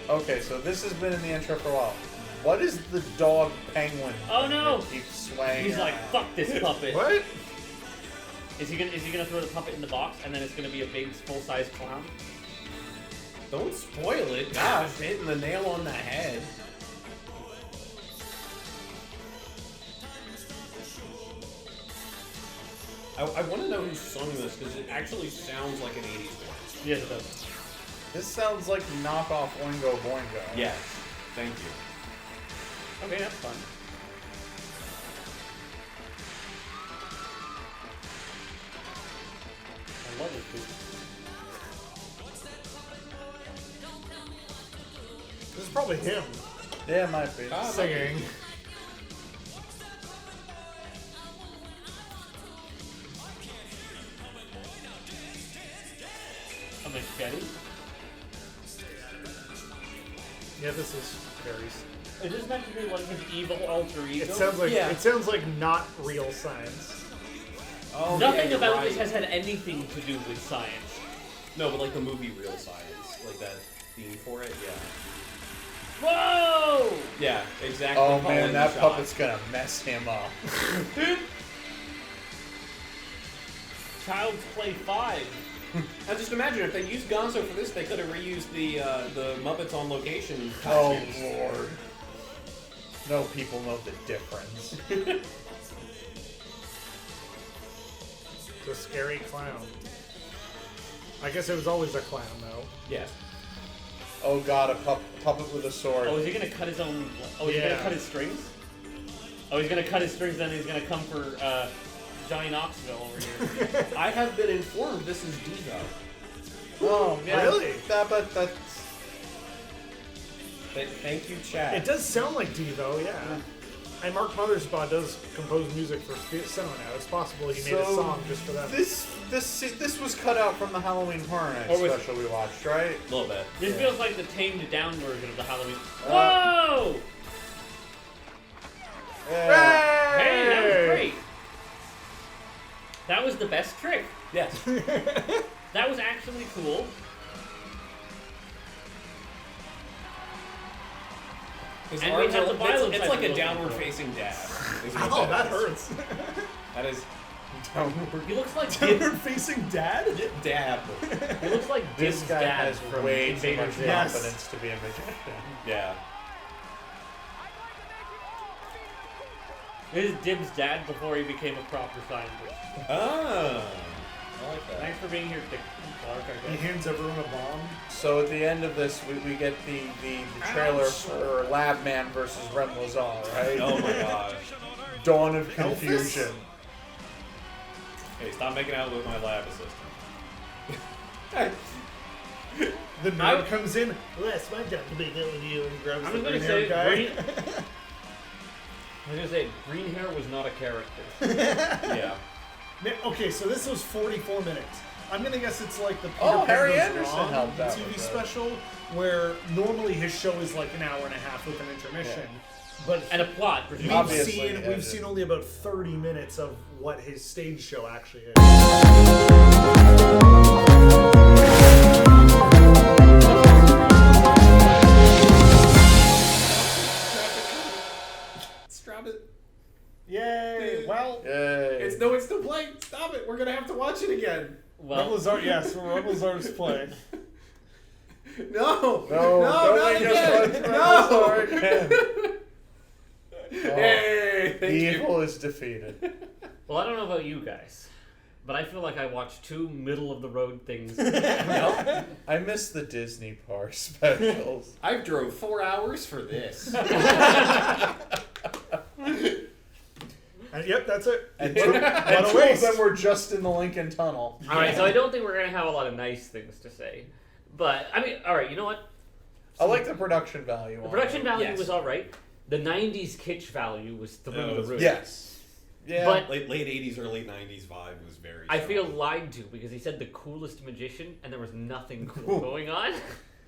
this. Okay, so this has been in the intro for a while. What is the dog penguin? Oh no! That keeps swaying. He's like, fuck this puppet. What? Is he gonna throw the puppet in the box and then it's gonna be a big full-size clown? Don't spoil it. Gosh, hitting the nail on the head. I want to know who sung this, because it actually sounds like an 80s band. Yes, it does. This sounds like knockoff Oingo Boingo. Yes. Thank you. Okay, that's fun. I love this movie. This is probably him. Yeah, it might be. Singing. A machete? Yeah, this is Harry's. Is this meant to be like his evil alter ego? It sounds like not real science. Oh, Nothing yeah, about right. this has had anything to do with science. No, but like the movie Real Science, like that theme for it, yeah. Whoa! Yeah, exactly. Oh man, Calling that the shot. puppet's gonna mess him up. Child's Play 5. Now just imagine if they used Gonzo for this, they could have reused the Muppets on location. Oh costumes. lord. No people know the difference. It's a scary clown. I guess it was always a clown, though. Yes. Oh god, a puppet with a sword. Oh, is he gonna cut his own? Oh, he's gonna cut his strings? Oh, he's gonna cut his strings, then he's gonna come for Johnny Knoxville over here. I have been informed this is Devo. Oh, yeah. Really? That's... Thank you, Chad. It does sound like Devo, yeah. And Mark Mothersbaugh does compose music for cinema now. It's possible he made a song just for that. This was cut out from the Halloween Horror Night special we watched, right? A little bit. This feels like the tamed down version of the Halloween. Whoa! Yeah. Hey, that was great. That was the best trick. Yes. That was actually cool. His And arms we have are, the violence it's I like was a looking downward for. facing dab. Oh, that hurts. That is downward. He looks like Downward facing dad? Dab. He looks like This Dib's guy dad has from way too Invader much Zim. confidence to be a magician. Yeah. This is Dib's dad before he became a proper scientist. Ah. I like that. Thanks for being here, Dick Clark. I He guess. hands everyone a bomb. So at the end of this, we get the trailer for Lab Man versus Rem Lezar, right? Oh my gosh. Dawn of confusion. Hey, stop making out with my lab assistant. The nerd comes in. Well, that's my job to be good with you, and grabs I'm the gonna green say hair guy. green. I was gonna say green hair was not a character. Yeah. Okay, so this was 44 minutes. I'm gonna guess it's like the Peter Oh, Harry Pan Goes Anderson Wrong helped out TV with that. special, where normally his show is like an hour and a half with an intermission. But And a plot. Obviously, we've seen only about 30 minutes of what his stage show actually is. Stop it. Yay! Well, Yay. It's still playing. Stop it. We're gonna have to watch it again. Rem Lezar, yes, Rem Lezar's playing. No. No, not don't again. just watch Rem No. Lezar again. Hey, thank you. Evil is defeated. Well, I don't know about you guys, but I feel like I watched two middle-of-the-road things. I miss the Disney Park specials. I drove 4 hours for this. And yep, that's it. And What two a of waste. them were just in the Lincoln Tunnel. All right, so I don't think we're gonna have a lot of nice things to say, but I mean, all right, you know what? I like the production value. The on production it. value Yes. was all right. The '90s kitsch value was through the roof. Yes. Yeah, but late 80s, early 90s vibe was very I strong. feel lied to because he said the coolest magician, and there was nothing cool going on.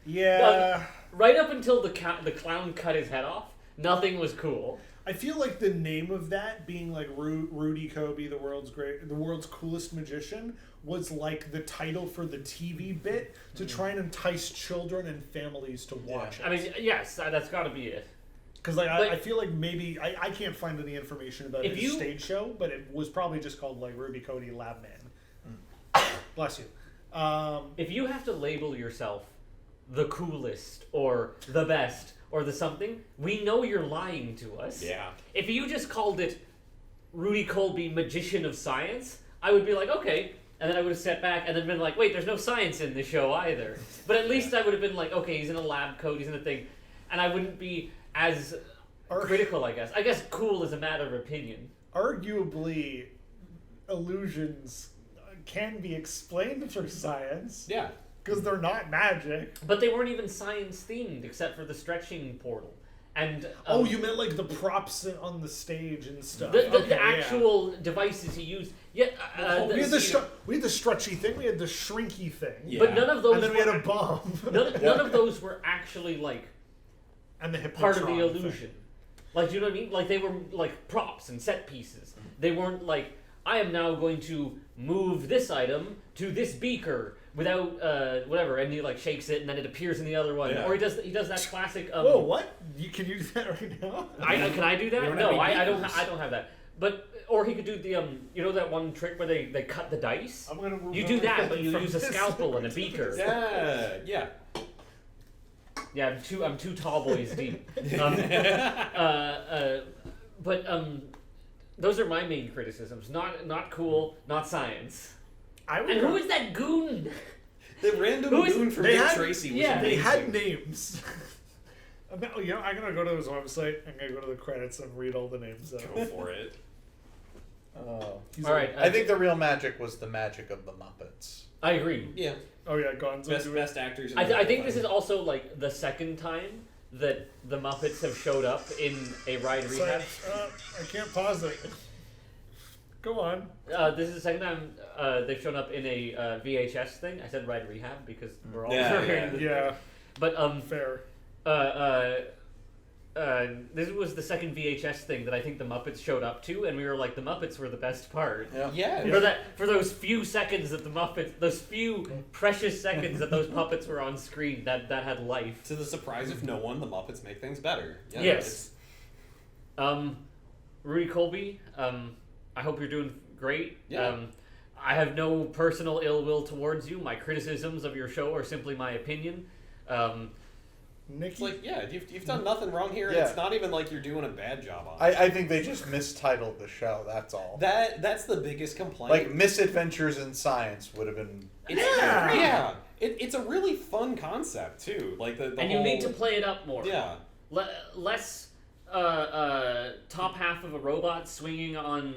Yeah. Right up until the clown cut his head off, nothing was cool. I feel like the name of that being like Rudy Coby, the world's coolest magician, was like the title for the TV bit to try and entice children and families to watch it. I mean, yes, that's got to be it. Because I feel like maybe I can't find any information about his stage show, but it was probably just called like Rudy Coby Lab Man. Bless you. If you have to label yourself the coolest or the best or the something, we know you're lying to us. Yeah. If you just called it Rudy Coby Magician of Science, I would be like, okay. And then I would have sat back and then been like, wait, there's no science in the show either. But at least I would have been like, okay, he's in a lab coat, he's in a thing. And I wouldn't be as critical, I guess. I guess cool is a matter of opinion. Arguably, illusions can be explained through science. Yeah. Because they're not magic. But they weren't even science themed except for the stretching portal. And you meant like the props on the stage and stuff. The actual devices he used. Yeah, we had the stretchy thing. We had the shrinky thing. Yeah. But none of those. And then we had a bomb. None of those were actually like. And the part of the Hypnotron illusion. thing. Like, do you know what I mean? Like they were like props and set pieces. They weren't like, I am now going to move this item to this beaker without whatever, and he like shakes it and then it appears in the other one. Yeah. Or he does that classic. Whoa, what? Can you do that right now? Can I do that? No, I don't have that. But or he could do the you know that one trick where they cut the dice. You do that, but you use a scalpel and a beaker. Yeah. Yeah, I'm two tall boys deep. But those are my main criticisms. Not cool, not science. And who is that goon? The random goon from Dick Tracy was amazing. They had names. I'm gonna go to his website. I'm gonna go to the credits and read all the names. Go for it. All right. I think the real magic was the magic of the Muppets. I agree. Yeah. Oh yeah, Gonzo. Best actors. I think this is also like the second time that the Muppets have showed up in a ride rehab. I can't pause it. Go on. This is the second time they've shown up in a VHS thing. I said ride rehab because we're all Yeah. But fair. This was the second VHS thing that I think the Muppets showed up to, and we were like, the Muppets were the best part. Yeah. For those few seconds that the Muppets, those few precious seconds that those puppets were on screen, that had life. To the surprise of no one, the Muppets make things better. Yeah, yes. Rudy Coby, I hope you're doing great. Yeah. I have no personal ill will towards you. My criticisms of your show are simply my opinion. Nikki? It's like, yeah, you've done nothing wrong here. Yeah. It's not even like you're doing a bad job on it. I think they just mistitled the show, that's all. That's the biggest complaint. Like, Misadventures in Science would have been... Yeah. It's a really fun concept, too. Like the and whole... you need to play it up more. Yeah. Less top half of a robot swinging on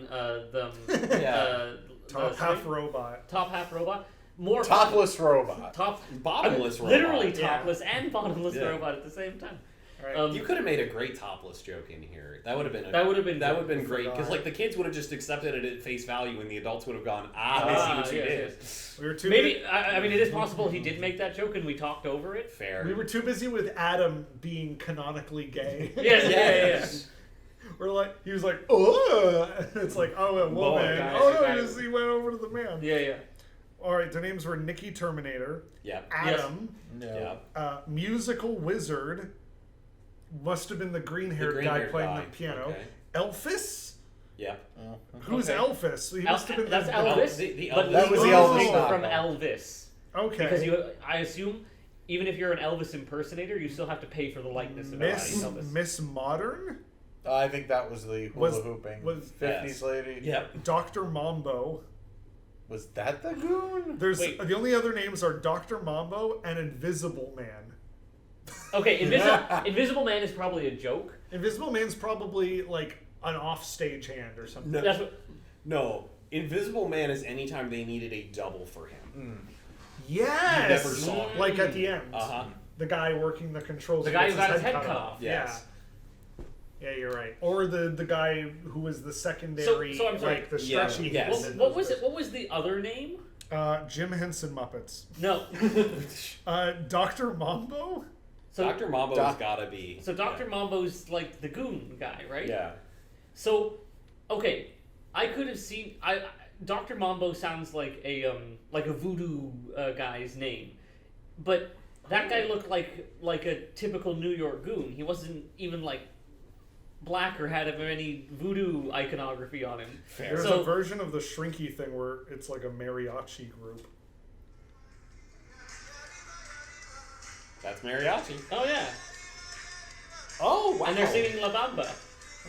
top half robot. Top half robot. More topless robot. Bottomless robot. Literally topless and bottomless robot at the same time. Right. You could have made a great topless joke in here. That would have been great because like the kids would have just accepted it at face value, and the adults would have gone, I see what you did. We were too Maybe I mean it is possible he did make that joke and we talked over it. Fair. We were too busy with Adam being canonically gay. Yes. We're like, he was like, oh, it's like, oh, a woman. He went over to the man. Yeah. All right, their names were Nikki Terminator. Yeah. Adam. Yes. Yeah. Musical Wizard. Must have been the green-haired guy playing the piano. Okay. Elvis? Yeah. Who's Elvis? He must have been that's Elvis. But that was the Elvis from Elvis. Okay. Because I assume, even if you're an Elvis impersonator, you still have to pay for the likeness of Elvis. Miss Modern? I think that was the hula hooping 50s lady. Yeah. Dr. Mambo. Was that the goon? The only other names are Dr. Mambo and Invisible Man. Okay, Invisible Man is probably a joke. Invisible Man's probably like an offstage hand or something. No, Invisible Man is anytime they needed a double for him. Yes! You never saw him. Like at the end. Uh-huh. The guy working the controls. The guy who got his head cut off. Yes. Yeah, you're right. Or the guy who was the secondary, so I'm sorry. like the stretchy. Yes. What was it? What was the other name? Jim Henson Muppets. No. Dr. Mambo? So Dr. Mambo's gotta be. So Dr. Mambo's like the goon guy, right? Yeah. So, okay, I could have seen. Dr. Mambo sounds like a voodoo guy's name, but that guy looked like a typical New York goon. He wasn't even like black or had any voodoo iconography on him. There's a version of the Shrinky thing where it's like a mariachi group. That's mariachi. Oh yeah. Oh wow. And they're singing La Bamba.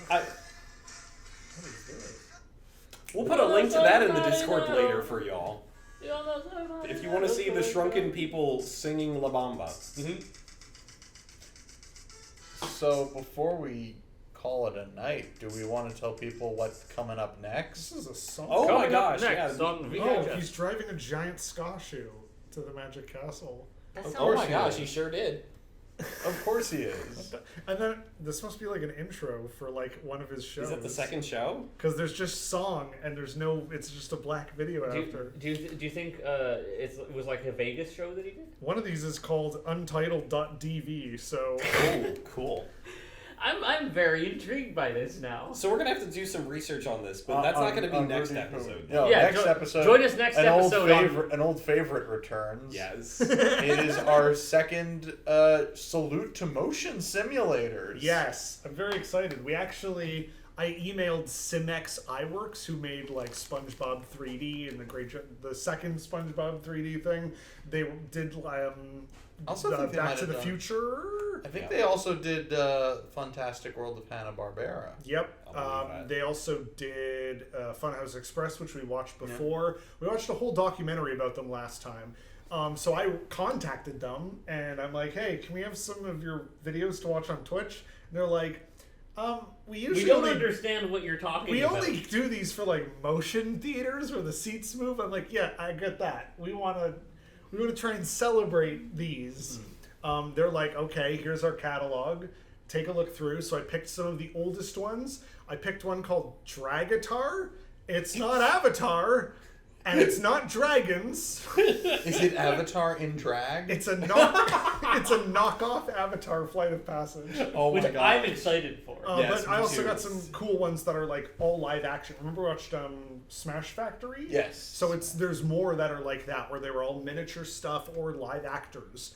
What is this? We'll put a link to that in the Discord later for y'all. If you want to see the Shrunken people singing La Bamba. Mm-hmm. So before we call it a night, do we want to tell people what's coming up next? This is a song. Oh my gosh, next, yeah. on VHS. Oh, he's driving a giant ska shoe to the Magic Castle. Oh my gosh, he sure did. Of course he is. And then this must be like an intro for like one of his shows. Is that the second show? Because there's just song and there's no. It's just a black video after. Do you think it was like a Vegas show that he did? One of these is called Untitled.dv. So. Oh, cool. I'm very intrigued by this now. So we're gonna have to do some research on this, but that's not gonna be next episode. No, next episode. Join us next episode. An old favorite returns. Yes. It is our second salute to motion simulators. Yes, I'm very excited. I emailed Simex iWorks, who made like SpongeBob 3D and the second SpongeBob 3D thing. They did Back to the Future. I think they also did Fantastic World of Hanna-Barbera. Yep. They also did Funhouse Express, which we watched before. Yeah. We watched a whole documentary about them last time. So I contacted them, and I'm like, hey, can we have some of your videos to watch on Twitch? And they're like, we don't understand what you're talking about. We only do these for like motion theaters where the seats move. I'm like, yeah, I get that. We want to try and celebrate these. They're like, okay, here's our catalog. Take a look through. So I picked some of the oldest ones. I picked one called Dragatar. It's not Avatar, and it's not dragons. Is it Avatar in drag? It's a knockoff Avatar Flight of Passage. Oh my god! I'm excited for. But I also got some cool ones that are like all live action. Remember we watched Smash Factory? Yes. So there's more that are like that, where they were all miniature stuff or live actors.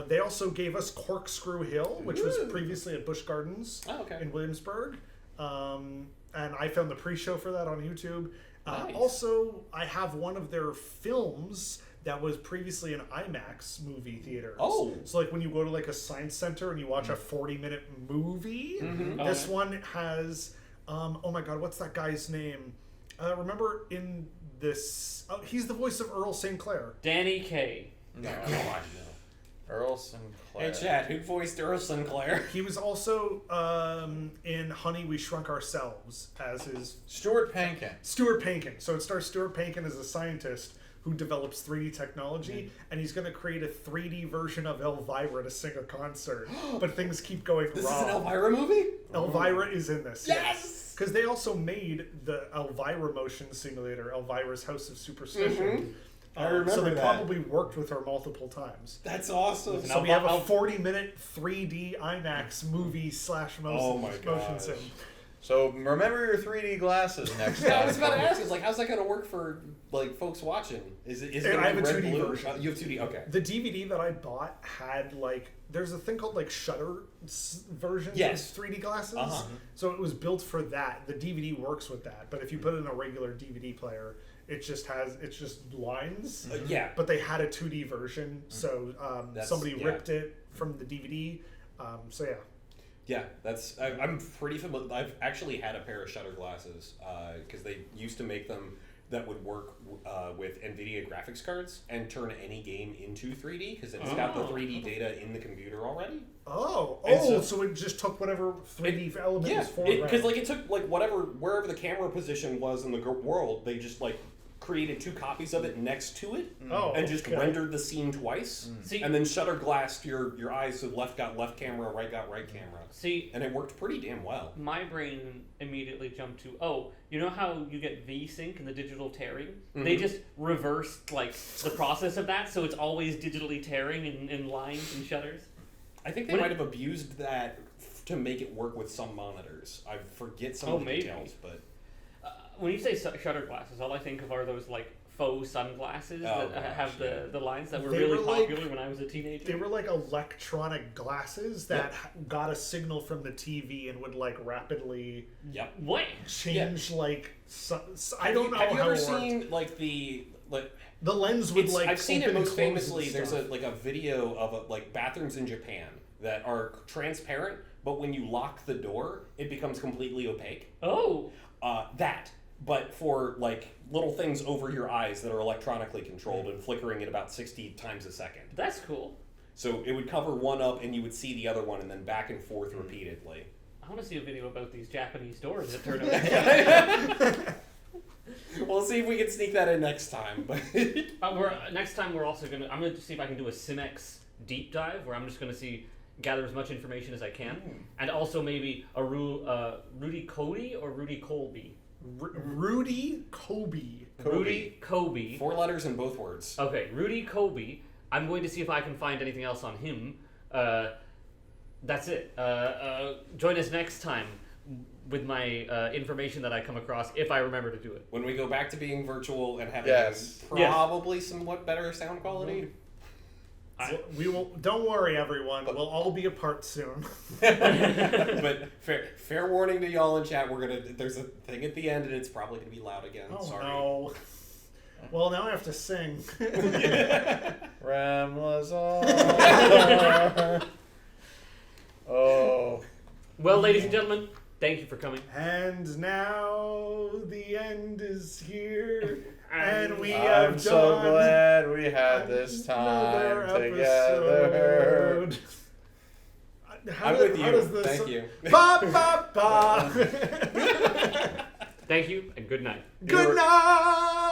They also gave us Corkscrew Hill, which was previously at Busch Gardens in Williamsburg. And I found the pre-show for that on YouTube. Nice. Also, I have one of their films that was previously in IMAX movie theaters. Oh. So like when you go to like a science center and you watch a 40-minute movie, this one has, oh my god, what's that guy's name? Remember in this, he's the voice of Earl St. Clair. Danny Kaye. No, God, no. Earl Sinclair. Hey, Chad, who voiced Earl Sinclair? He was also in Honey, We Shrunk Ourselves as his... Stuart Pankin. So it stars Stuart Pankin as a scientist who develops 3D technology, and he's going to create a 3D version of Elvira to sing a concert. But things keep going wrong. This is an Elvira movie? Elvira is in this. Yes! Because they also made the Elvira motion simulator, Elvira's House of Superstition. I remember so they that. probably worked with her multiple times. That's awesome. So we have a 40-minute 3D IMAX movie / motion sim. So remember your 3D glasses next time. I was about to ask, how's that going to work for like folks watching? Is it going to be I have a red 2D blue? version. You have 2D, okay. The DVD that I bought had there's a thing called Shutter versions of 3D glasses. So it was built for that. The DVD works with that, but if you put it in a regular DVD player, it's just lines. But they had a 2D version, so somebody ripped it from the DVD. So yeah. Yeah, I'm pretty familiar. I've actually had a pair of Shutter glasses because they used to make them that would work with NVIDIA graphics cards and turn any game into 3D because it's got the 3D data in the computer already. So it just took whatever 3D element was for. Because it took wherever the camera position was in the world, they just created 2 copies of it next to it, Oh, and just rendered the scene twice, and then shutter glassed your eyes so left got left camera, right got right camera. See, and it worked pretty damn well. My brain immediately jumped to, you know how you get V-Sync in the digital tearing? Mm-hmm. They just reversed like the process of that, so it's always digitally tearing in lines and shutters. I think they might have abused that to make it work with some monitors. I forget some of the details, but when you say shutter glasses, all I think of are those like faux sunglasses that have the lines that were really popular when I was a teenager. They were like electronic glasses that got a signal from the TV and would like rapidly change like. I don't know how it worked. Have you ever seen like the lens would like? I've seen open it most and close famously. and There's stuff. a video of like bathrooms in Japan that are transparent, but when you lock the door, it becomes completely opaque. Oh, But for like little things over your eyes that are electronically controlled and flickering at about 60 times a second. That's cool. So it would cover one up and you would see the other one and then back and forth repeatedly. I want to see a video about these Japanese doors that turn out. We'll see if we can sneak that in next time. But next time I'm going to see if I can do a Cimex deep dive where I'm just going to gather as much information as I can. And also maybe a Rudy Coby or Rudy Coby. Rudy Coby. Rudy Coby. 4 letters in both words. Okay, Rudy Coby. I'm going to see if I can find anything else on him. That's it. Join us next time with my information that I come across, if I remember to do it. When we go back to being virtual and having probably somewhat better sound quality. We will. Don't worry, everyone. We'll all be apart soon. But fair warning to y'all in chat. There's a thing at the end, and it's probably gonna be loud again. Oh, sorry. No. Well, now I have to sing. Rem Lezar. Oh. Well, ladies and gentlemen, thank you for coming. And now the end is here. And we I'm have so done glad we had this time together. I'm with you. Thank you. Ba, ba, ba. Thank you, and good night. Good night.